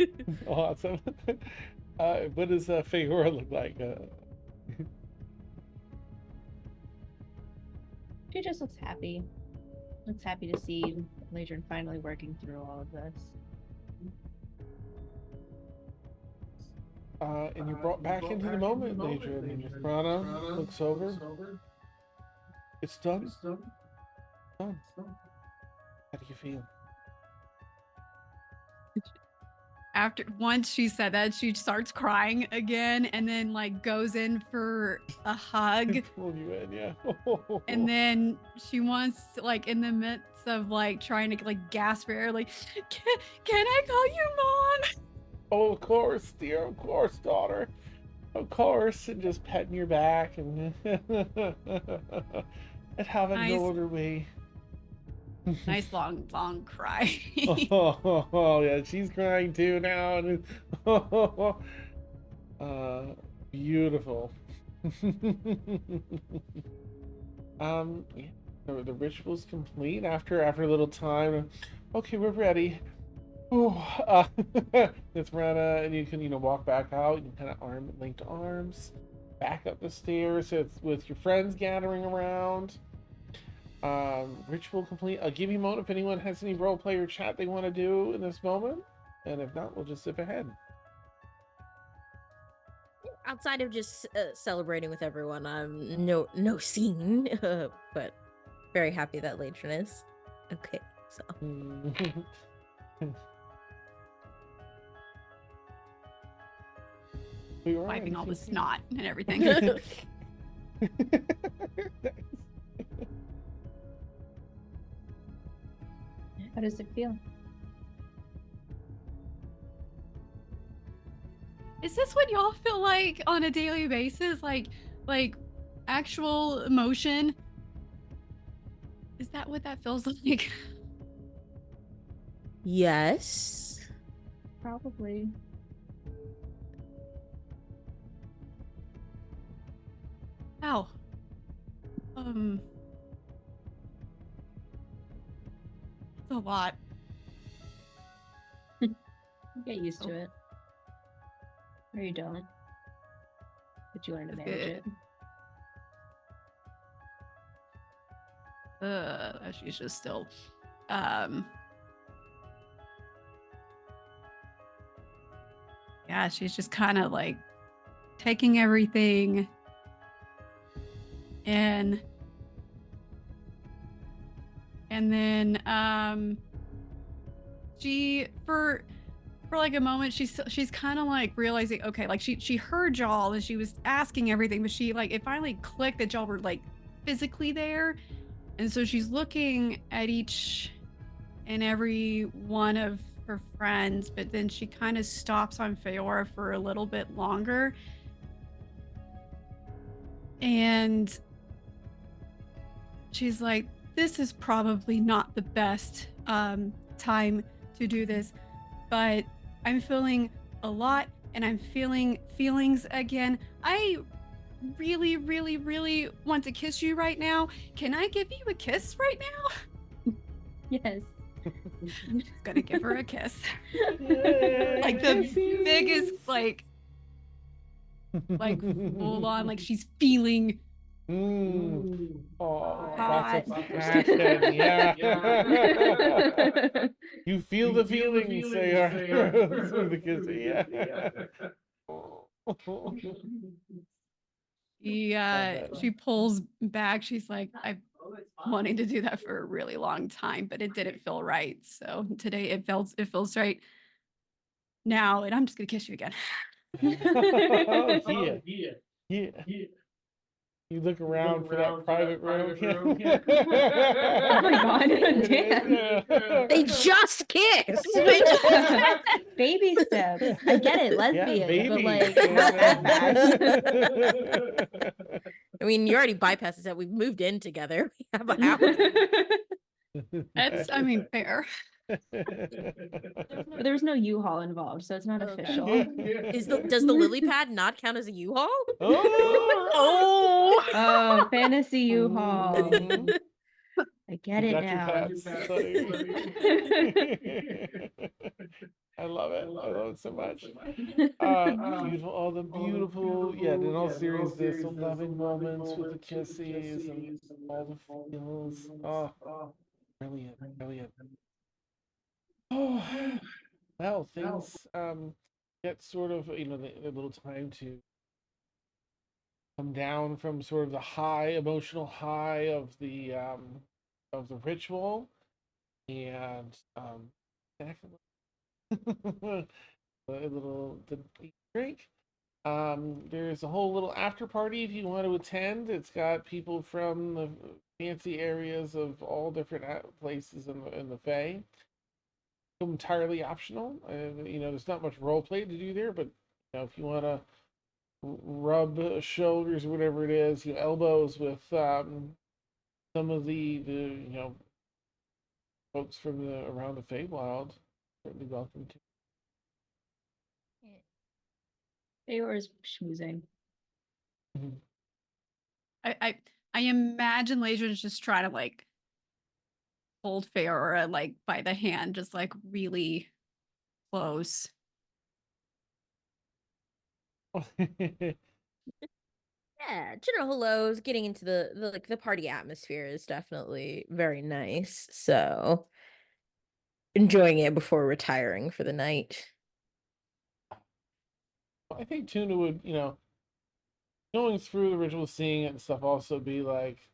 Awesome. What does Feora look like? She just looks happy. Looks happy to see Ladrin finally working through all of this. And you're brought back into the moment, Ladrin, and Nathrana looks over. It's done. Done. How do you feel? after once she said that, she starts crying again and then like goes in for a hug. Pull you in, yeah. And then she wants to, like in the midst of like trying to like gasp for air, like, can I call you mom? Oh, of course, dear, of course, daughter. Of course, and just petting your back and and having Nice. no other way. Nice long cry. Oh, yeah, she's crying too now. And beautiful. Yeah, the ritual's complete after a little time. Okay, we're ready. Oh, it's Rana, and you can walk back out. You kind of linked arms, back up the stairs. It's with your friends gathering around. Ritual complete. I'll give you a moment if anyone has any role play or chat they want to do in this moment, and if not, we'll just zip ahead. Outside of just celebrating with everyone, no scene, but very happy that Latron is okay. So We were Wiping all the anything- snot and everything. How does it feel? Is this what y'all feel like on a daily basis? Like actual emotion? Is that what that feels like? yes. Probably. Ow. It's a lot. Get used to it. Or you don't. But you learn to manage it. She's just still yeah, she's just kind of like taking everything in, and then she for like a moment she's kind of like realizing, okay, like she heard y'all and she was asking everything, but she like it finally clicked that y'all were like physically there. And so she's looking at each and every one of her friends, but then she kind of stops on Feora for a little bit longer. And she's like, this is probably not the best time to do this, but I'm feeling a lot and I'm feeling feelings again. I really, really, really want to kiss you right now. Can I give you a kiss right now? Yes. I'm just gonna give her a kiss. Yay, Like the kisses. biggest, like full on, like she's feeling. Oh, Hot. lots of passion. Yeah. You feel the feelings, say through the kissing. Yeah. She pulls back. She's like, I've wanting to do that for a really long time, but it didn't feel right. So today it feels right now, and I'm just gonna kiss you again. Yeah. Yeah. You look around for that private room. Oh my god, damn. They just kissed. Baby steps. I get it, lesbian, but like not that fast. I mean, you already bypassed that. We've moved in together. We have a house. That's, I mean, fair. But there was no U-Haul involved, so it's not Okay. official. Does the lily pad not count as a U-Haul? Oh! Oh, fantasy U-Haul. Mhm. I get You it got your now. pets, I love it. I love it so much. Beautiful, all the beautiful, yeah, in all seriousness, the loving moments with the kisses and all the feels. Oh, brilliant, brilliant. Oh, well, things get sort of, a little time to come down from sort of the emotional high of the ritual, and drink. There's a whole little after party if you want to attend. It's got people from the fancy areas of all different places in the Fae. Entirely optional. There's not much role play to do there, but if you want to rub shoulders or whatever it is, elbows with some of the folks from the around the Feywild, certainly welcome to. Feyor is schmoozing. Mhm. I imagine Ladron's just trying to like hold Feora like by the hand, just like really close. Yeah, general hellos, getting into the party atmosphere is definitely very nice. So enjoying it before retiring for the night. I think Tuna would, going through the ritual, seeing it and stuff, also be like,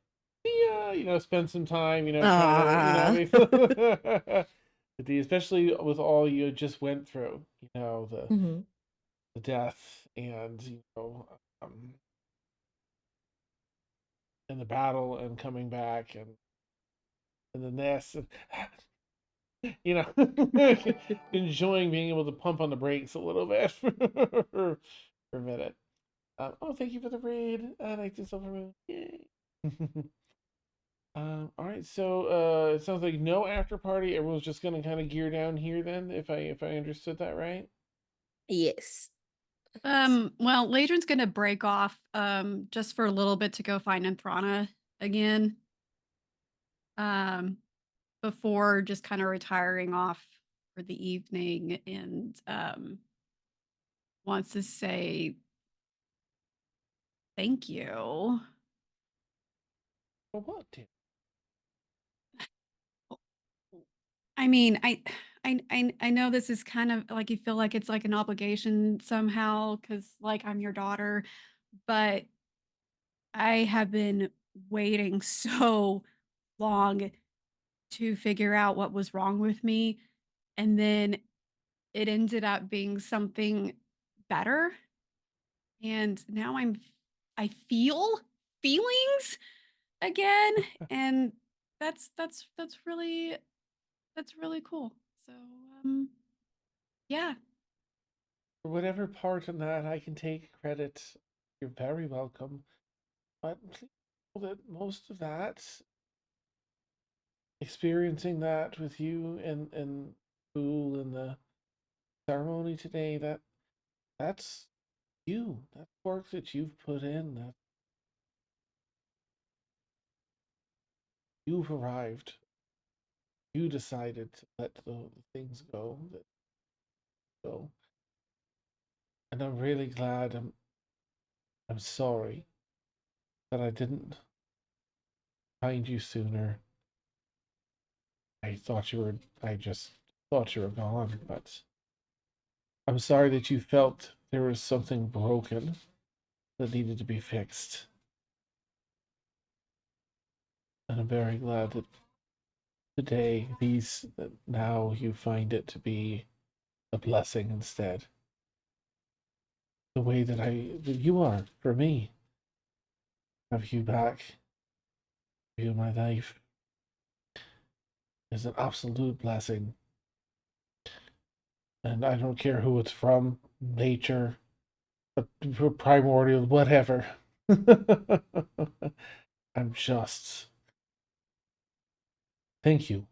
yeah, spend some time, trying Ah. to, especially with all you just went through, Mhm. the death and um, and the battle and coming back and the nest and enjoying being able to pump on the brakes a little bit for a minute. Oh, thank you for the raid. I like this over. Yay. All right, so it sounds like no after party. Everyone's just gonna kind of gear down here then, if I understood that right. Yes. Well, Ladron's gonna break off just for a little bit to go find Anthrana again. Um before just kind of retiring off for the evening and wants to say thank you. For what, dude? I mean, I know this is kind of like you feel like it's like an obligation somehow because like I'm your daughter, but I have been waiting so long to figure out what was wrong with me, and then it ended up being something better, and now I feel feelings again, and that's really cool. So, yeah. For whatever part in that I can take credit, you're very welcome. But please know that most of that, experiencing that with you and Fool and the ceremony today, that's you. That's work that you've put in. That you've arrived. You decided to let the things go that go. And I'm really glad. I'm sorry that I didn't find you sooner. I just thought you were gone, but I'm sorry that you felt there was something broken that needed to be fixed. And I'm very glad that today, that now you find it to be a blessing instead. The way that you are for me. Have you back, you in my life, is an absolute blessing. And I don't care who it's from, nature, primordial, whatever. I'm just. Thank you.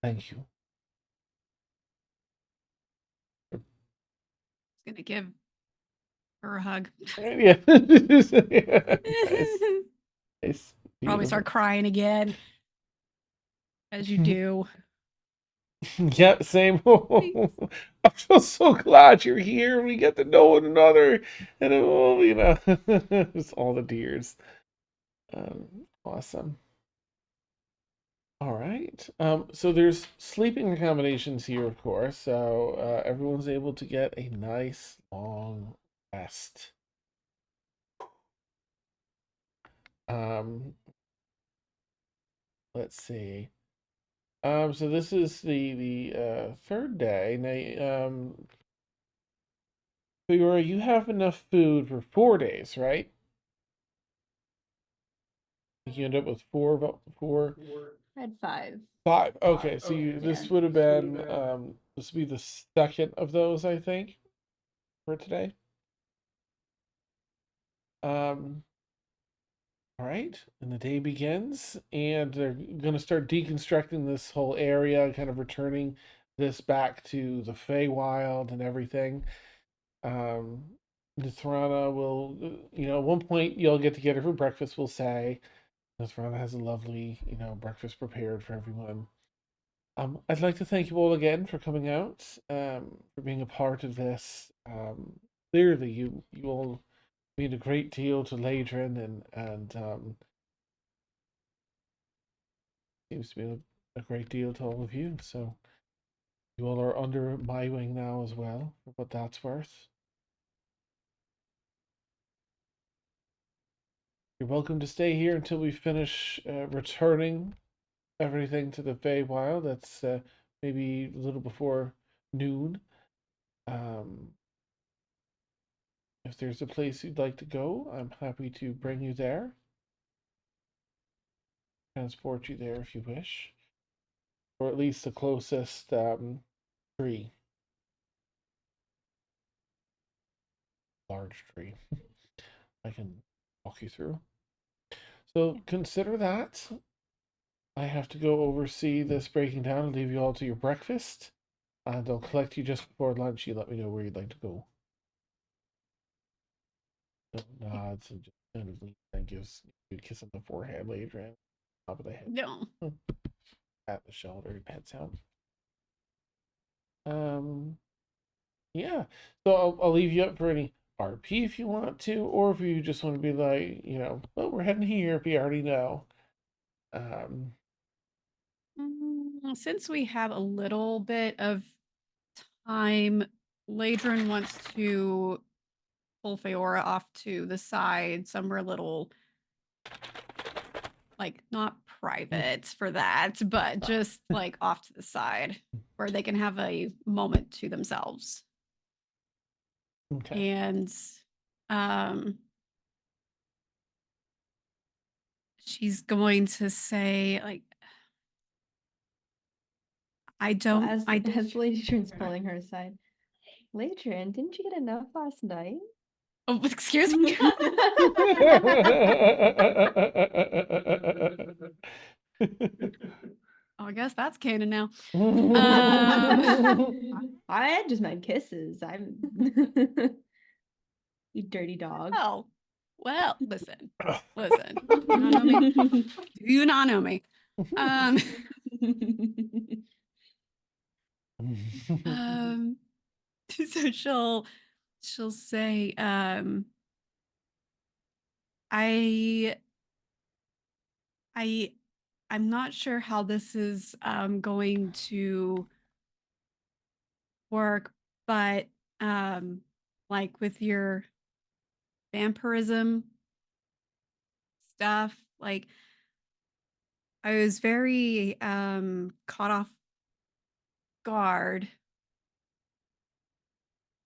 Thank you. Gonna give her a hug. Yeah. Nice. Nice. Probably Beautiful. start crying again, as you do. Yeah, same. Thanks. I feel so glad you're here. We get to know one another, and it's all the tears. Awesome. All right. So there's sleeping accommodations here, of course. So everyone's able to get a nice long rest. Um, let's see. So this is the third day. Now, Fiora, you have enough food for 4 days, right? You end up with four, I had 5. 5. Okay, so this Yeah. would have been this would be the second of those, I think, for today. All right, and the day begins, and they're going to start deconstructing this whole area, kind of returning this back to the Feywild and everything. Um, Nathrana will, at one point you'll get together for breakfast. We'll say Nathrana has a lovely, breakfast prepared for everyone. I'd like to thank you all again for coming out, for being a part of this. Clearly, you all mean a great deal to Ladrin, and seems to be a great deal to all of you. So you all are under my wing now as well, for what that's worth. You're welcome to stay here until we finish returning everything to the Feywild. That's maybe a little before noon. Um, if there's a place you'd like to go, I'm happy to bring you there. Transport you there if you wish. Or at least the closest tree. Large tree. I can walk you through. So consider that. I have to go oversee this breaking down and leave you all to your breakfast. And I'll collect you just before lunch. You let me know where you'd like to go. So nods and just kind of leans and gives you a kiss on the forehead later and top of the head. No. Pat the shoulder, heads out. Yeah. So I'll leave you up for any RP if you want to, or if you just want to be like, well, we're heading here if you already know. Since we have a little bit of time, Ladrin wants to pull Feora off to the side, somewhere a little, like, not private for that, but just like off to the side where they can have a moment to themselves. Okay. And she's going to say, like, As Ladrin's pulling her aside. Ladrin, didn't you get enough last night? Oh, excuse me. Oh, I guess that's canon now. I just meant kisses. I'm you dirty dog. Well, listen. Do you not know me? Do you not know me? So she'll say, I'm not sure how this is going to work, but like with your vampirism stuff, like I was very caught off guard,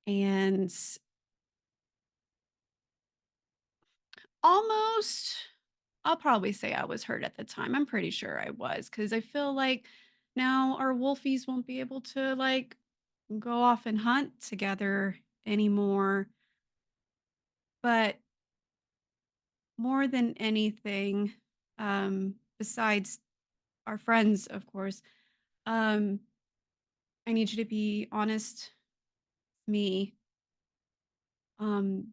and almost, I'll probably say I was hurt at the time. I'm pretty sure I was, because I feel like now our wolfies won't be able to like go off and hunt together anymore. But more than anything, besides our friends, of course, I need you to be honest with me. Um,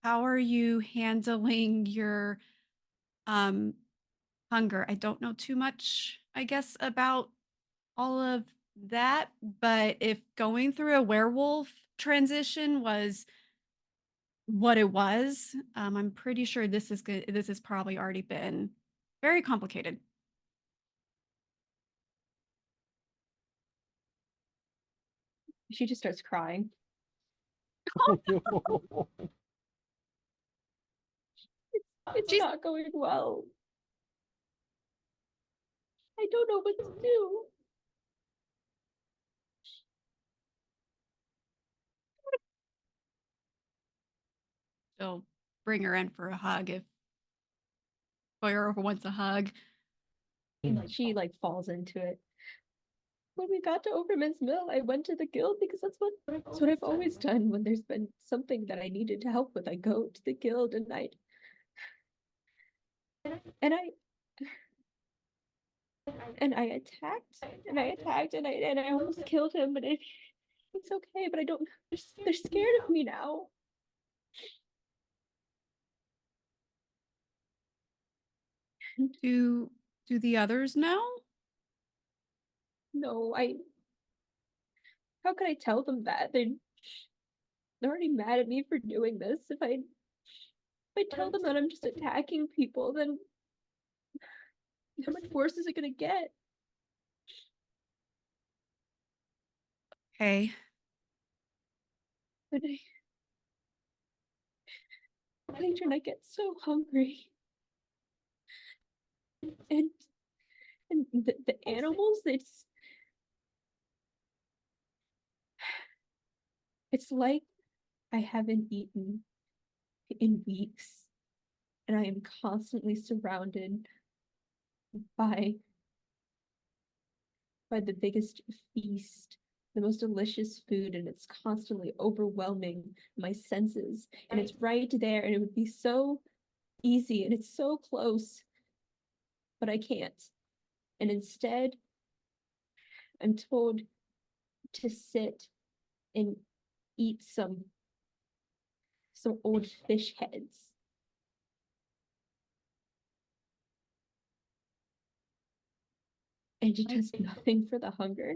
how are you handling your um hunger? I don't know too much, I guess, about all of that, but if going through a werewolf transition was what it was, I'm pretty sure this is good. This has probably already been very complicated. She just starts crying. It's not going well. I don't know what to do. She'll bring her in for a hug if Boyer wants a hug. She like falls into it. When we got to Overman's Mill, I went to the guild because that's what I've always done when there's been something that I needed to help with. I go to the guild and I attacked and I almost killed him, but it's okay, but I don't they're scared of me now. Do the others know? No, how could I tell them that? They're already mad at me for doing this. If I tell them that I'm just attacking people, then how much worse is it gonna get? Okay. But Patron, I get so hungry. And the animals, it's like I haven't eaten in weeks, and I am constantly surrounded by the biggest feast, the most delicious food, and it's constantly overwhelming my senses. And it's right there, and it would be so easy, and it's so close, but I can't. And instead, I'm told to sit and eat some old fish heads. And it does nothing for the hunger.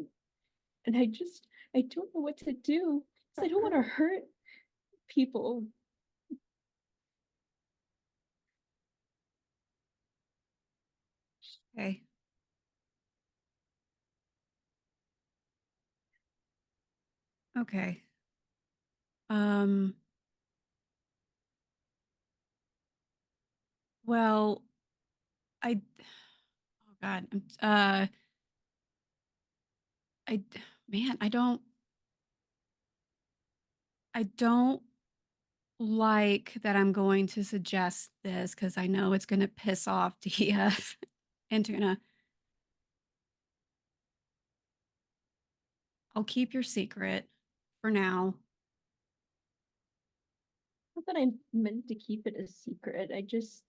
And I don't know what to do. Because I don't want to hurt people. Okay. Okay. Well, oh God, man, I don't like that I'm going to suggest this because I know it's going to piss off Dia and Tuna. I'll keep your secret for now. Not that I meant to keep it a secret. I just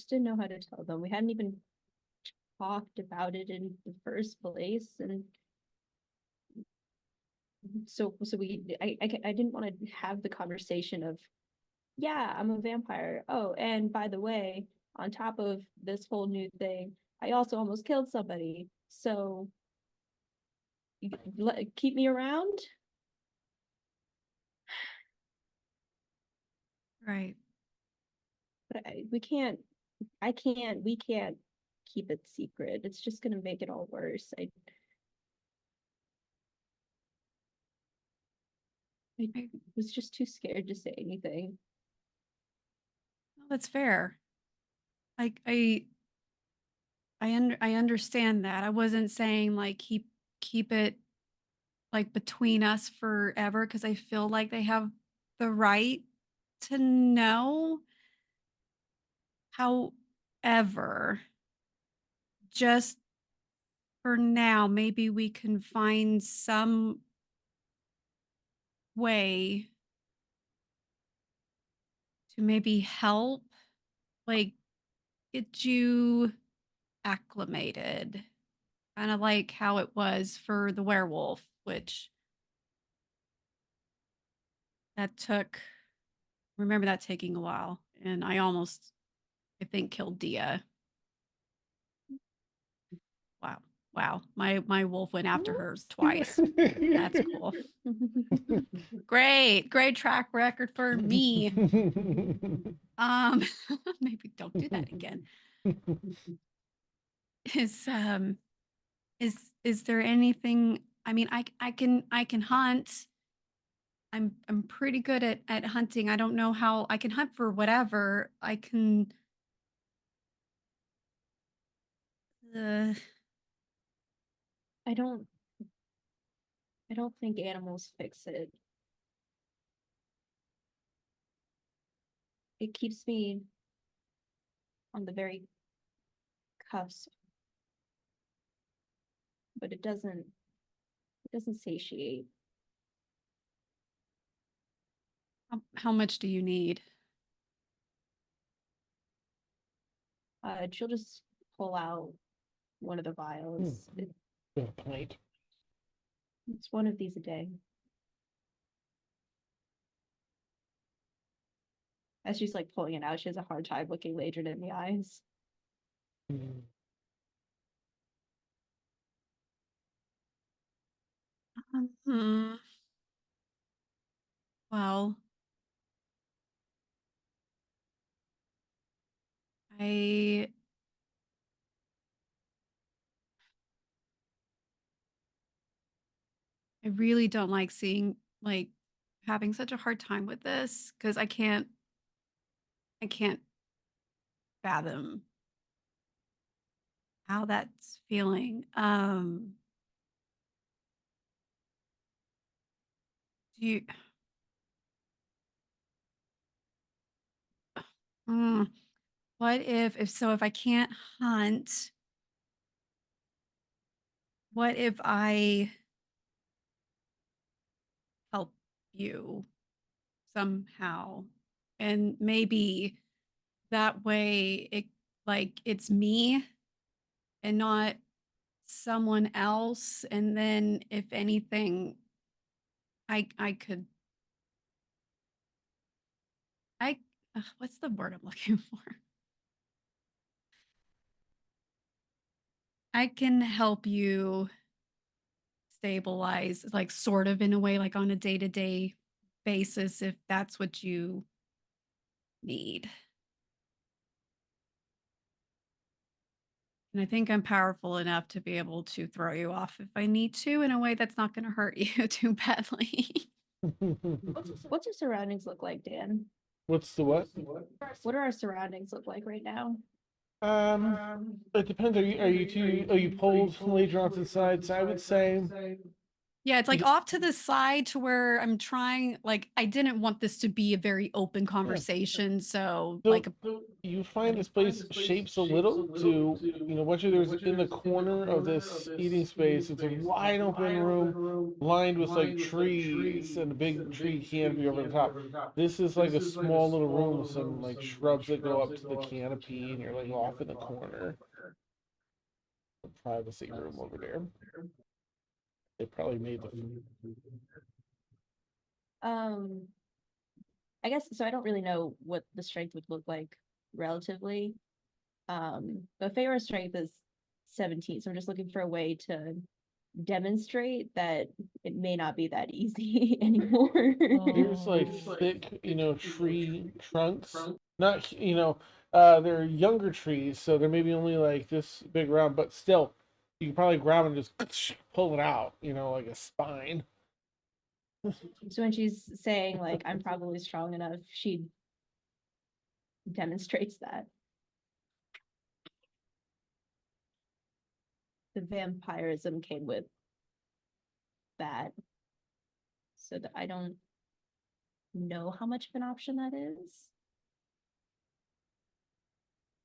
didn't know how to tell them. We hadn't even talked about it in the first place, and so I didn't want to have the conversation of, yeah, I'm a vampire. Oh, and by the way, on top of this whole new thing, I also almost killed somebody. So keep me around. Right. But we can't keep it secret. It's just gonna make it all worse. I was just too scared to say anything. Well, that's fair. Like I understand that. I wasn't saying like keep it like between us forever because I feel like they have the right to know. However, just for now, maybe we can find some way to maybe help, like get you acclimated, kind of like how it was for the werewolf, which that took, remember that taking a while. And I almost, I think, killed Dia. Wow. Wow. My wolf went after her twice. That's cool. Great. Great track record for me. Maybe don't do that again. Is there anything, I mean, I can hunt. I'm pretty good at hunting. I don't know how I can hunt for whatever. I can Uh, I don't think animals fix it. It keeps me on the very cusp, but it doesn't satiate. how much do you need? She'll just pull out one of the vials. Good point. It's one of these a day. As she's like pulling it out, she has a hard time looking Ladrin in the eyes. Mm. Hmm. Well, I really don't like seeing like having such a hard time with this because I can't fathom how that's feeling. Do you mm, what if I can't hunt, what if I help you somehow? And maybe that way it's me and not someone else. And then if anything, I could I what's the word I'm looking for? I can help you stabilize, like sort of in a way, like on a day-to-day basis, if that's what you need. And I think I'm powerful enough to be able to throw you off if I need to in a way that's not going to hurt you too badly. What's your surroundings look like, Dan? What's the what? What do our surroundings look like right now? It depends. Are you pulled later on to the side? So I would say Yeah, it's like off to the side to where I'm trying, like, I didn't want this to be a very open conversation. So, like, you find this place shapes a little to, once you're there's in the corner of this eating space, it's a wide open room lined with like trees and a big tree canopy over the top. This is like a small little room with some like shrubs that go up to the canopy, and you're like off in the corner. A privacy room over there. They probably made the I guess so. I don't really know what the strength would look like relatively. But Feyre's strength is 17, so I'm just looking for a way to demonstrate that it may not be that easy anymore. There's like thick, tree trunks. Not, they're younger trees, so they're maybe only like this big around, but still, you can probably grab and just pull it out, like a spine. So when she's saying like I'm probably strong enough, she demonstrates that. The vampirism came with that. So that I don't know how much of an option that is.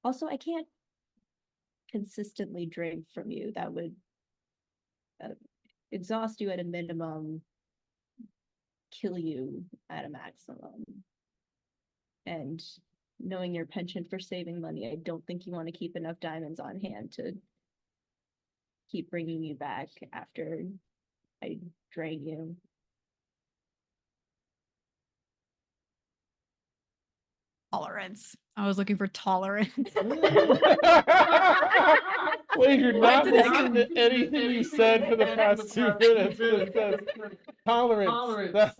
Also, I can't consistently drink from you. That would exhaust you at a minimum, kill you at a maximum. And knowing your penchant for saving money, I don't think you want to keep enough diamonds on hand to keep bringing you back after I drain you. tolerance. I was looking for tolerance. Wait, you're Why not did I listening to anything you said for the past 2 minutes. It says tolerance. That's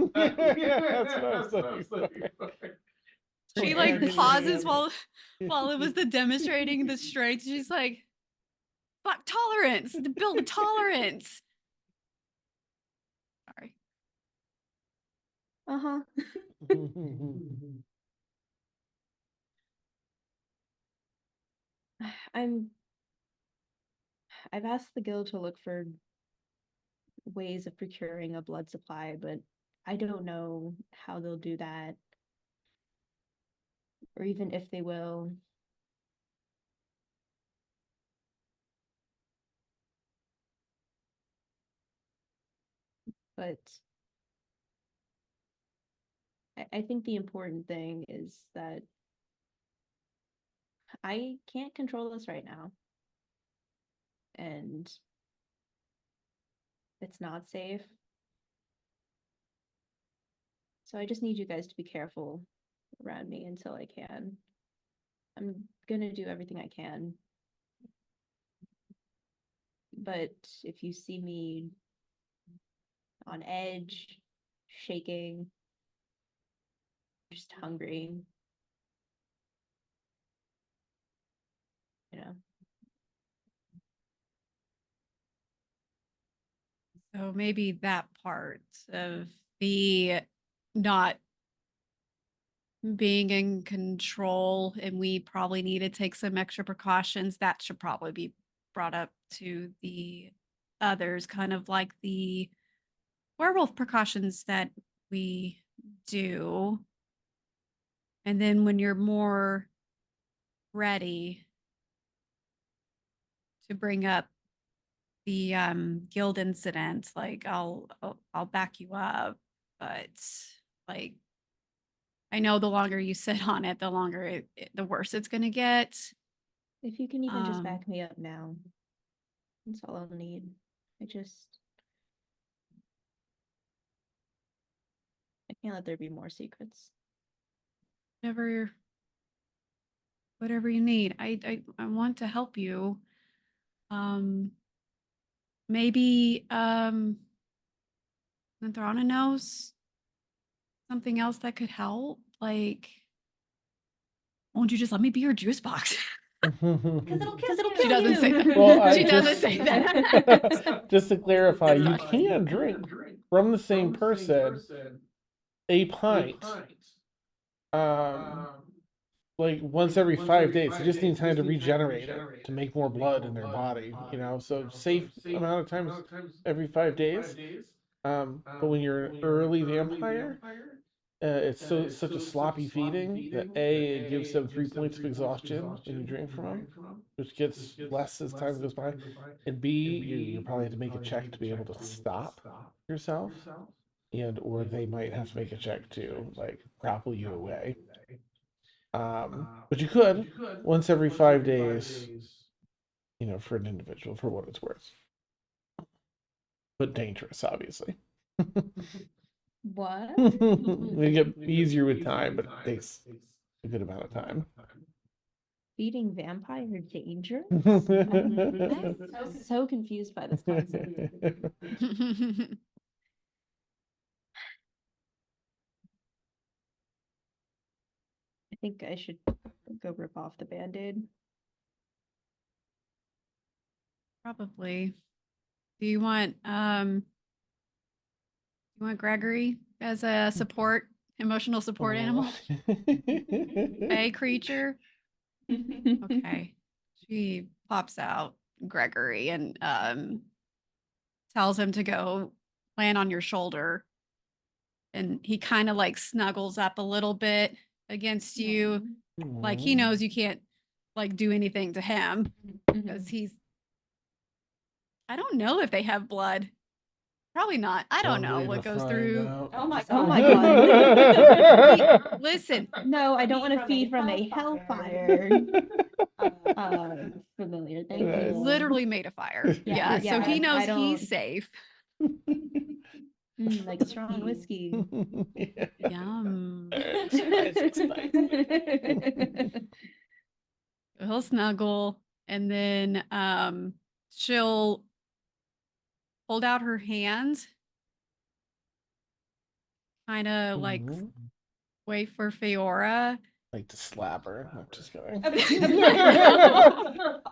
what I'm saying. She like pauses while it was the demonstrating the strength. She's like, fuck tolerance, to build a tolerance. Sorry. Uh-huh. I'm I've asked the guild to look for ways of procuring a blood supply, but I don't know how they'll do that, or even if they will. But I think the important thing is that I can't control this right now. And it's not safe. So I just need you guys to be careful around me until I can. I'm gonna do everything I can. But if you see me on edge, shaking, just hungry, you know. So maybe that part of the not being in control, and we probably need to take some extra precautions, that should probably be brought up to the others, kind of like the werewolf precautions that we do. And then when you're more ready to bring up the guild incident, like I'll back you up, but like I know the longer you sit on it, the longer the worse it's gonna get. If you can even just Um, back me up now, that's all I'll need. I can't let there be more secrets. whatever you need. I want to help you. Maybe Nandrana knows something else that could help. Like, won't you just let me be your juice box? Because it'll kill She doesn't say that. Well, She doesn't say that. Just to clarify, you can drink from the same person a pint, like once every 5 days. They just need time to regenerate it, to make more blood in their body, you know. So safe amount of times every 5 days. But when you're an early vampire, it's such a sloppy feeding that it gives them 3 points of exhaustion when you drink from them, which gets less as time goes by. And B, you probably have to make a check to be able to stop yourself, and or they might have to make a check to like grapple you away. But you could once every 5 days, you know, for an individual, for what it's worth. But dangerous, obviously. What? They get easier with time, but it takes a good amount of time. Feeding vampire dangerous? I'm so confused by this concept. I think I should go rip off the band-aid. Probably. Do you want Gregory as a support, emotional support animal? A creature? Okay. She pops out Gregory and tells him to go land on your shoulder. And he kind of like snuggles up a little bit against you. Like he knows you can't like do anything to him because he's, I don't know if they have blood. Probably not. I don't know what goes through. Oh my god. Listen. No, I don't want to feed from a hellfire. Familiar. Thank you. Literally made a fire. Yeah. So he knows he's safe. Like strong whiskey. Yum. He'll snuggle and then she'll hold out her hand, kind of like wait for Feora. Like to slap her. I'm just kidding. Oh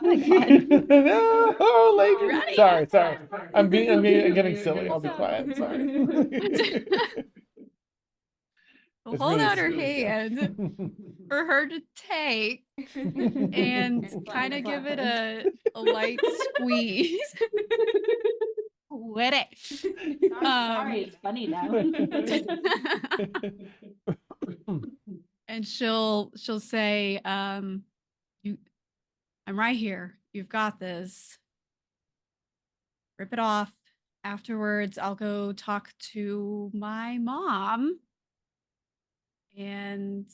my god. No, lady. Right. Sorry. I'm getting silly. I'll be quiet. Sorry. It's hold really out her sweet. hand for her to take and kind of give it a light squeeze. Wet it. Sorry, it's funny now. And she'll say, you I'm right here. You've got this. Rip it off. Afterwards, I'll go talk to my mom and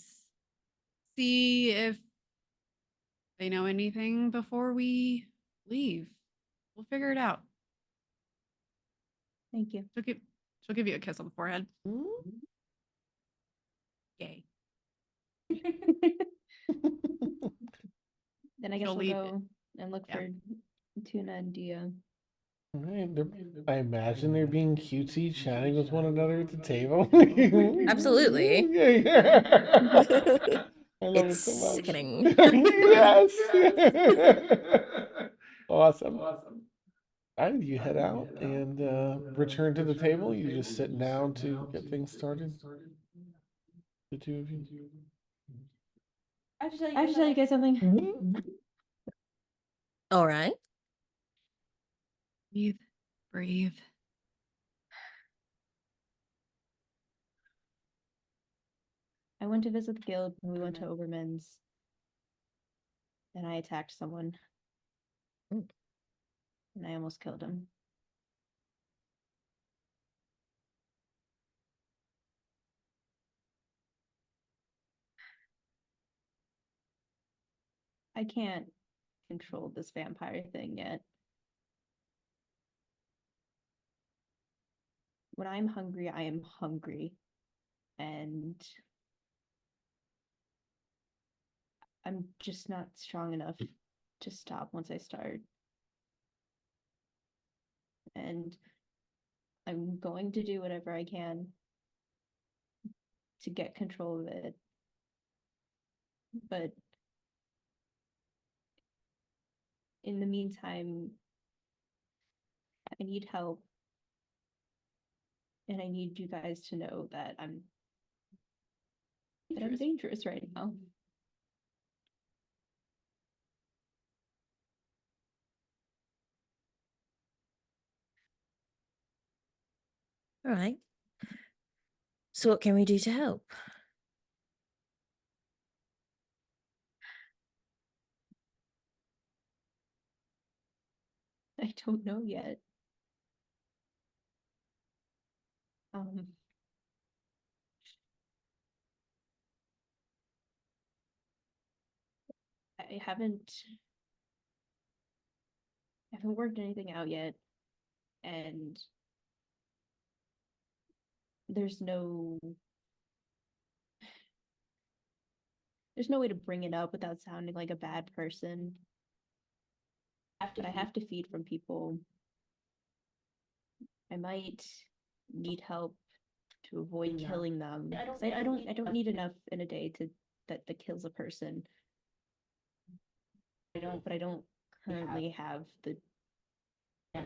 see if they know anything before we leave. We'll figure it out. Thank you. She'll give you a kiss on the forehead. Hmm? Yay. Then I guess She'll we'll leave go and look Yeah. for Tuna and Dia. Right, I imagine they're being cutesy, chatting with one another at the table. Absolutely. I love It's it so much. sickening. Yes. Awesome. All right, you head out and return to the table. You just sit down to get things started. The two of you. I have to tell you guys something. All right. Breathe. Breathe. I went to visit the guild when we went to Oberman's. And I attacked someone. Mm. And I almost killed him. I can't control this vampire thing yet. When I'm hungry, I am hungry. And I'm just not strong enough to stop once I start. And I'm going to do whatever I can to get control of it. But in the meantime, I need help. And I need you guys to know that I'm dangerous right now. All right. So what can we do to help? I don't know yet. I haven't worked anything out yet, and there's no way to bring it up without sounding like a bad person. But I have to feed from people. I might need help to avoid killing them. I don't need enough in a day that kills a person. But I don't currently have the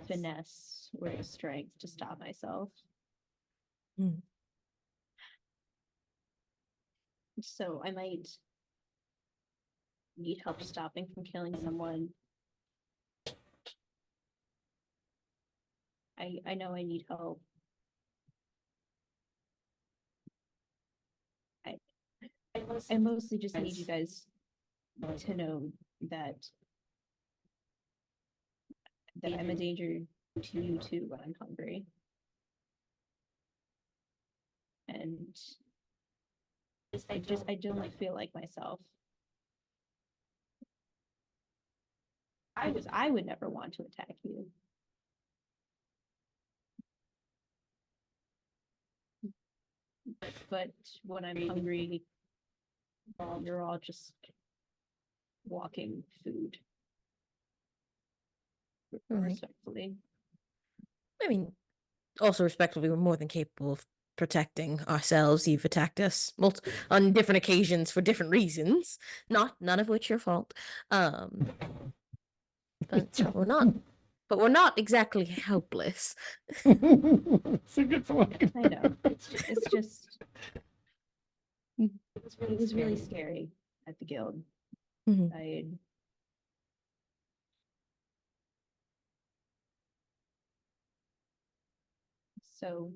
finesse or the strength to stop myself. Hmm. So I might need help stopping from killing someone. I know I need help. I mostly just need you guys to know that I'm a danger to you too when I'm hungry. And I don't feel like myself. I would never want to attack you. But when I'm hungry, you're all just walking food. All right. Respectfully. I mean, also respectfully, we're more than capable of protecting ourselves. You've attacked us on different occasions for different reasons, none of which your fault. But we're not exactly helpless. It's a good point. I know. It's just really scary at the guild. Mhm. I so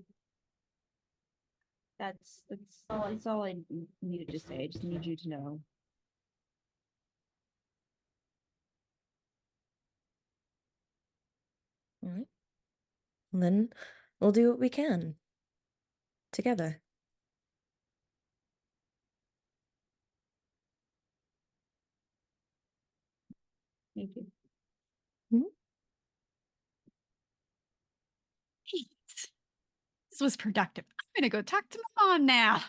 that's all I needed to say. I just need you to know. All right. And then we'll do what we can together. Thank you. Great. This was productive. I'm gonna go talk to my mom now.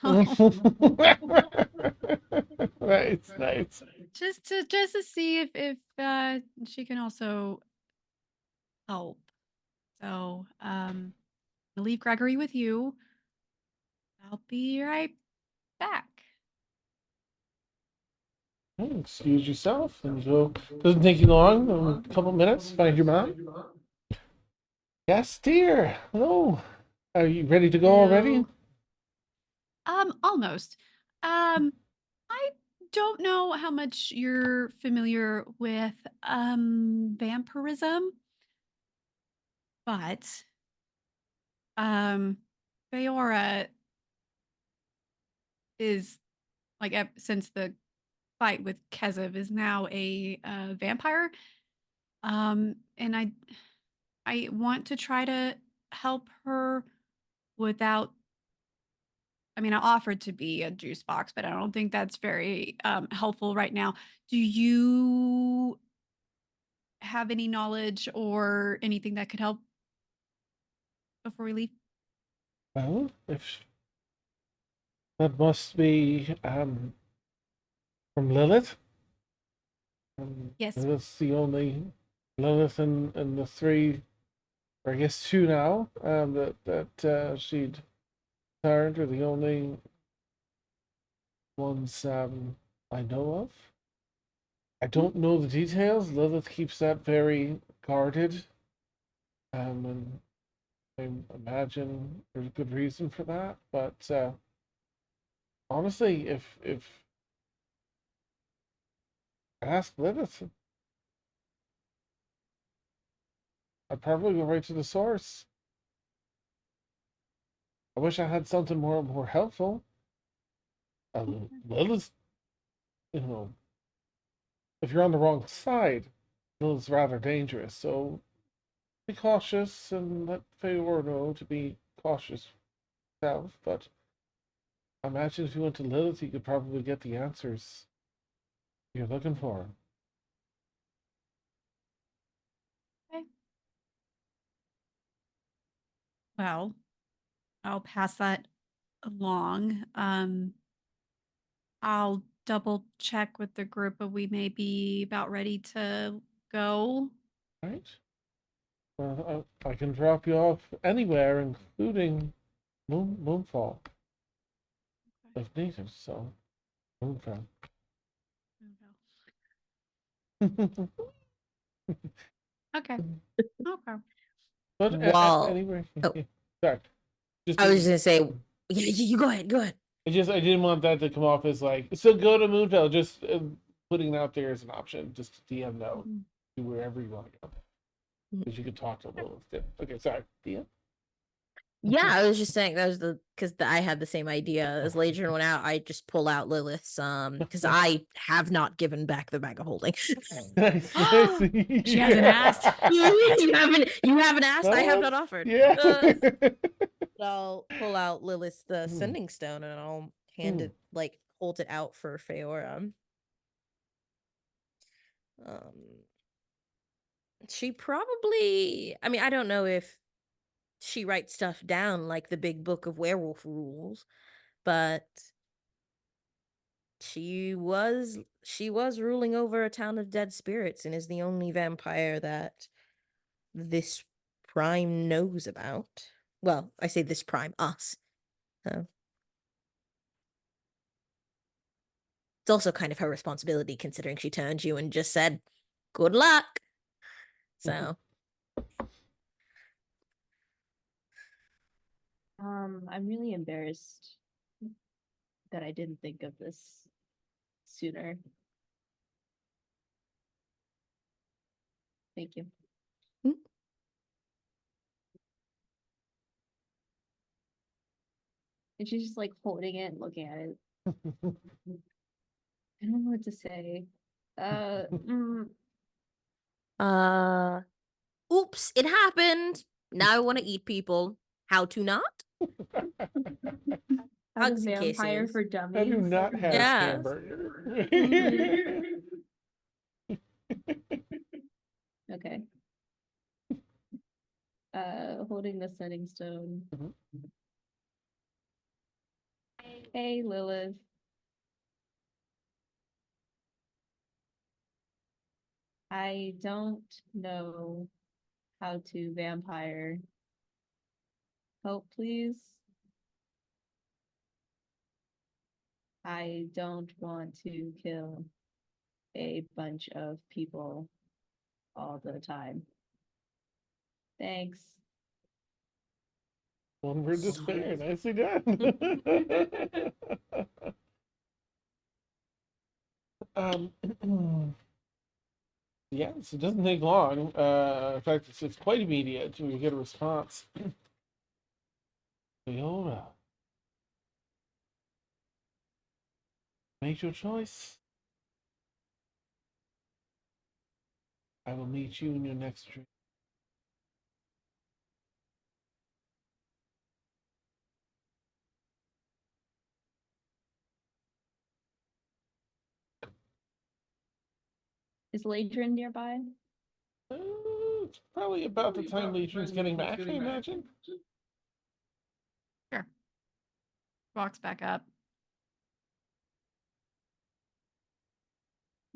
Nice, nice. just to see if she can also help. So I'll leave Gregory with you. I'll be right back. Excuse yourself, and go. Doesn't take you long. A couple minutes. Find your mom. Yes, dear. Hello. Are you ready to go already? Almost. I don't know how much you're familiar with vampirism, but Feora is like since the fight with Kezev is now a vampire. And I want to try to help her without. I mean, I offered to be a juice box, but I don't think that's very helpful right now. Do you have any knowledge or anything that could help before we leave? Well, if that must be from Lilith. Yes. Lilith's the only Lilith and the three, or I guess two now. That she'd turned are the only ones I know of. I don't know the details. Lilith keeps that very guarded. And I imagine there's a good reason for that. But honestly, if ask Lilith, I'd probably go right to the source. I wish I had something more helpful. Lilith's, you know, if you're on the wrong side, Lilith's rather dangerous. So be cautious and let Feyor know to be cautious himself. But I imagine if you went to Lilith, you could probably get the answers you're looking for. Okay. Well, I'll pass that along. I'll double check with the group, but we may be about ready to go. Right? Well, I can drop you off anywhere, including Moonfall, if needed. So, Moonfall. Okay. Okay. But While anyway, oh, sorry. Just I was just gonna say, yeah, you go ahead, go ahead. I didn't want that to come off as like, so go to Moonfell. Just putting it out there as an option. Just DM know to wherever you want to go, because you could talk to Lilith. Yeah. Okay, sorry, DM. Yeah, I was just saying that was because I had the same idea as Legion went out. I just pull out Lilith's because I have not given back the bag of holding. Nice, nice. She hasn't asked. You haven't asked. I have not offered. Yeah. But I'll pull out Lilith's the sending stone and I'll hand it hold it out for Feora. She probably. I mean, I don't know if she writes stuff down like the big book of werewolf rules, but she was ruling over a town of dead spirits and is the only vampire that this prime knows about. Well, I say this prime, us. So it's also kind of her responsibility considering she turned you and just said, "Good luck." So I'm really embarrassed that I didn't think of this sooner. Thank you. Hmm? And she's just like holding it and looking at it. I don't know what to say. Oops, it happened. Now I want to eat people. How to not? How to Hugs and vampire kisses. for I dummies. do not have Yes. hamburger. Okay. Holding the setting stone. Mhm. Hey, Lilith. I don't know how to vampire. Help, please. I don't want to kill a bunch of people all the time. Thanks. One word despair. Nicely done. Yes, it doesn't take long. In fact, it's quite immediate. We get a response. Viola, make your choice. I will meet you in your next dream. Is Ladrin nearby? It's probably about the time Legion's getting back, I imagine. Sure. Walks back up.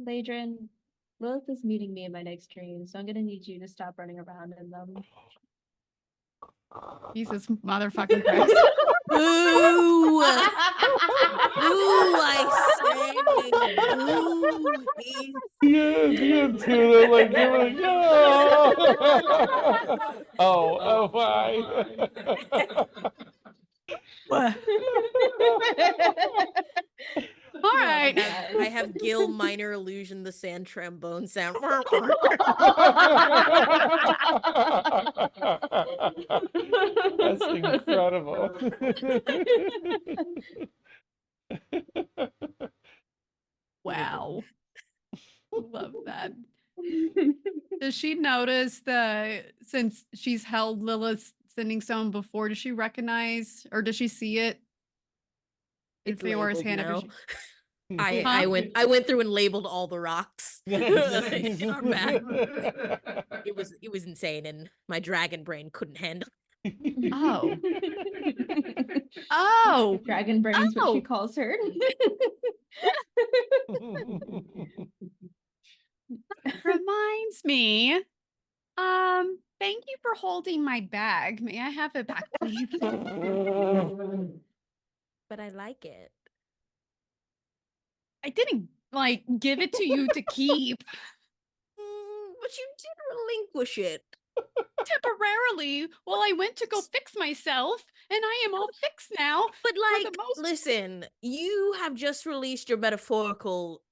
Ladrin, Lilith is meeting me in my next dream, so I'm gonna need you to stop running around in them. Jesus motherfucking Christ. Boo! Boo, I say. Boo. Yeah, yeah, too. Like, you were like, oh, oh, why? What? All right. I have Gil Minor Illusion, the sand trombone sound. That's incredible. Wow. Love that. Does she notice since she's held Lilith's sending stone before, does she recognize or does she see it? In It's Fiora's labeled hand now. after I went through and labeled all the rocks in our bag. It was insane, and my dragon brain couldn't handle. Oh. Oh. Dragon brain's what she Oh. calls her. Reminds me. Thank you for holding my bag. May I have it back, please? But I like it. I didn't like give it to you to keep But you did relinquish it. temporarily while I went to go fix myself, and I am all fixed now. But the like, most- listen, you have just released your metaphorical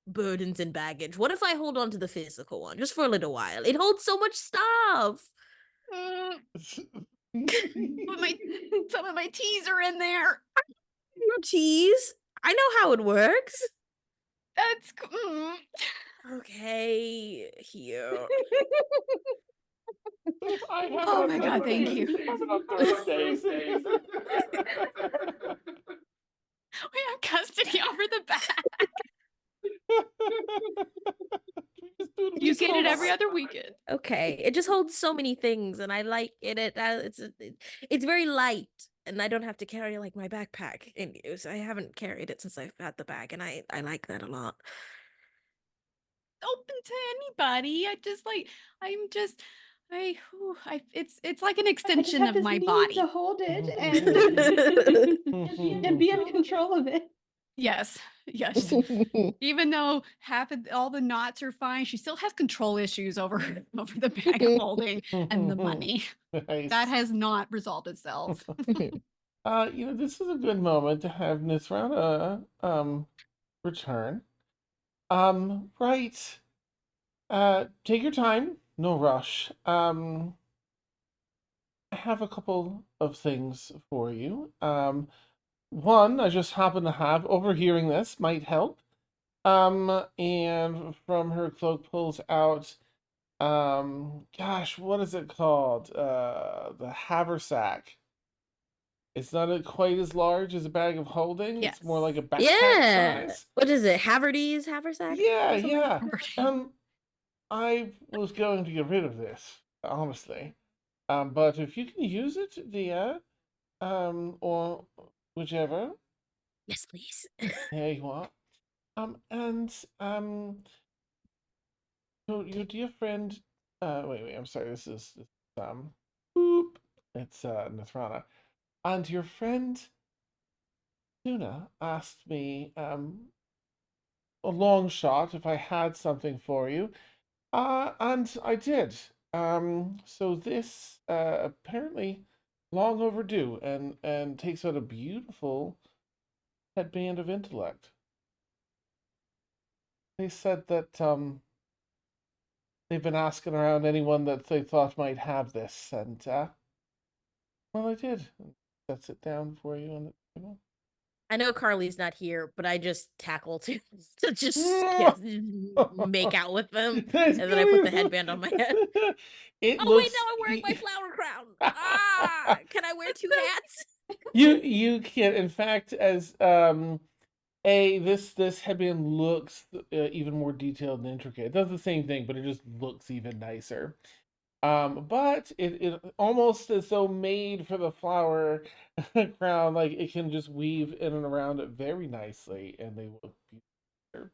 burdens and baggage. What if I hold on to the physical one just for a little while? It holds so much stuff. But some of my teas are in there. Your tease. I know how it works. That's Okay, here. Oh my God, thank you. We have custody over the bag. You get it every other weekend. Okay, it just holds so many things, and I like it. It's very light, and I don't have to carry like my backpack. And I haven't carried it since I've had the bag, and I like that a lot. Open to anybody. It's like an extension of my body. To hold it and be in control of it. Yes. Even though all the knots are fine, she still has control issues over the bag holding and the money. Nice. That has not resolved itself. This is a good moment to have Nisrana return. Right. Take your time. No rush. I have a couple of things for you. One, I just happen to have, overhearing this might help. And from her cloak pulls out, gosh, what is it called? The haversack. It's not quite as large as a bag of holding. Yes. It's more like a backpack Yeah. size. What is it? Haverty's haversack? Yeah, or something like yeah. that? I was going to get rid of this, honestly. But if you can use it, Dia, or whichever, Yes, please. there you are. And so your dear friend, wait, I'm sorry, boop, it's Nathrana, and your friend Tuna asked me, a long shot if I had something for you, and I did. So this, apparently long overdue, and takes out a beautiful headband of intellect. They said that, they've been asking around anyone that they thought might have this, and well, I did. Sets it down for you on the table. I know Carly's not here, but I just tackle to just yes, make out with them, That's and then I put the beautiful. headband on my head. It Oh wait, looks. now I'm wearing my flower crown. Ah, can I wear two hats? You can, in fact, as this headband looks even more detailed and intricate. It does the same thing, but it just looks even nicer. But it almost as though made for the flower crown, like it can just weave in and around it very nicely, and they look beautiful.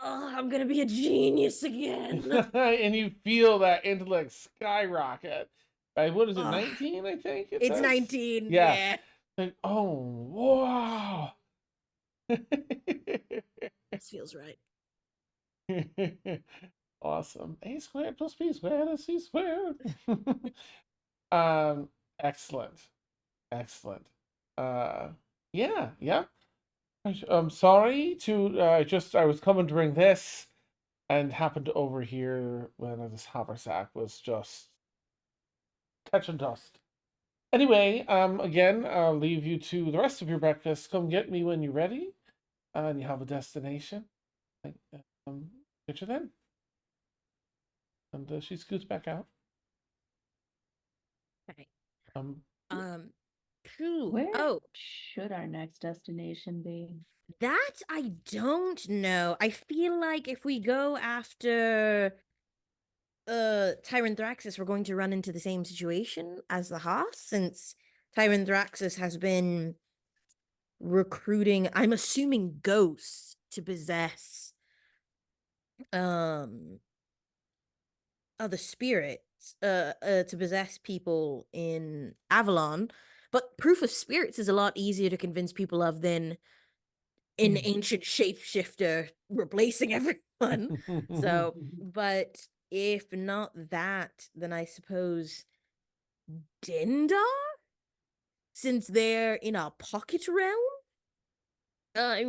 Oh, I'm gonna be a genius again. And you feel that intellect skyrocket. What is it, Ugh. 19, I think it It's says? 19. Yeah. Yeah. Like, oh, wow. This feels right. Awesome. A squared plus B squared is C squared. Excellent. Excellent. Uh, yeah. I'm sorry to, I was coming to bring this and happened to overhear when this haversack was just catching dust. Anyway, again, I'll leave you to the rest of your breakfast. Come get me when you're ready, and you have a destination. Um, get you then. And she scoots back out. Okay. Um, Phew. Where Oh, should our next destination be? that I don't know. I feel like if we go after Tyrant Thraxus, we're going to run into the same situation as the Haas, since Tyrant Thraxus has been recruiting, I'm assuming, ghosts to possess other spirits, to possess people in Avalon. But proof of spirits is a lot easier to convince people of than an ancient shapeshifter replacing everyone. So, but if not that, then I suppose Dindar, since they're in a pocket realm.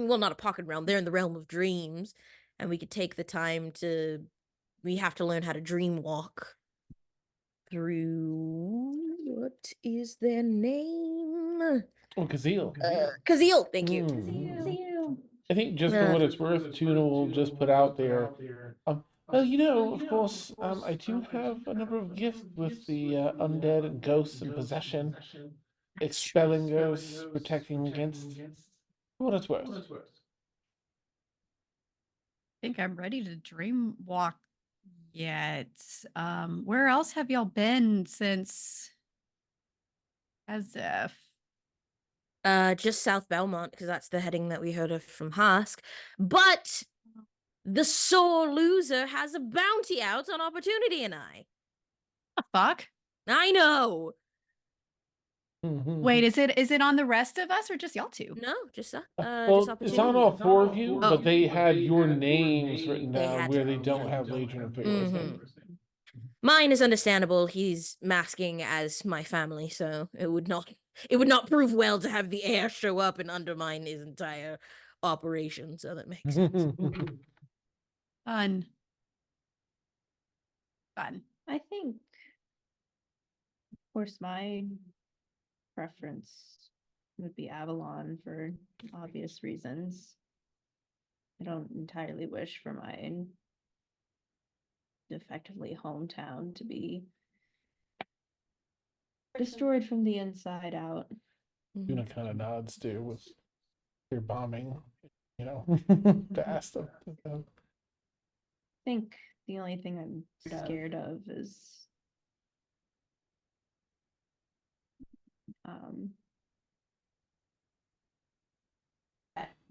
Well, not a pocket realm. They're in the realm of dreams, and we could take the time to. We have to learn how to dream walk through. What is their name? oh, Kazeel. Kazeel. Thank you. I think just for what it's worth, Tuna will just put out there. Well, of course, I do have a number of gifts with the undead and ghosts and possession, expelling ghosts, protecting against. For what it's worth. I think I'm ready to dream walk yet. Where else have y'all been since as if? Just South Belmont, because that's the heading that we heard of from Hask. But the sore loser has a bounty out on Opportunity and I. The fuck? I know. Wait, is it on the rest of us or just y'all two? No, just just Well, Opportunity. it's on all four of you, Oh. but they had your names written They down had where your they names don't written have Legion of Figures name. Mine is understandable. He's masking as my family, so it would not prove well to have the heir show up and undermine his entire operation, so that makes sense. Fun. Fun. I think, of course, my preference would be Avalon for obvious reasons. I don't entirely wish for my effectively hometown to be destroyed from the inside out. Tuna kind of nods too with your bombing, to ask them. I think the only thing I'm scared of is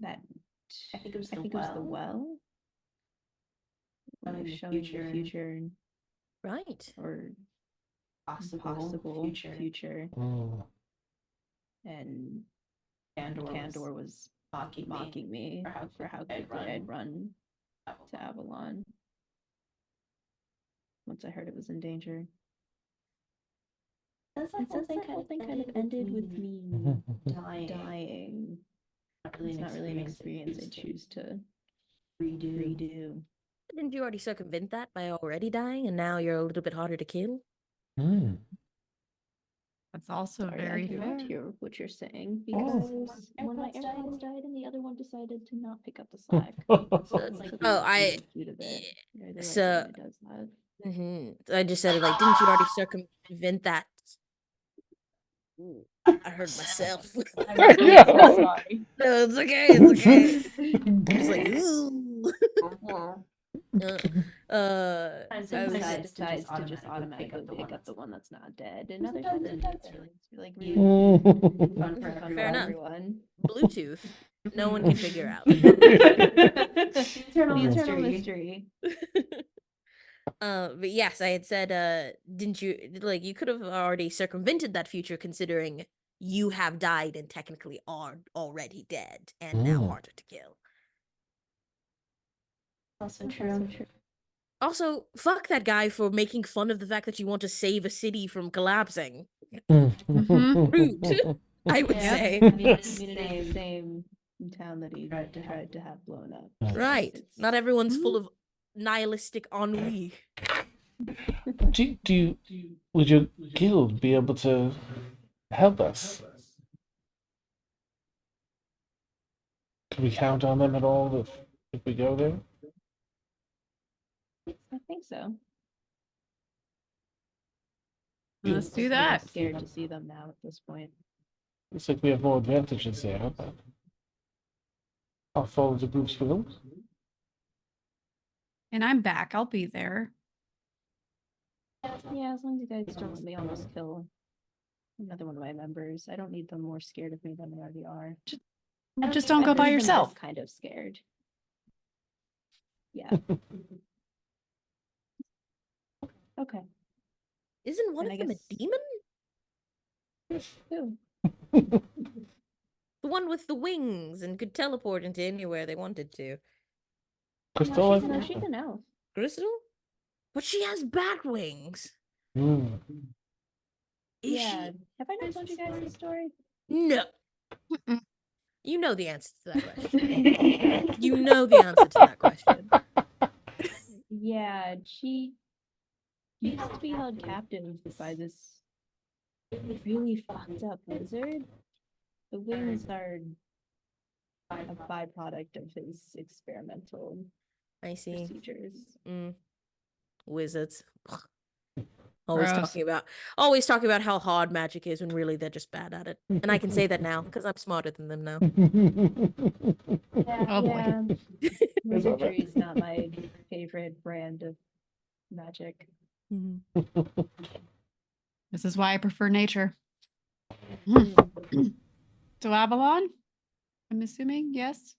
that I think it was the well. Showing the future Right. or possible future. And Candor was mocking me for how quickly I'd run to Avalon once I heard it was in danger. That whole thing kind of ended with me dying. It's not really an experience I choose to redo. Didn't you already circumvent that by already dying, and now you're a little bit harder to kill? That's also Sorry, very I fair. cannot hear what you're saying because one of my AirPods died and the other one decided to not pick up the slack. So it's like due to that. Yeah, they so- like it when it does that. I just said it like, didn't you already circumvent that? Ooh, I heard myself. I'm so sorry. No, it's okay. It's okay. It's like, ooh. I was- decides to just automatically pick up the one that's not dead, and other times it's really fun for Fair enough. everyone. Bluetooth. No one can figure out. The eternal mystery. But yes, I had said, didn't you like you could have already circumvented that future, considering you have died and technically are already dead and now harder to kill. Also true. Also, fuck that guy for making fun of the fact that you want to save a city from collapsing. Rude, I would Yep. say. I mean, it's the same town that he tried to have blown up. Right. It's- Not everyone's full of nihilistic ennui. Would your guild be able to help us? Can we count on them at all if we go there? I think so. Let's do I'm that. scared to see them now at this point. Looks like we have more advantages there, but I'll follow the group's will. And I'm back. I'll be there. Yeah, as long as you guys don't let me almost kill another one of my members. I don't need them more scared of me than they already are. Just don't go by yourself. Kind of scared. Yeah. Okay. Isn't one And of I them a guess- demon? Who? The one with the wings and could teleport into anywhere they wanted to. Crystal? No, she's an elf. Crystal? But she has bat wings. Mm. Is Yeah. Have I not told you guys this story? she? No. Mm-mm. You know the answer to that question. You know the answer to that question. Yeah, she used to be held captive by this really fucked up wizard. The wings are a byproduct of his experimental I see. procedures. Wizards. Always Gross. always talking about how hard magic is when really they're just bad at it. And I can say that now because I'm smarter than them now. Oh, boy. Wizardry is not my favorite brand of magic. This is why I prefer nature. So Avalon? I'm assuming, yes?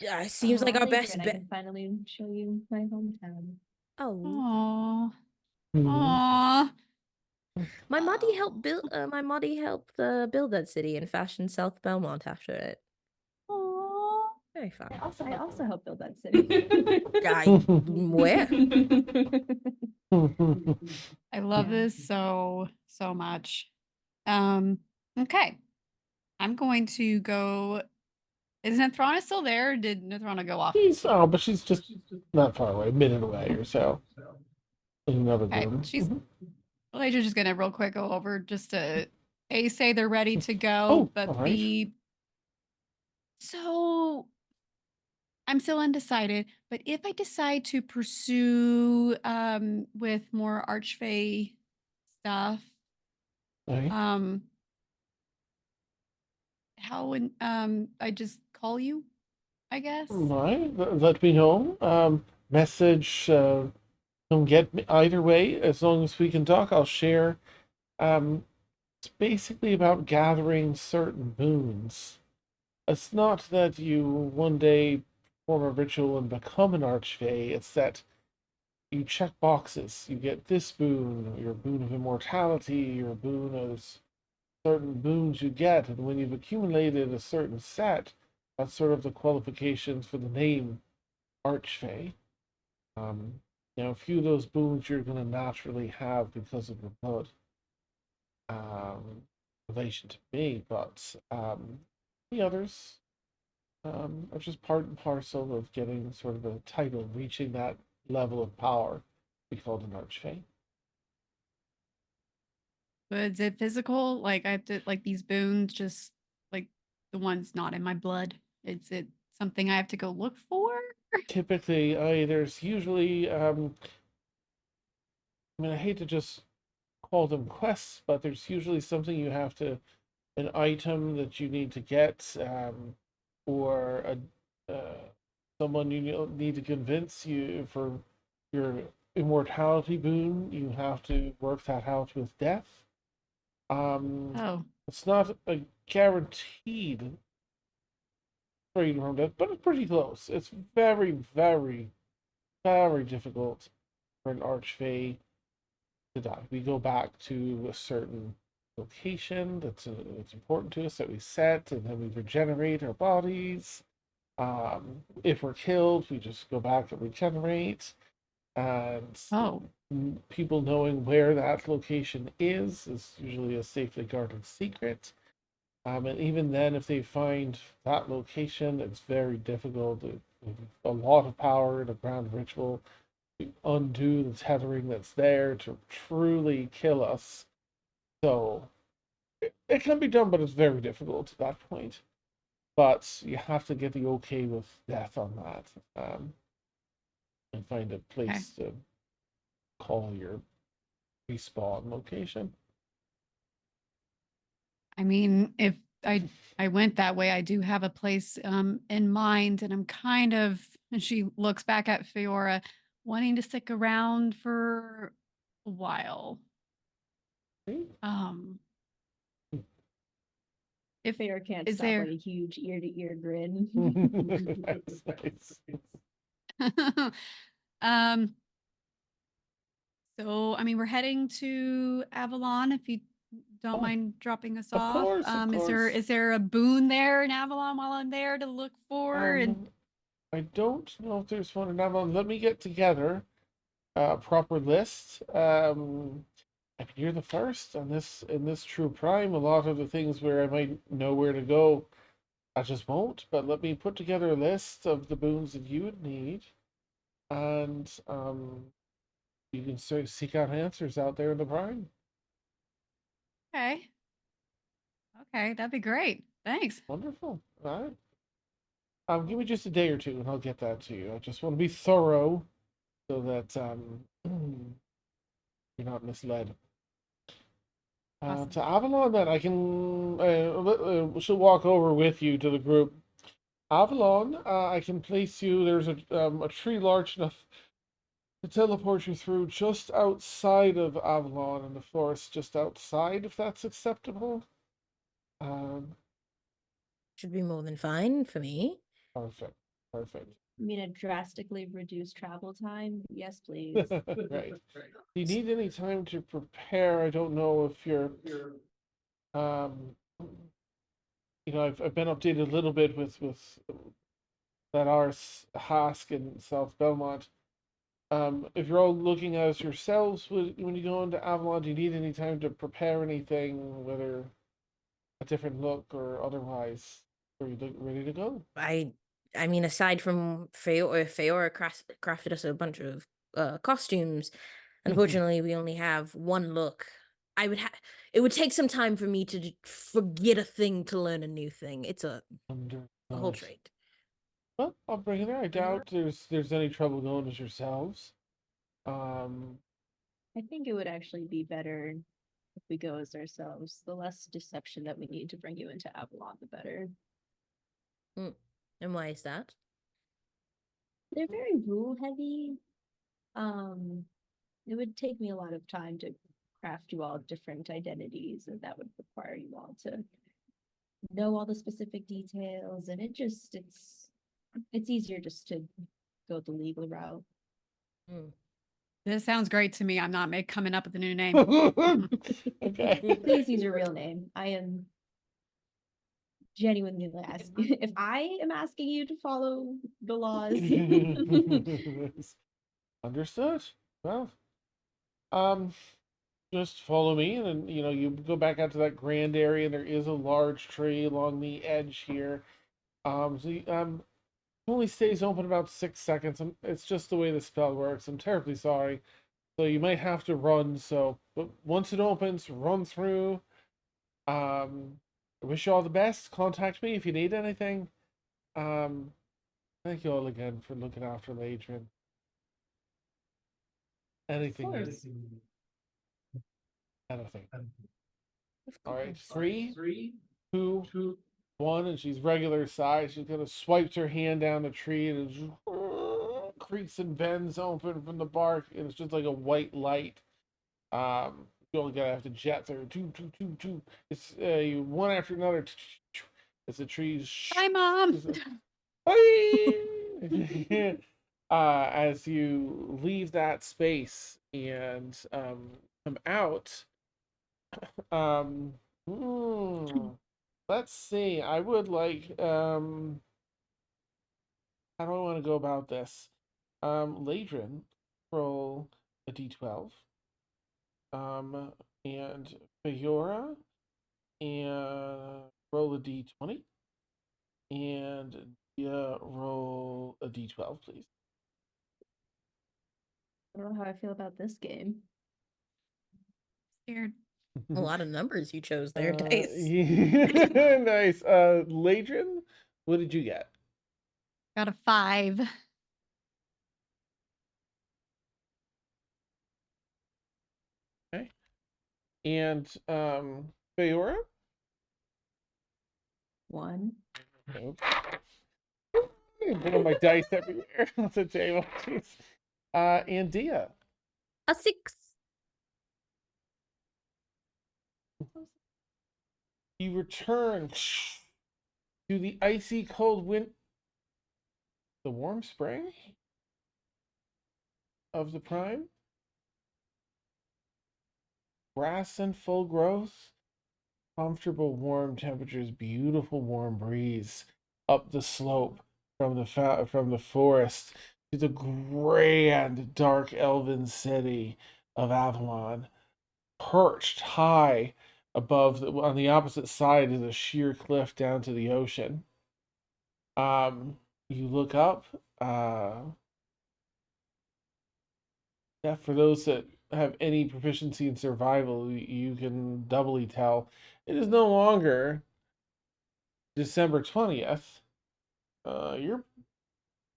Yeah, it seems like I'll our leave you best and I bet. can finally show you my hometown. Oh, Aww. Aww. my Muddy helped build. My Muddy helped build that city and fashion South Belmont after it. Aww. Very fun. I also helped build that city. Where? I love Yeah. this so much. Okay. I'm going to go. Is Nathrana still there? Or did Nathrana go off? But she's just not far away, a minute away or so. In another Okay, room. she's Elijah's just gonna real quick go over just to A, say they're ready to go, Oh, but all right. B, so I'm still undecided, but if I decide to pursue with more Archfey stuff, Okay. how would I just call you, I guess? Right. Let me know. Message. Come get me either way. As long as we can talk, I'll share. It's basically about gathering certain boons. It's not that you one day perform a ritual and become an archfey. It's that you check boxes. You get this boon, your boon of immortality, your boon of certain boons you get, and when you've accumulated a certain set, that's sort of the qualifications for the name Archfey. Um, a few of those boons you're going to naturally have because of your blood relation to me, but the others are just part and parcel of getting sort of a title, reaching that level of power, be called an Archfey. But is it physical? Like I have to like these boons, just like the ones not in my blood. Is it something I have to go look for? Typically, there's usually, I hate to just call them quests, but there's usually something you have to, an item that you need to get, or someone you need to convince you for your immortality boon. You have to work that out with death. Oh, It's not a guaranteed freedom from death, but it's pretty close. It's very, very, very difficult for an archfey to die. We go back to a certain location that's important to us that we set, and then we regenerate our bodies. If we're killed, we just go back and regenerate. And oh, people knowing where that location is usually a safely guarded secret. And even then, if they find that location, it's very difficult. A lot of power in a ground ritual to undo the tethering that's there to truly kill us. So it can be done, but it's very difficult at that point. But you have to get the okay with death on that, and find a okay. place to call your respawn location. I mean, if I went that way, I do have a place in mind, and I'm kind of. And she looks back at Fiora, wanting to stick around for a while. Um, if Fair can't is stop there like a huge ear to ear grin. That's nice. um so I mean we're heading to Avalon if you don't Oh, mind dropping us of off. course, of Is course. there a boon there in Avalon while I'm there to look for? And I don't know if there's one in Avalon. Let me get together a proper list. I mean, you're the first on this in this true prime. A lot of the things where I might know where to go, I just won't. But let me put together a list of the boons that you would need, and you can seek out answers out there in the prime. okay. Okay, that'd be great. Thanks. Wonderful. All right. Give me just a day or two, and I'll get that to you. I just want to be thorough so that you're not misled. Awesome. To Avalon, then I can. She'll walk over with you to the group. Avalon, I can place you. There's a tree large enough to teleport you through just outside of Avalon in the forest, just outside, if that's acceptable. Um, Should be more than fine for me. Perfect, perfect. I mean, a drastically reduced travel time? Yes, please. Right. Do you need any time to prepare? I don't know if you're, um, I've been updated a little bit with that Ars Hask and South Belmont. If you're all looking at us yourselves when you go into Avalon, do you need any time to prepare anything? Whether a different look or otherwise? Are you ready to go? I mean, aside from Feora crafted us a bunch of costumes. Unfortunately, we only have one look. It would take some time for me to forget a thing to learn a new thing. It's a whole trait. Well, I'll bring it there. I doubt there's any trouble going as yourselves. I think it would actually be better if we go as ourselves. The less deception that we need to bring you into Avalon, the better. And why is that? They're very rule heavy. It would take me a lot of time to craft you all different identities, and that would require you all to know all the specific details, and it's easier just to go the legal route. This sounds great to me. I'm not coming up with a new name. Okay. Please use your real name. I am genuinely asking. If I am asking you to follow the laws. Understood. Well, just follow me, and then you go back out to that grand area, and there is a large tree along the edge here. It only stays open about 6 seconds. It's just the way the spell works. I'm terribly sorry. So you might have to run. But once it opens, run through. I wish you all the best. Contact me if you need anything. Thank you all again for looking after Ladrin. Anything. Anything. All right. 3, 2, 1, and she's regular size. She's gonna swipe her hand down the tree, and it just creaks and bends open from the bark, and it's just like a white light. You only gotta have to jet through. Two. It's one after another. As the trees. Hi, Mom. As you leave that space and come out, let's see. I would like how do I want to go about this? Ladrin, roll a d12. And Fiora, and roll a d20. And roll a d12, please. I don't know how I feel about this game. Scared. A lot of numbers you chose there, Dice. Nice. Ladrin, what did you get? Got a 5. Okay. And Feora? 1. Okay. I'm putting my dice everywhere on the table. Jeez. And Dia. A 6. You return to the icy cold wind, the warm spring of the prime. Grass in full growth, comfortable warm temperatures, beautiful warm breeze up the slope from the forest to the grand dark elven city of Avalon, perched high above on the opposite side is a sheer cliff down to the ocean. You look up. Yeah, for those that have any proficiency in survival, you can doubly tell. It is no longer December 20th.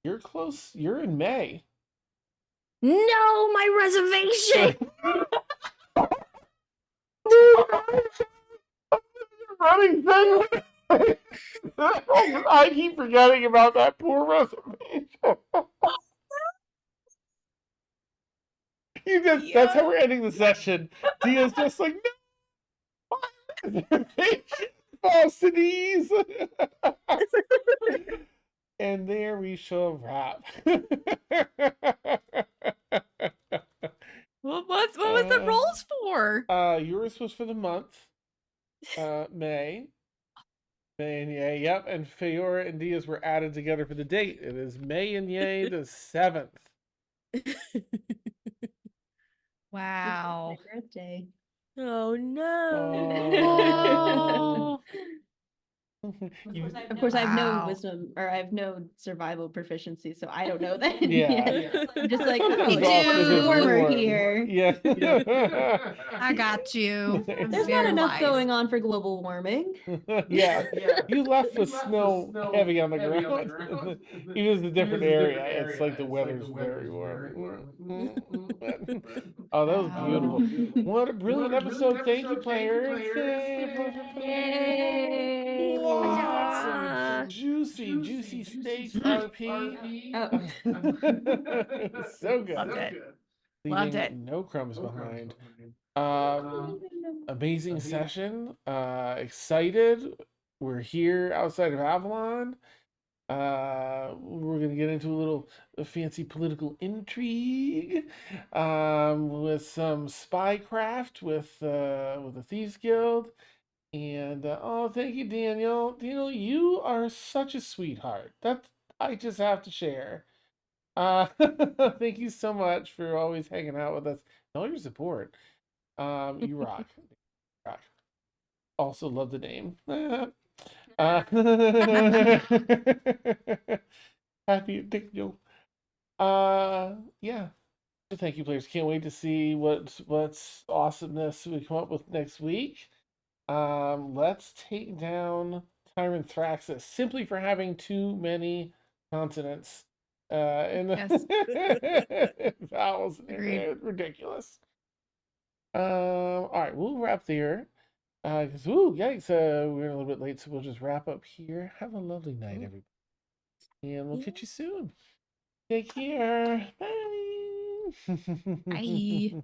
You're close. You're in May. No, my reservation. Running thing. I keep forgetting about that poor reservation. That's how we're ending the session. Dia's just like, no, falls to these. And there we shall wrap. What was the rolls for? Yours was for the month. May. May and Yay, yep. And Feora and Dia's were added together for the date. It is May and Yay the 7th. Wow. My birthday. Oh no. Oh. Of course, I have no Wow. wisdom or I have no survival proficiency, so I don't know that. Yeah. I'm just like, Sometimes oh, it's off 'cause there's it's a warmer warm. here. Yeah. I got you. I'm There's not very enough wise. going on for global warming. Yeah. You left with snow heavy on the ground. Even if it's a different area, it's like the weather's very warm. Oh, that was Wow. beautiful. What a brilliant episode. Thank you, players. Yay! Awesome. Juicy steak RP. Oh. So good. Loved it. Leaving Loved it. no crumbs behind. Amazing session. Excited. We're here outside of Avalon. We're gonna get into a little fancy political intrigue, with some spycraft with the Thieves Guild. And oh, thank you, Daniel. Daniel, you are such a sweetheart. That I just have to share. Thank you so much for always hanging out with us and all your support. You rock. Rock. Also love the name. Happy Daniel. Yeah. Thank you, players. Can't wait to see what's awesomeness we come up with next week. Let's take down Tyrant Thraxus simply for having too many consonants in Yes. the vowels. Agreed. It's ridiculous. All right, we'll wrap there. Because yikes, we're a little bit late, so we'll just wrap up here. Have a lovely night, everybody, and we'll catch you soon. Take care. Bye. Bye.